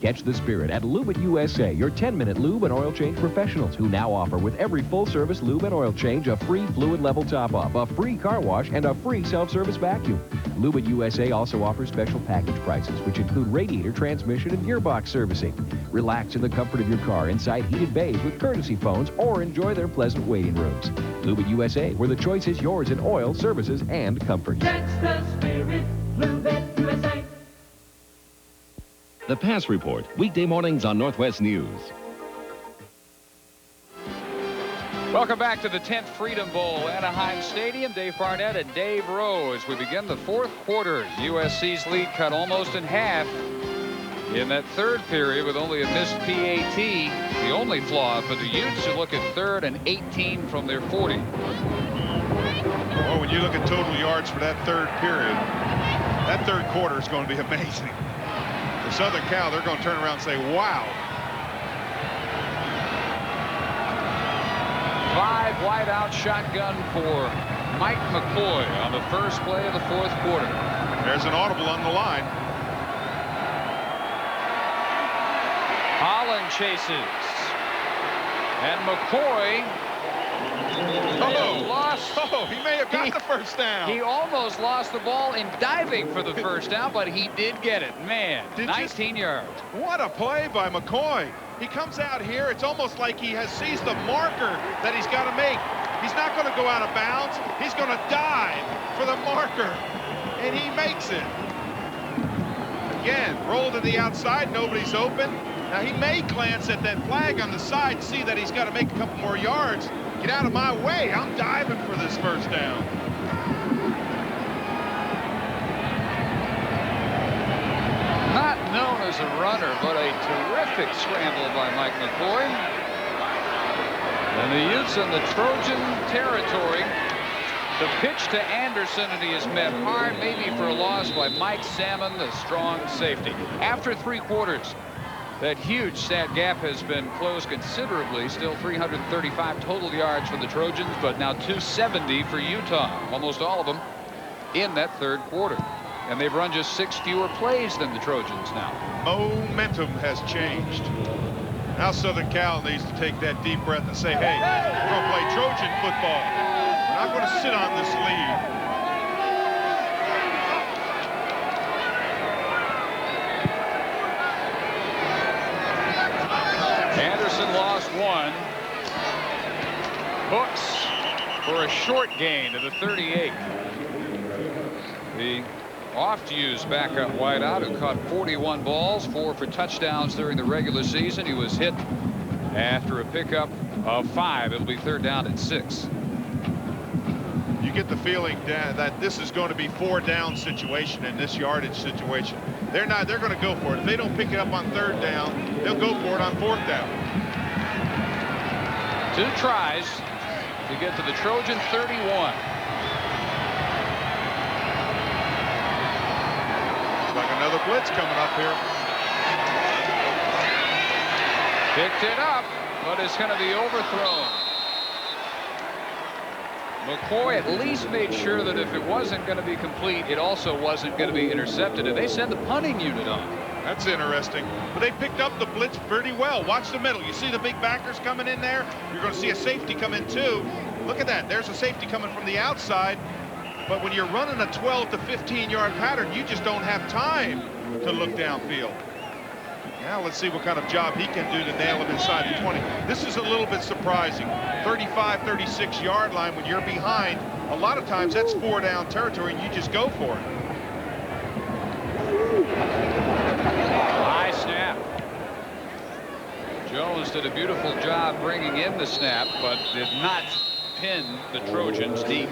Catch the spirit at Lube at USA, your 10-minute lube and oil change professionals who now offer with every full-service lube and oil change a free fluid level top-up, a free car wash, and a free self-service vacuum. Lube at USA also offers special package prices, which include radiator, transmission, and gearbox servicing. Relax in the comfort of your car inside heated bays with courtesy phones or enjoy their pleasant waiting rooms. Lube at USA, where the choice is yours in oil, services, and comfort. Catch the spirit, Lube at USA. The Pass Report, weekday mornings on Northwest News. Welcome back to the 10th Freedom Bowl, Anaheim Stadium. Dave Barnett and Dave Rowe as we begin the 4th quarter. USC's lead cut almost in half in that 3rd period with only a missed PAT. The only flaw for the Utes to look at 3rd and 18 from their 40. Well, when you look at total yards for that 3rd period, that 3rd quarter is going to be amazing. Southern Cal, they're going to turn around and say, wow. 5 wide out shotgun for Mike McCoy on the first play of the 4th quarter. There's an audible on the line. Holland chases. And McCoy he may have got the first down. He almost lost the ball in diving for the first down, but he did get it. Man, 19 yards. What a play by McCoy. He comes out here. It's almost like he has seized the marker that he's got to make. He's not going to go out of bounds. He's going to dive for the marker, and he makes it. Again, roll to the outside. Nobody's open. Now, he may glance at that flag on the side, see that he's got to make a couple more yards. Get out of my way. I'm diving for this first down. Not known as a runner, but a terrific scramble by Mike McCoy. And the Utes in the Trojan territory. The pitch to Anderson, and he is met hard, maybe for a loss by Mike Salmon, the strong safety. After 3 quarters, that huge stat gap has been closed considerably. Still 335 total yards for the Trojans, but now 270 for Utah. Almost all of them in that 3rd quarter. And they've run just 6 fewer plays than the Trojans now. Momentum has changed. Now Southern Cal needs to take that deep breath and say, hey, we're going to play Trojan football. We're not going to sit on this lead. Anderson lost 1. Hooks for a short gain to the 38. The oft-used backup wideout who caught 41 balls, 4 for touchdowns during the regular season. He was hit after a pickup of 5. It'll be 3rd down and 6. You get the feeling that this is going to be 4-down situation in this yardage situation. They're going to go for it. If they don't pick it up on 3rd down, they'll go for it on 4th down. 2 tries to get to the Trojan 31. Like another blitz coming up here. Picked it up, but it's going to be overthrown. McCoy at least made sure that if it wasn't going to be complete, it also wasn't going to be intercepted, and they sent the punting unit on. That's interesting. But they picked up the blitz pretty well. Watch the middle. You see the big backers coming in there? You're going to see a safety come in too. Look at that. There's a safety coming from the outside. But when you're running a 12 to 15 yard pattern, you just don't have time to look downfield. Now let's see what kind of job he can do to nail him inside the 20. This is a little bit surprising. 35, 36-yard line when you're behind. A lot of times that's 4 down territory and you just go for it. High snap. Jones did a beautiful job bringing in the snap, but did not pin the Trojans deep.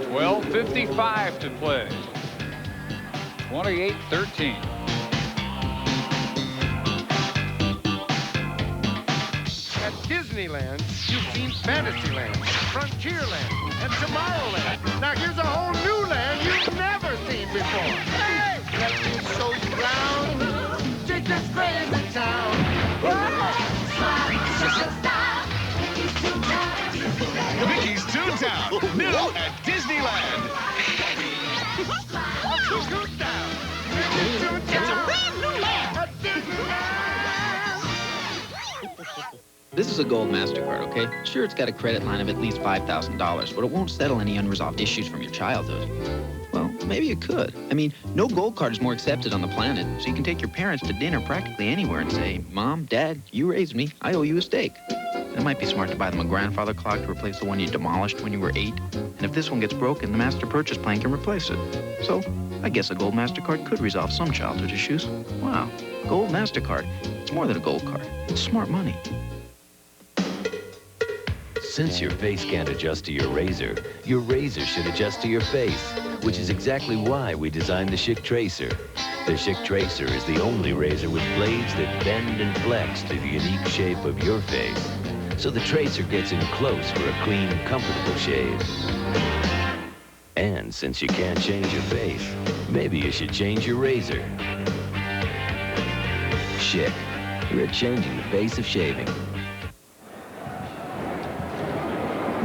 12:55 to play. 28-13. At Disneyland, you've seen Fantasyland, Frontierland, and Tomorrowland. Now here's a whole new land you've never seen before. Hey! Let me show you around. Take this crazy town. Mickey's Toontown, new at Disneyland. It's a brand new land at This is a Gold MasterCard, okay? Sure, it's got a credit line of at least $5,000, but it won't settle any unresolved issues from your childhood. Well, maybe it could. I mean, no gold card is more accepted on the planet, so you can take your parents to dinner practically anywhere and say, Mom, Dad, you raised me. I owe you a steak. It might be smart to buy them a grandfather clock to replace the one you demolished when you were 8. And if this one gets broken, the Master Purchase Plan can replace it. So, I guess a Gold MasterCard could resolve some childhood issues. Wow, Gold MasterCard. It's more than a gold card. It's smart money. Since your face can't adjust to your razor should adjust to your face, which is exactly why we designed the Schick Tracer. The Schick Tracer is the only razor with blades that bend and flex to the unique shape of your face. So the Tracer gets in close for a clean, comfortable shave. And since you can't change your face, maybe you should change your razor. Schick, we're changing the face of shaving.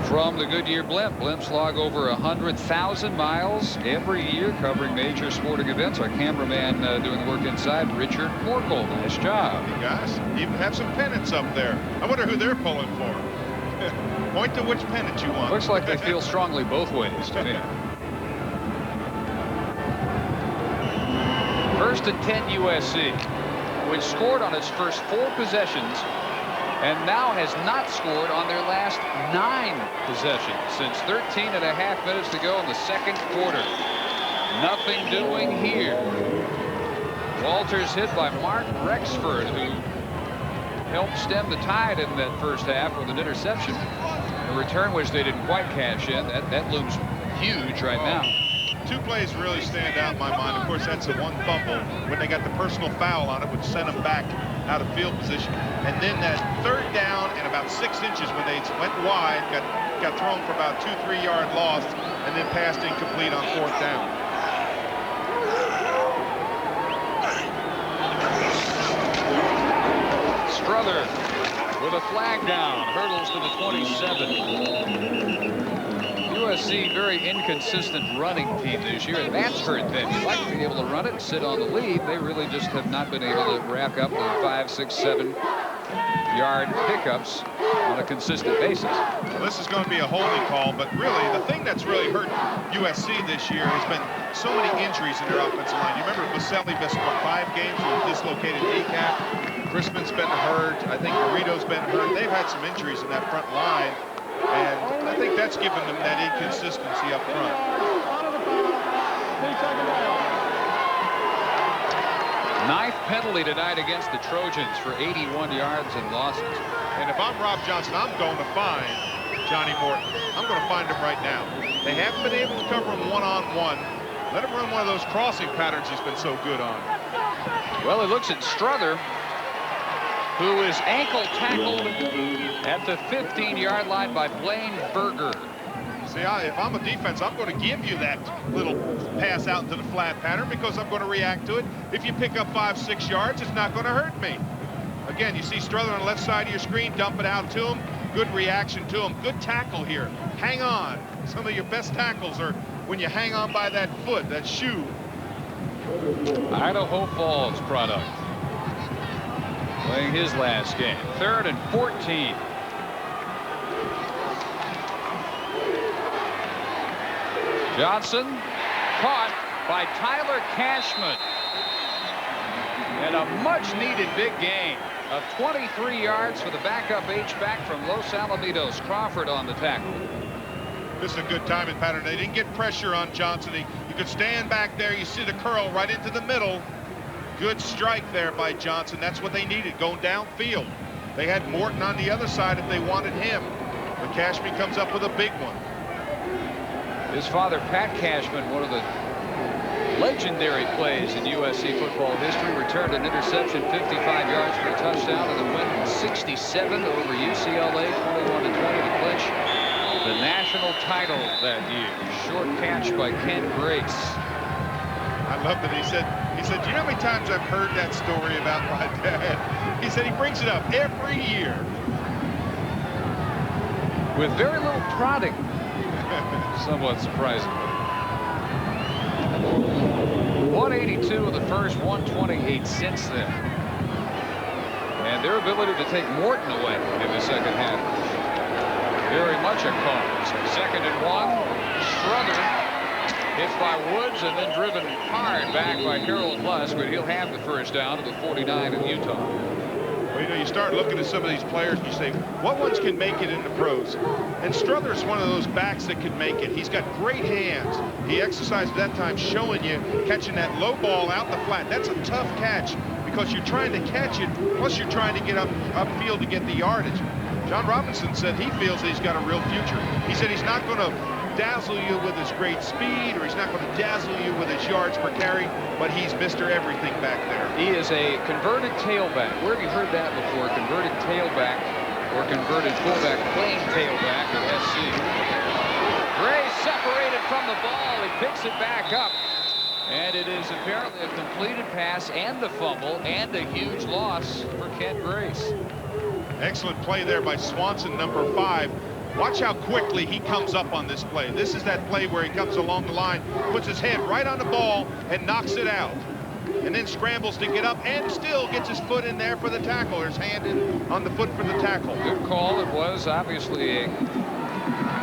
From the Goodyear blimp, blimps log over 100,000 miles every year covering major sporting events. Our cameraman doing the work inside, Richard Morkel. Nice job. You guys even have some pennants up there. I wonder who they're pulling for. Point to which pennant you want. Looks like they feel strongly both ways to me. First and 10 USC, which scored on its first 4 possessions and now has not scored on their last 9 possessions since 13.5 minutes to go in the second quarter. Nothing doing here. Walters hit by Mark Rexford, who helped stem the tide in that first half with an interception. A return which they didn't quite cash in. That looms huge right now. 2 plays really stand out in my mind. Of course, that's the one fumble when they got the personal foul on it, which sent them back out of field position. And then that 3rd down and about 6 inches when they went wide, got thrown for about 2-3 yard loss, and then passed incomplete on 4th down. Strother with a flag down, hurdles to the 27. USC, very inconsistent running team this year, and that's hurt them. You'd like to be able to run it and sit on the lead. They really just have not been able to rack up the 5, 6, 7 yard pickups on a consistent basis. Well, this is going to be a holding call, but really the thing that's really hurt USC this year has been so many injuries in their offensive line. You remember Baselli missed 5 games with a dislocated kneecap. Crispin's been hurt. I think Burrito's been hurt. They've had some injuries in that front line. And I think that's given them that inconsistency up front. Ninth penalty tonight against the Trojans for 81 yards and losses. And if I'm Rob Johnson, I'm going to find Johnny Morton. I'm going to find him right now. They haven't been able to cover him one-on-one. Let him run one of those crossing patterns he's been so good on. Well, he looks at Strother, who is ankle tackled at the 15-yard line by Blaine Berger. See, if I'm a defense, I'm going to give you that little pass out into the flat pattern because I'm going to react to it. If you pick up 5, 6 yards, it's not going to hurt me. Again, you see Strother on the left side of your screen, dump it out to him. Good reaction to him. Good tackle here. Hang on. Some of your best tackles are when you hang on by that foot, that shoe. Idaho Falls product. Playing his last game. 3rd and 14. Johnson caught by Tyler Cashman. And a much-needed big gain of 23 yards for the backup H-back from Los Alamitos. Crawford on the tackle. This is a good timing pattern. They didn't get pressure on Johnson. You could stand back there. You see the curl right into the middle. Good strike there by Johnson. That's what they needed, going downfield. They had Morton on the other side if they wanted him. But Cashman comes up with a big one. His father, Pat Cashman, one of the legendary plays in USC football history, returned an interception 55 yards for a touchdown in the win 67 over UCLA, 21-20 to clinch the national title that year. Short catch by Ken Grace. I love that he said, do you know how many times I've heard that story about my dad? He said he brings it up every year. With very little prodding, somewhat surprisingly. 182 of the first, 128 since then. And their ability to take Morton away in the second half, very much a cause. 2nd and 1. Strother hit by Woods and then driven hard back by Harold Lusk, but he'll have the first down to the 49 of Utah. Well, you know, you start looking at some of these players and you say, what ones can make it in the pros? And Strother's one of those backs that can make it. He's got great hands. He exercised at that time showing you catching that low ball out the flat. That's a tough catch because you're trying to catch it, plus you're trying to get upfield to get the yardage. John Robinson said he feels that he's got a real future. He said he's not going to dazzle you with his great speed, or he's not going to dazzle you with his yards per carry, but he's Mr. Everything back there. He is a converted tailback. Where have you heard that before? Converted tailback or converted fullback playing tailback at SC. Gray separated from the ball. He picks it back up. And it is apparently a completed pass and a fumble and a huge loss for Ken Grace. Excellent play there by Swanson, number 5. Watch how quickly he comes up on this play. This is that play where he comes along the line, puts his head right on the ball, and knocks it out. And then scrambles to get up and still gets his foot in there for the tackle. Or his hand in on the foot for the tackle. Good call. It was obviously a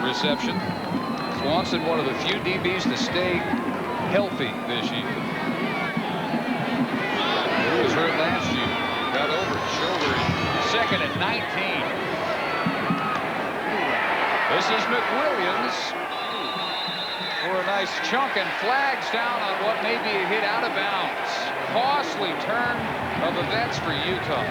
reception. Swanson, one of the few DBs to stay healthy this year. He was hurt last year. Got over his shoulder. 2nd and 19. This is McWilliams for a nice chunk, and flags down on what may be a hit out of bounds. Costly turn of events for Utah.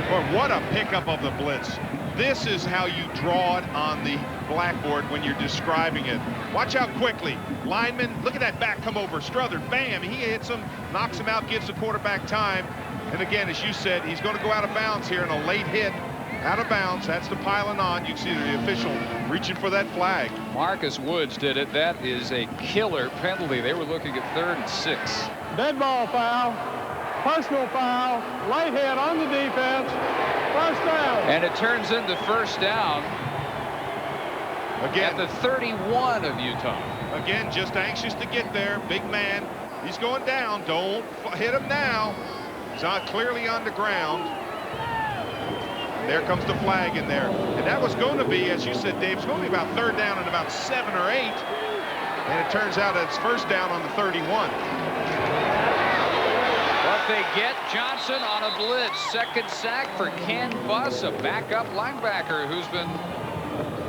Boy, what a pickup of the blitz. This is how you draw it on the blackboard when you're describing it. Watch how quickly. Lineman, look at that back come over. Strother, bam, he hits him, knocks him out, gives the quarterback time. And again, as you said, he's going to go out of bounds here in a late hit. Out of bounds. That's the piling on. You can see the official reaching for that flag. Marcus Woods did it. That is a killer penalty. They were looking at 3rd and 6. Dead ball foul, personal foul, light hit on the defense, first down. And it turns into first down. Again, at the 31 of Utah. Again, just anxious to get there. Big man. He's going down. Don't hit him now. He's clearly on the ground. There comes the flag in there. And that was going to be, as you said, Dave, it's going to be about 3rd down and about 7 or 8. And it turns out it's first down on the 31. But they get Johnson on a blitz. 2nd sack for Ken Buss, a backup linebacker who's been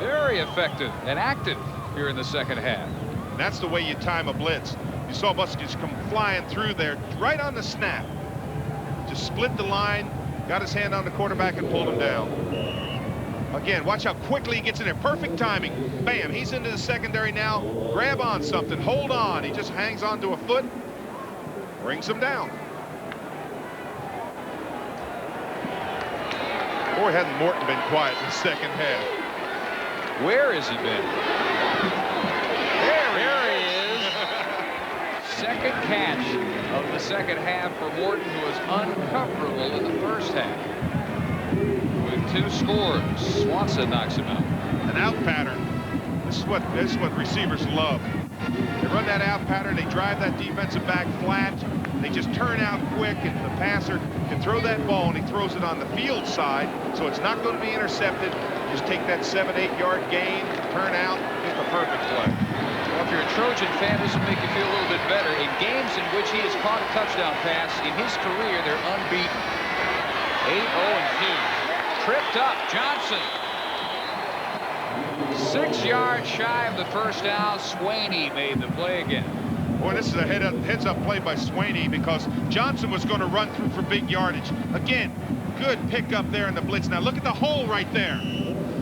very effective and active here in the second half. And that's the way you time a blitz. You saw Buss just come flying through there right on the snap. Just split the line. Got his hand on the quarterback and pulled him down. Again, watch how quickly he gets in there. Perfect timing. Bam, he's into the secondary now. Grab on something. Hold on. He just hangs onto a foot. Brings him down. Boy, hadn't Morton been quiet in the second half. Where has he been? There he is. Second catch of the second half for Morton, who was uncoverable in the first half. With 2 scores, Swanson knocks him out. An out pattern. This is what receivers love. They run that out pattern. They drive that defensive back flat. They just turn out quick, and the passer can throw that ball, and he throws it on the field side, so it's not going to be intercepted. Just take that 7-8 yard gain, turn out, get the perfect play. if you're a Trojan fan, this will make you feel a little bit better. In games in which he has caught a touchdown pass in his career, they're unbeaten. 8-0-2. Tripped up. Johnson. 6 yards shy of the first down. Swaney made the play again. Boy, this is a heads-up play by Swaney because Johnson was going to run through for big yardage. Again, good pickup there in the blitz. Now look at the hole right there.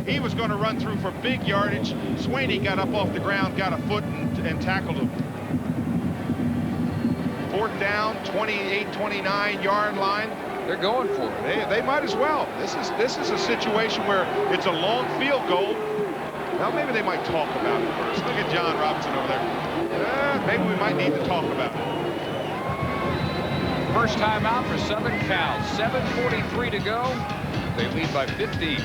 He was going to run through for big yardage. Swaney got up off the ground, got a foot, and tackled him. 4th down, 28-29 yard line. They're going for it. They might as well. This is a situation where it's a long field goal. Well, maybe they might talk about it first. Look at John Robinson over there. Maybe we might need to talk about it. First timeout for Southern Cal. 7:43 to go. They lead by 15.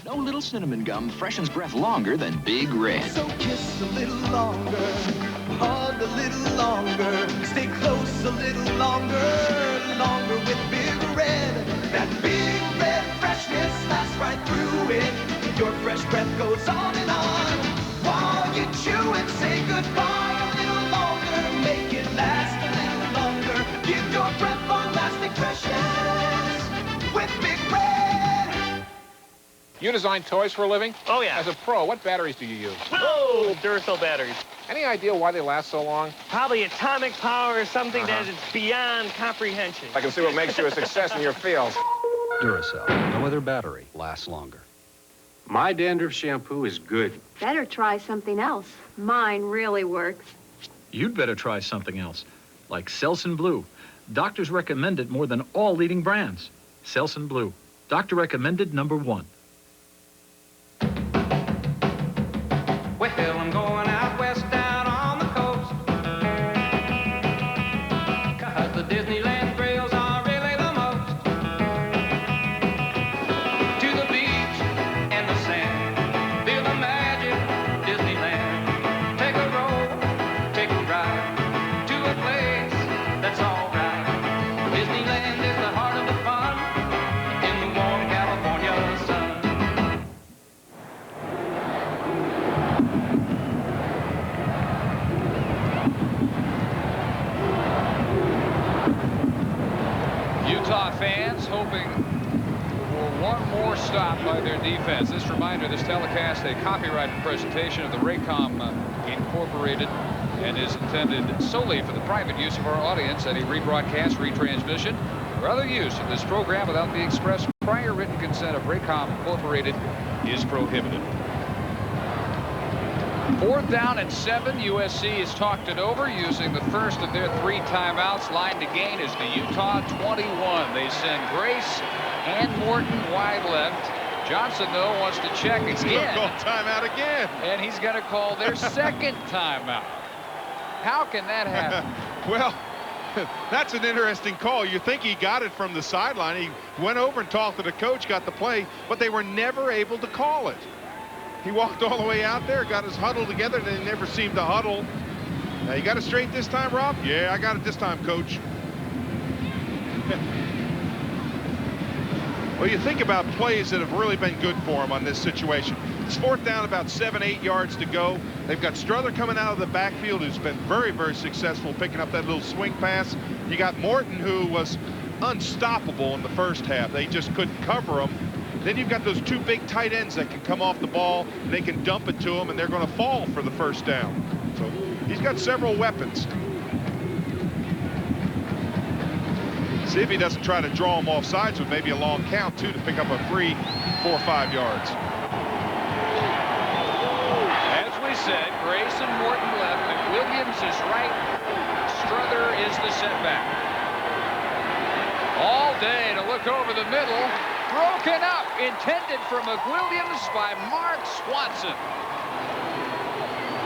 No little cinnamon gum freshens breath longer than Big Red. So kiss a little longer, hug a little longer, stay close a little longer, longer with Big Red. That Big Red freshness lasts right through it. Your fresh breath goes on and on. While you chew and say goodbye a little longer, make it last a little longer. Give your breath long-lasting freshness with Big Red. You design toys for a living? Oh, yeah. As a pro, what batteries do you use? Oh, Duracell batteries. Any idea why they last so long? Probably atomic power or something that is beyond comprehension. I can see what makes you a success in your field. Duracell. No other battery lasts longer. My dandruff shampoo is good. Better try something else. Mine really works. You'd better try something else, like Selsun Blue. Doctors recommend it more than all leading brands. Selsun Blue. Doctor recommended #1. Well, I'm going out west down on the coast, 'cause the Disneyland thrills are really the most. To the beach and the sand, feel the magic Disneyland. Take a roll, take a ride to a place that's all right. Disneyland is the heart of the fun in the warm California sun. Utah fans hoping for one more stop by their defense. This reminder, this telecast, a copyrighted presentation of the Raycom Incorporated, and is intended solely for the private use of our audience. Any rebroadcast, retransmission, or other use of this program without the express prior written consent of Raycom Incorporated is prohibited. 4th down and 7. USC has talked it over using the first of their 3 timeouts. Line to gain is the Utah 21. They send Grace and Morton wide left. Johnson, though, wants to check again. He's going to call timeout again. And he's going to call their second timeout. How can that happen? Well, that's an interesting call. You think he got it from the sideline. He went over and talked to the coach, got the play, but they were never able to call it. He walked all the way out there, got his huddle together, and they never seemed to huddle. Now, you got it straight this time, Rob? Yeah, I got it this time, Coach. Well, you think about plays that have really been good for him on this situation. It's 4th down, about 7-8 yards to go. They've got Strother coming out of the backfield, who's been very, very successful picking up that little swing pass. You got Morton, who was unstoppable in the first half. They just couldn't cover him. Then you've got those 2 big tight ends that can come off the ball, and they can dump it to him, and they're going to fall for the first down. So he's got several weapons. See if he doesn't try to draw him off sides with maybe a long count, too, to pick up a free 4 or 5 yards. As we said, Grace and Morton left, McWilliams is right. Strother is the setback. All day to look over the middle. Broken up, intended for McWilliams by Mark Swanson.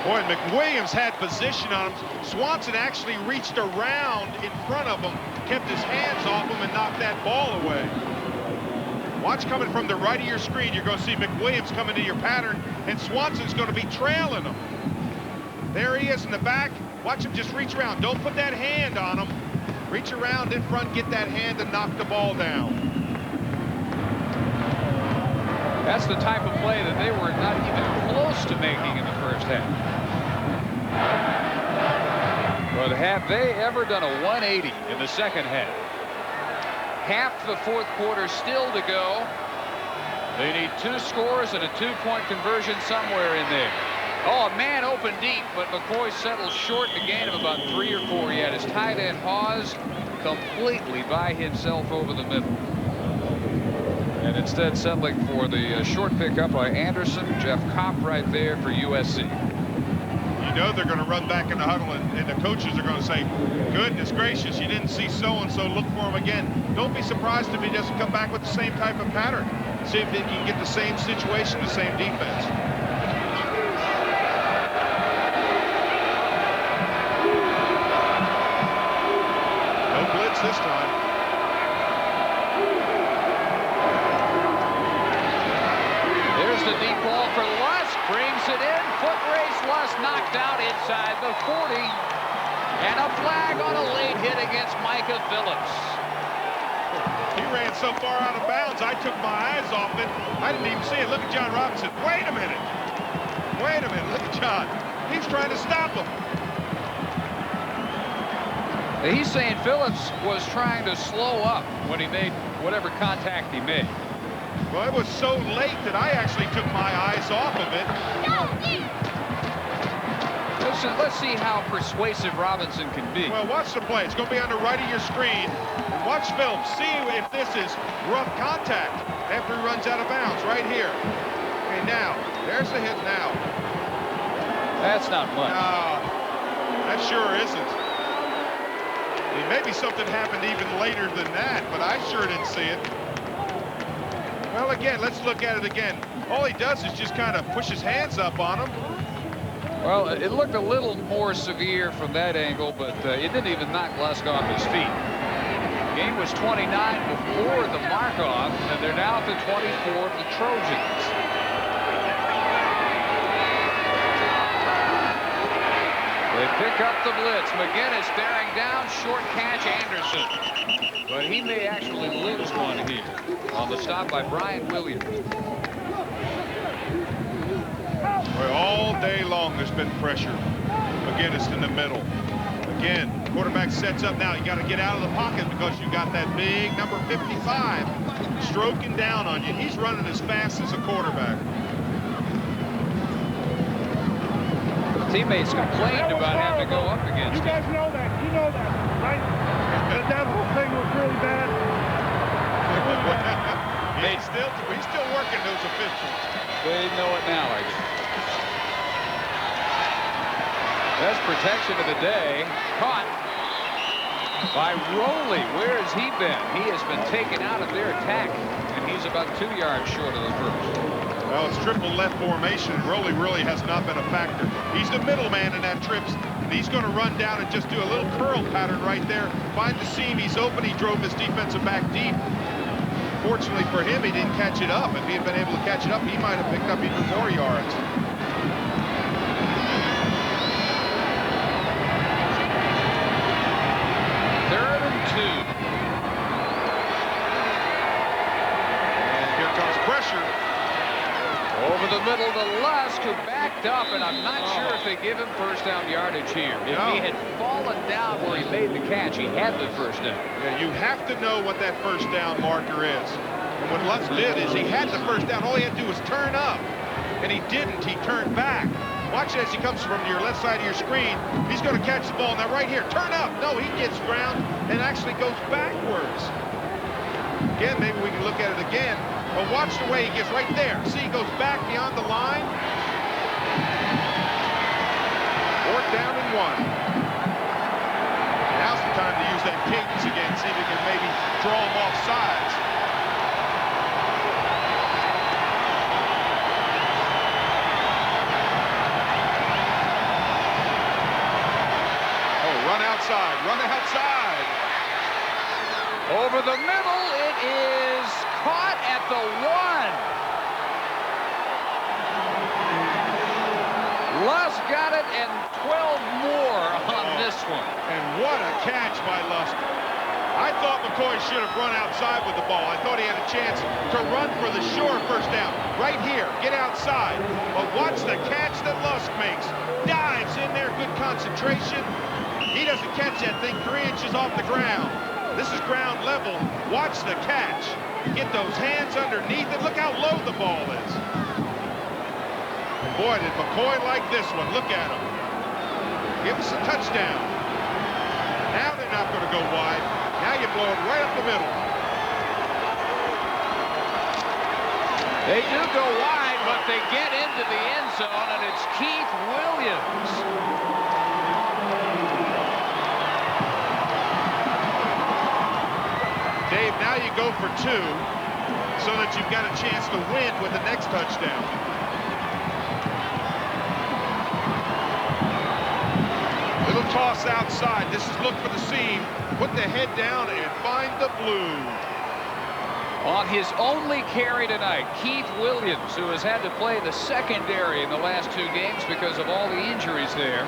Boy, McWilliams had position on him. Swanson actually reached around in front of him, kept his hands off him, and knocked that ball away. Watch coming from the right of your screen. You're going to see McWilliams come into your pattern, and Swanson's going to be trailing him. There he is in the back. Watch him just reach around. Don't put that hand on him. Reach around in front, get that hand, and knock the ball down. That's the type of play that they were not even close to making in the first half. But have they ever done a 180 in the second half? Half the fourth quarter still to go. They need 2 scores and a 2-point conversion somewhere in there. Oh, a man open deep, but McCoy settles short in a gain of about 3 or 4. He had his tight end Hawes completely by himself over the middle. And instead settling for the short pickup by Anderson. Jeff Kopp right there for USC. You know they're going to run back in the huddle, and the coaches are going to say, goodness gracious, you didn't see so-and-so, look for him again. Don't be surprised if he doesn't come back with the same type of pattern. See if they can get the same situation, the same defense. No blitz this time. There's the deep ball for Lusk. Brings it in. Foot race. Lusk knocked out inside the 40. And a flag on a late hit against Micah Phillips. He ran so far out of bounds, I took my eyes off it. I didn't even see it. Look at John Robinson. Wait a minute. Wait a minute. Look at John. He's trying to stop him. He's saying Phillips was trying to slow up when he made whatever contact he made. Well, it was so late that I actually took my eyes off of it. Let's see how persuasive Robinson can be. Well, watch the play. It's going to be on the right of your screen. And watch film. See if this is rough contact after he runs out of bounds right here. Okay, now, there's the hit now. That's not much. No, that sure isn't. I mean, maybe something happened even later than that, but I sure didn't see it. Well, again, let's look at it again. All he does is just kind of push his hands up on him. Well, it looked a little more severe from that angle, but it didn't even knock Lusk off his feet. The game was 29 before the mark-off, and they're now at the 24 of the Trojans. They pick up the blitz. McGinnis bearing down, short catch Anderson. But he may actually lose one here on the stop by Brian Williams. Well, all day long there's been pressure. McGinnis in the middle. Again, quarterback sets up now. You got to get out of the pocket because you got that big number 55 stroking down on you. He's running as fast as a quarterback. Teammates complained about having to go up against him. You guys know that. You know that, right? That whole thing was really bad. He's still working those officials. They know it now, I guess. Best protection of the day. Caught by Rowley. Where has he been? He has been taken out of their attack, and he's about 2 yards short of the first. Well, it's triple left formation. Rowley really has not been a factor. He's the middleman in that trips, and he's going to run down and just do a little curl pattern right there. Find the seam. He's open. He drove his defensive back deep. Fortunately for him, he didn't catch it up. If he had been able to catch it up, he might have picked up even more yards. Third and 2. And here comes pressure. Over the middle to Lusk, who backed up, and I'm not sure if they give him first down yardage here. If he had fallen down where he made the catch, he had the first down. Yeah, you have to know what that first down marker is. And what Lusk did is he had the first down. All he had to do was turn up, and he didn't. He turned back. Watch as he comes from your left side of your screen. He's going to catch the ball. Now right here, turn up. No, he gets ground and actually goes backwards. Again, maybe we can look at it again. But watch the way he gets right there. See, he goes back beyond the line. 4th down and 1. Now's the time to use that cadence again. See if he can maybe draw him off sides. Oh, run outside. Run outside. Over the middle, it is caught at the 1. Lusk got it, and 12 more on this one. And what a catch by Lusk. I thought McCoy should have run outside with the ball. I thought he had a chance to run for the sure first down. Right here, get outside. But watch the catch that Lusk makes. Dives in there, good concentration. He doesn't catch that thing 3 inches off the ground. This is ground level. Watch the catch. Get those hands underneath it. Look how low the ball is. Boy, did McCoy like this one. Look at him. Give us a touchdown. Now they're not going to go wide. Now you blow it right up the middle. They do go wide, but they get into the end zone, and it's Keith Williams. Dave, now you go for 2 so that you've got a chance to win with the next touchdown. Little toss outside. This is look for the seam. Put the head down and find the blue. On his only carry tonight, Keith Williams, who has had to play the secondary in the last 2 games because of all the injuries there.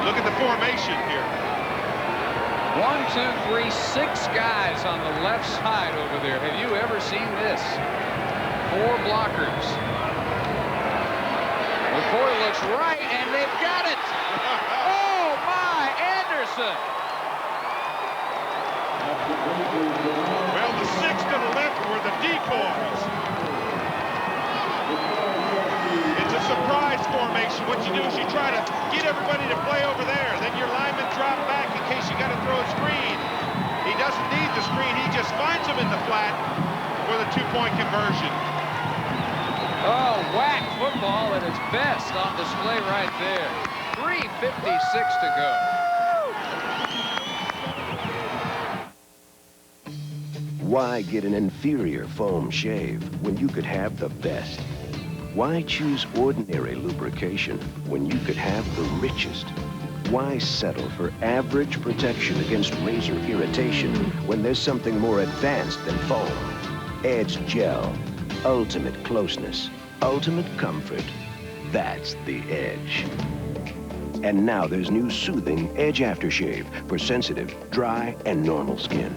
Look at the formation here. 1, 2, 3, 6 guys on the left side over there. Have you ever seen this? 4 blockers. McCoy looks right, and they've got it. Oh, my, Anderson. Well, the 6 to the left were the decoys. It's a surprise formation. What you do is you try to get everybody to play over there. Then your linemen drop back in case you got to throw a screen. He doesn't need the screen. He just finds them in the flat for the 2-point conversion. Oh, whack football at its best on display right there. 3:56 to go. Why get an inferior foam shave when you could have the best? Why choose ordinary lubrication when you could have the richest? Why settle for average protection against razor irritation when there's something more advanced than foam? Edge Gel. Ultimate closeness. Ultimate comfort. That's the Edge. And now there's new soothing Edge Aftershave for sensitive, dry, and normal skin.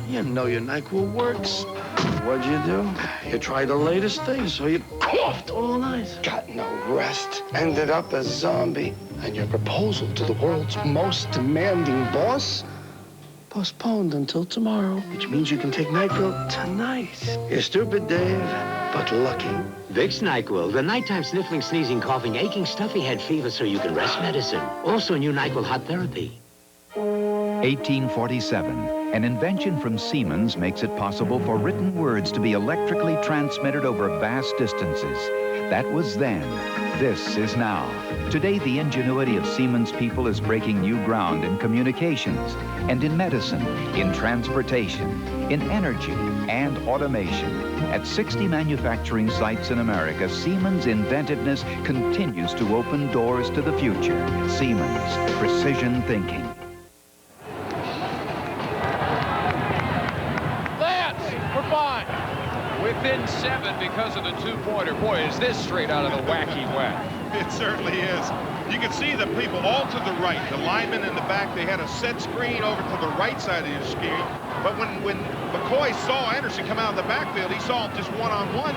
You know your NyQuil works. What'd you do? You tried the latest thing, so you coughed all night. Got no rest. Ended up a zombie. And your proposal to the world's most demanding boss? Postponed until tomorrow. Which means you can take NyQuil tonight. You're stupid, Dave, but lucky. Vicks NyQuil, the nighttime sniffling, sneezing, coughing, aching, stuffy head fever so you can rest medicine. Also new NyQuil hot therapy. 1847, an invention from Siemens makes it possible for written words to be electrically transmitted over vast distances. That was then. This is now. Today, the ingenuity of Siemens people is breaking new ground in communications and in medicine, in transportation, in energy and automation. At 60 manufacturing sites in America, Siemens' inventiveness continues to open doors to the future. Siemens, precision thinking. Within 7 because of the 2-pointer. Boy, is this straight out of the wacky whack. It certainly is. You can see the people all to the right. The linemen in the back, they had a set screen over to the right side of your screen. But when McCoy saw Anderson come out of the backfield, he saw him just one-on-one,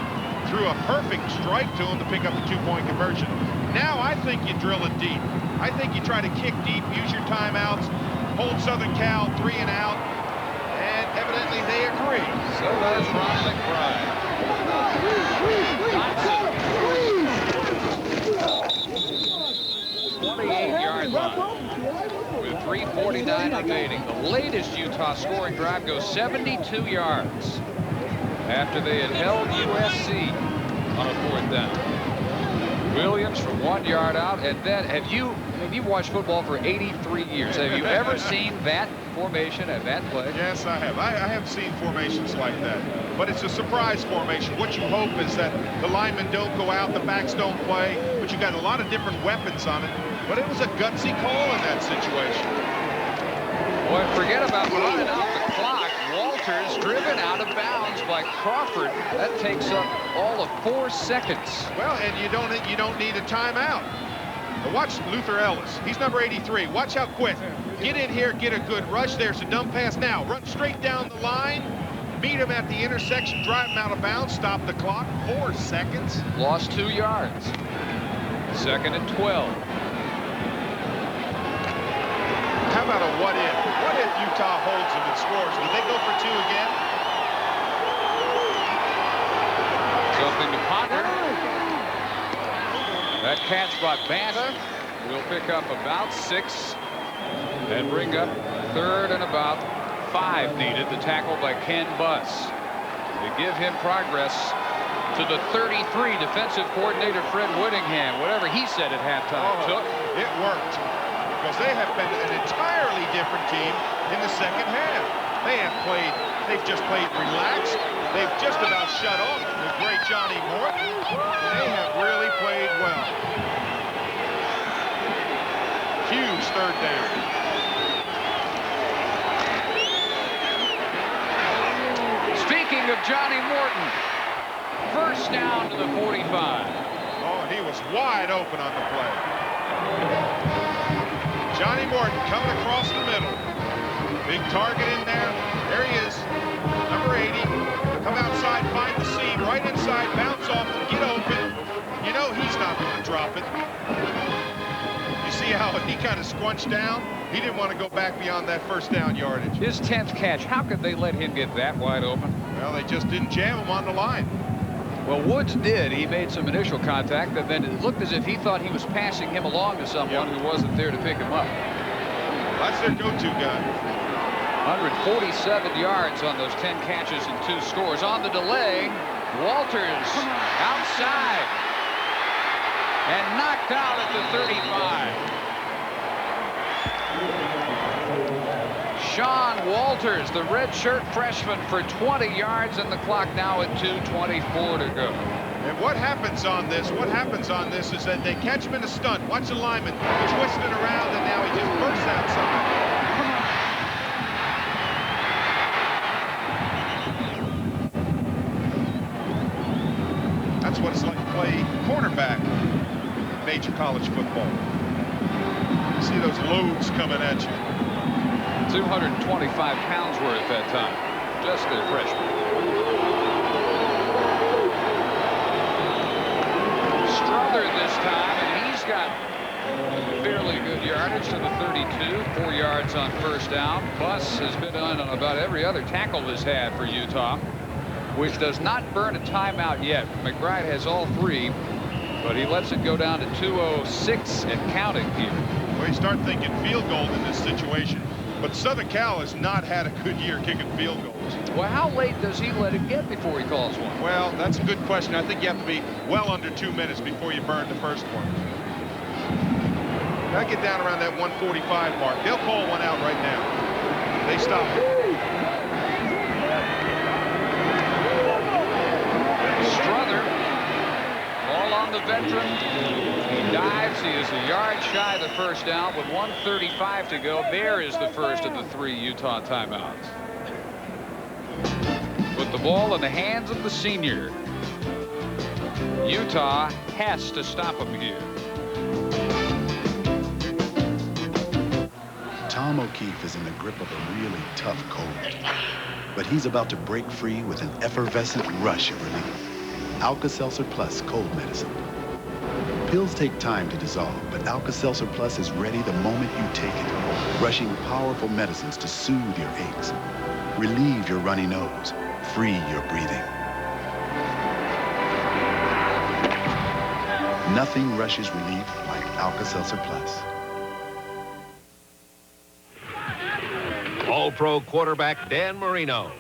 threw a perfect strike to him to pick up the 2-point conversion. Now I think you drill it deep. I think you try to kick deep, use your timeouts, hold Southern Cal 3 and out. And evidently they agree. So does Ron McBride. 28-yard line with 3:49 remaining. The latest Utah scoring drive goes 72 yards after they had held USC on a 4th down. Williams from 1 yard out, and then you've watched football for 83 years. Have you ever seen that formation at that play? Yes, I have. I have seen formations like that, but it's a surprise formation. What you hope is that the linemen don't go out, the backs don't play, but you got a lot of different weapons on it. But it was a gutsy call in that situation. Boy, forget about running out the clock. Walters driven out of bounds by Crawford. That takes up all of 4 seconds. Well, and you don't need a timeout. Now watch Luther Ellis. He's number 83. Watch how quick. Get in here, get a good rush. There's a dumb pass now. Run straight down the line. Meet him at the intersection. Drive him out of bounds. Stop the clock. 4 seconds. Lost 2 yards. 2nd and 12. How about a what if? What if Utah holds them and scores? Do they go for 2 again? Something to ponder. That catch by Banta will pick up about 6 and bring up 3rd and about 5 needed. The tackle by Ken Buss to give him progress to the 33. Defensive coordinator Fred Whittingham, whatever he said at halftime, took. It worked because they have been an entirely different team in the second half. They've just played relaxed. They've just about shut off the great Johnny Morton. They have really played well. Huge 3rd down. Speaking of Johnny Morton, 1st down to the 45. Oh, he was wide open on the play. Johnny Morton coming across the middle. Big target in there. There he is. Number 80. Come outside, find the seam, right inside, bounce off, and get open. You know he's not going to drop it. You see how he kind of squunched down? He didn't want to go back beyond that 1st down yardage. His 10th catch. How could they let him get that wide open? Well, they just didn't jam him on the line. Well, Woods did. He made some initial contact, and then it looked as if he thought he was passing him along to someone who wasn't there to pick him up. That's their go-to guy. 147 yards on those 10 catches and 2 scores. On the delay, Walters outside and knocked out at the 35. Sean Walters, the redshirt freshman, for 20 yards, and the clock now at 2:24 to go. And what happens on this? What happens on this is that they catch him in a stunt. Watch the lineman twist it around, and now he just bursts outside. That's what it's like to play cornerback in major college football. You see those loads coming at you. 225 pounds worth at that time. Just a freshman. Strother this time, and he's got fairly good yardage to the 32. 4 yards on 1st down. Buss has been on about every other tackle this had for Utah, which does not burn a timeout yet. McBride has all 3, but he lets it go down to 2:06 and counting here. Well, you start thinking field goal in this situation. But Southern Cal has not had a good year kicking field goals. Well, how late does he let it get before he calls one? Well, that's a good question. I think you have to be well under 2 minutes before you burn the first one. I get down around that 1:45 mark. They'll call one out right now. They stop it. Strother, all on the veteran. He dives. He is a yard shy of the 1st down with 1:35 to go. There is the first of the 3 Utah timeouts. Put the ball in the hands of the senior. Utah has to stop him here. Tom O'Keefe is in the grip of a really tough cold, but he's about to break free with an effervescent rush of relief. Alka-Seltzer Plus cold medicine. Pills take time to dissolve, but Alka-Seltzer Plus is ready the moment you take it, rushing powerful medicines to soothe your aches, relieve your runny nose, free your breathing. Nothing rushes relief like Alka-Seltzer Plus. All-Pro quarterback Dan Marino.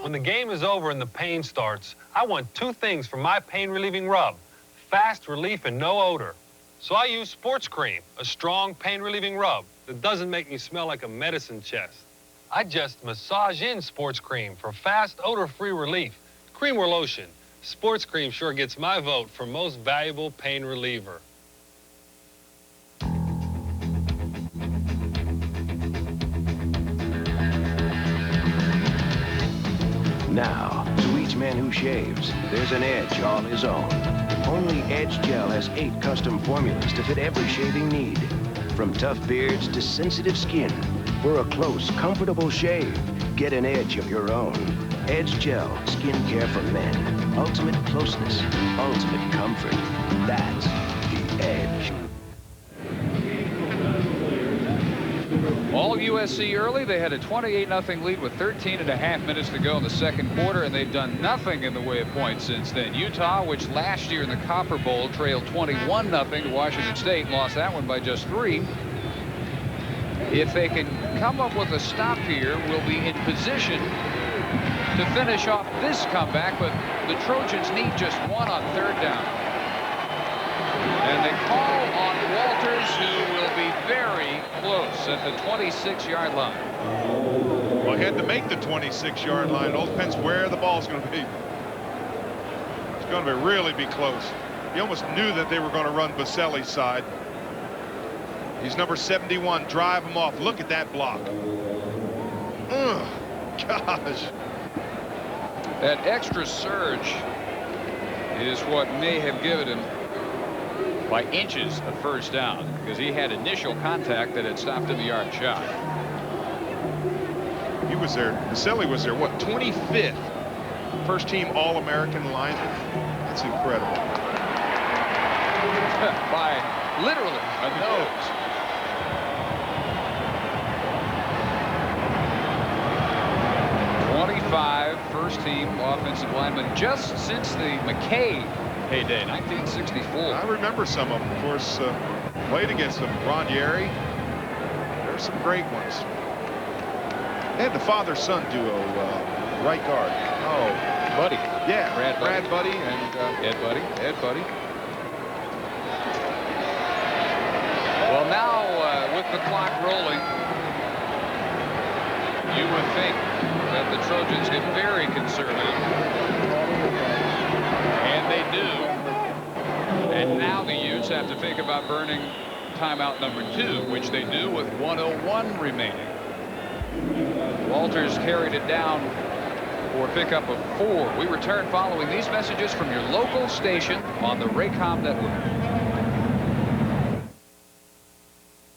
When the game is over and the pain starts, I want 2 things from my pain-relieving rub: fast relief and no odor. So I use Sports Cream, a strong pain-relieving rub that doesn't make me smell like a medicine chest. I just massage in Sports Cream for fast, odor-free relief. Cream or lotion, Sports Cream sure gets my vote for most valuable pain reliever. Now, to each man new shaves, there's an edge all his own. Only Edge Gel has 8 custom formulas to fit every shaving need. From tough beards to sensitive skin. For a close, comfortable shave, get an edge of your own. Edge Gel, skincare for men. Ultimate closeness, ultimate comfort. That's the Edge. All USC early. They had a 28-0 lead with 13.5 minutes to go in the second quarter, and they've done nothing in the way of points since then. Utah, which last year in the Copper Bowl trailed 21-0 to Washington State, lost that one by just 3. If they can come up with a stop here, we'll be in position to finish off this comeback, but the Trojans need just 1 on 3rd down. And they call on Walters, who will be very close at the 26-yard line. Well, he had to make the 26-yard line. It all depends where the ball's going to be. It's going to really be close. He almost knew that they were going to run Baselli's side. He's number 71. Drive him off. Look at that block. Ugh, gosh. That extra surge is what may have given him by inches a first down, because he had initial contact that had stopped him the yard shot. He was there. Baselli was there, what, 25th first team All-American lineman? That's incredible. By literally a nose. First team offensive lineman just since the McKay heyday, 1964. I remember some of them. Of course, played against them. Ron Yeri. There's some great ones. They had the father-son duo, right guard. Oh, Buddy. Yeah, Brad Buddy and Ed Buddy. Well, now with the clock rolling, you would think that the Trojans get very conservative. And they do. And now the Utes have to think about burning timeout number 2, which they do with 1:01 remaining. Walters carried it down for a pickup of 4. We return following these messages from your local station on the Raycom network.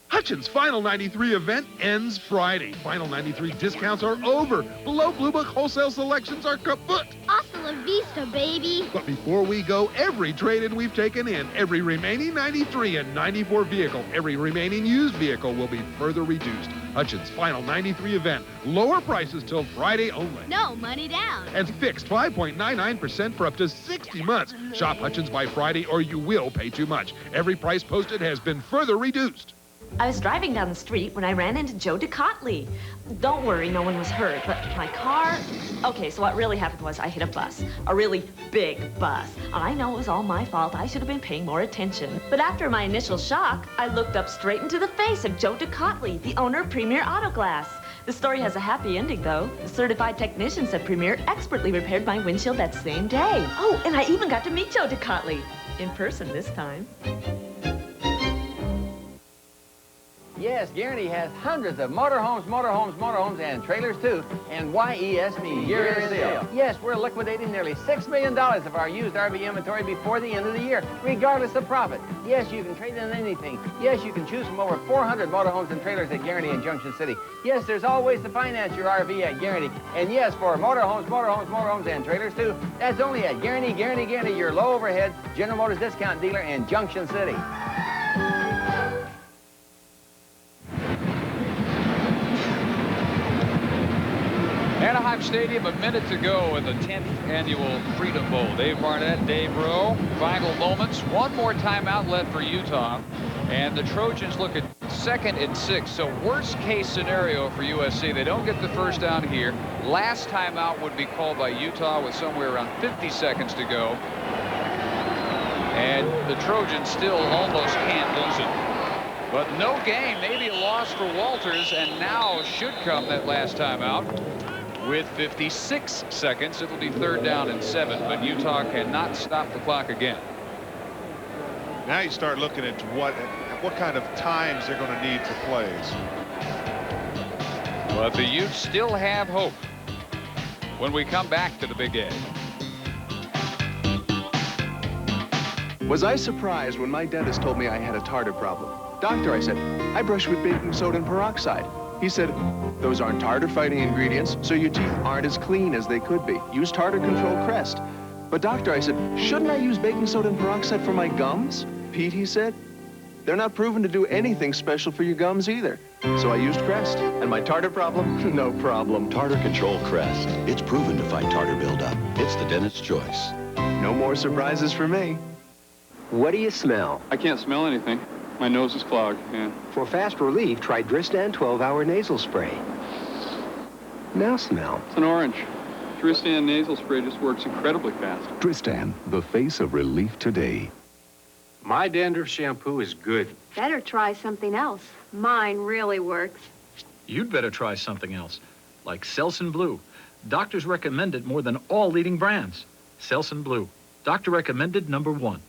Hutchins' Final 93 event ends Friday. Final 93 discounts are over. Below Blue Book wholesale selections are kaput. Hasta la vista, baby. But before we go, every trade-in we've taken in, every remaining 93 and 94 vehicle, every remaining used vehicle will be further reduced. Hutchins' Final 93 event. Lower prices till Friday only. No money down. And fixed 5.99% for up to 60 months. Shop Hutchins by Friday or you will pay too much. Every price posted has been further reduced. I was driving down the street when I ran into Joe DeCotley. Don't worry, no one was hurt, but my car... Okay, so what really happened was I hit a bus, a really big bus. I know it was all my fault. I should have been paying more attention. But after my initial shock, I looked up straight into the face of Joe DeCotley, the owner of Premier Auto Glass. The story has a happy ending, though. The certified technicians at Premier expertly repaired my windshield that same day. Oh, and I even got to meet Joe DeCotley. In person this time. Yes, Guaranty has hundreds of motorhomes, and trailers, too. And YES means year in sale. Yes, we're liquidating nearly $6 million of our used RV inventory before the end of the year, regardless of profit. Yes, you can trade in anything. Yes, you can choose from over 400 motorhomes and trailers at Guaranty in Junction City. Yes, there's always to finance your RV at Guaranty. And yes, for motorhomes, and trailers, too, that's only at Guaranty, your low overhead General Motors discount dealer in Junction City. Anaheim Stadium, a minute to go in the 10th annual Freedom Bowl. Dave Barnett, Dave Rowe, final moments. One more timeout left for Utah. And the Trojans look at 2nd and 6. So worst case scenario for USC. They don't get the first down here. Last timeout would be called by Utah with somewhere around 50 seconds to go. And the Trojans still almost can't lose it. But no gain, maybe a loss for Walters, and now should come that last timeout. With 56 seconds, it'll be 3rd down and 7, but Utah cannot stop the clock again. Now you start looking at what kind of times they're going to need for plays. But the Utes still have hope when we come back to the Big A. Was I surprised when my dentist told me I had a tartar problem? Doctor, I said, I brush with baking soda and peroxide. He said, those aren't tartar-fighting ingredients, so your teeth aren't as clean as they could be. Use Tartar Control Crest. But doctor, I said, shouldn't I use baking soda and peroxide for my gums? Pete, he said, they're not proven to do anything special for your gums either. So I used Crest, and my tartar problem, no problem. Tartar Control Crest. It's proven to fight tartar buildup. It's the dentist's choice. No more surprises for me. What do you smell? I can't smell anything. My nose is clogged, yeah. For fast relief, try Dristan 12-hour nasal spray. Now smell. It's an orange. Dristan nasal spray just works incredibly fast. Dristan, the face of relief today. My dandruff shampoo is good. Better try something else. Mine really works. You'd better try something else, like Selsun Blue. Doctors recommend it more than all leading brands. Selsun Blue. Doctor recommended #1.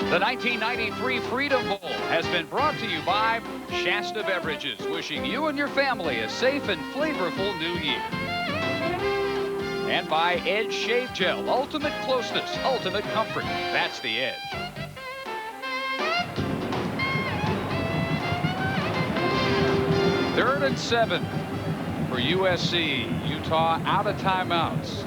The 1993 Freedom Bowl has been brought to you by Shasta Beverages, wishing you and your family a safe and flavorful new year. And by Edge Shave Gel, ultimate closeness, ultimate comfort. That's the Edge. Third and 7 for USC. Utah out of timeouts.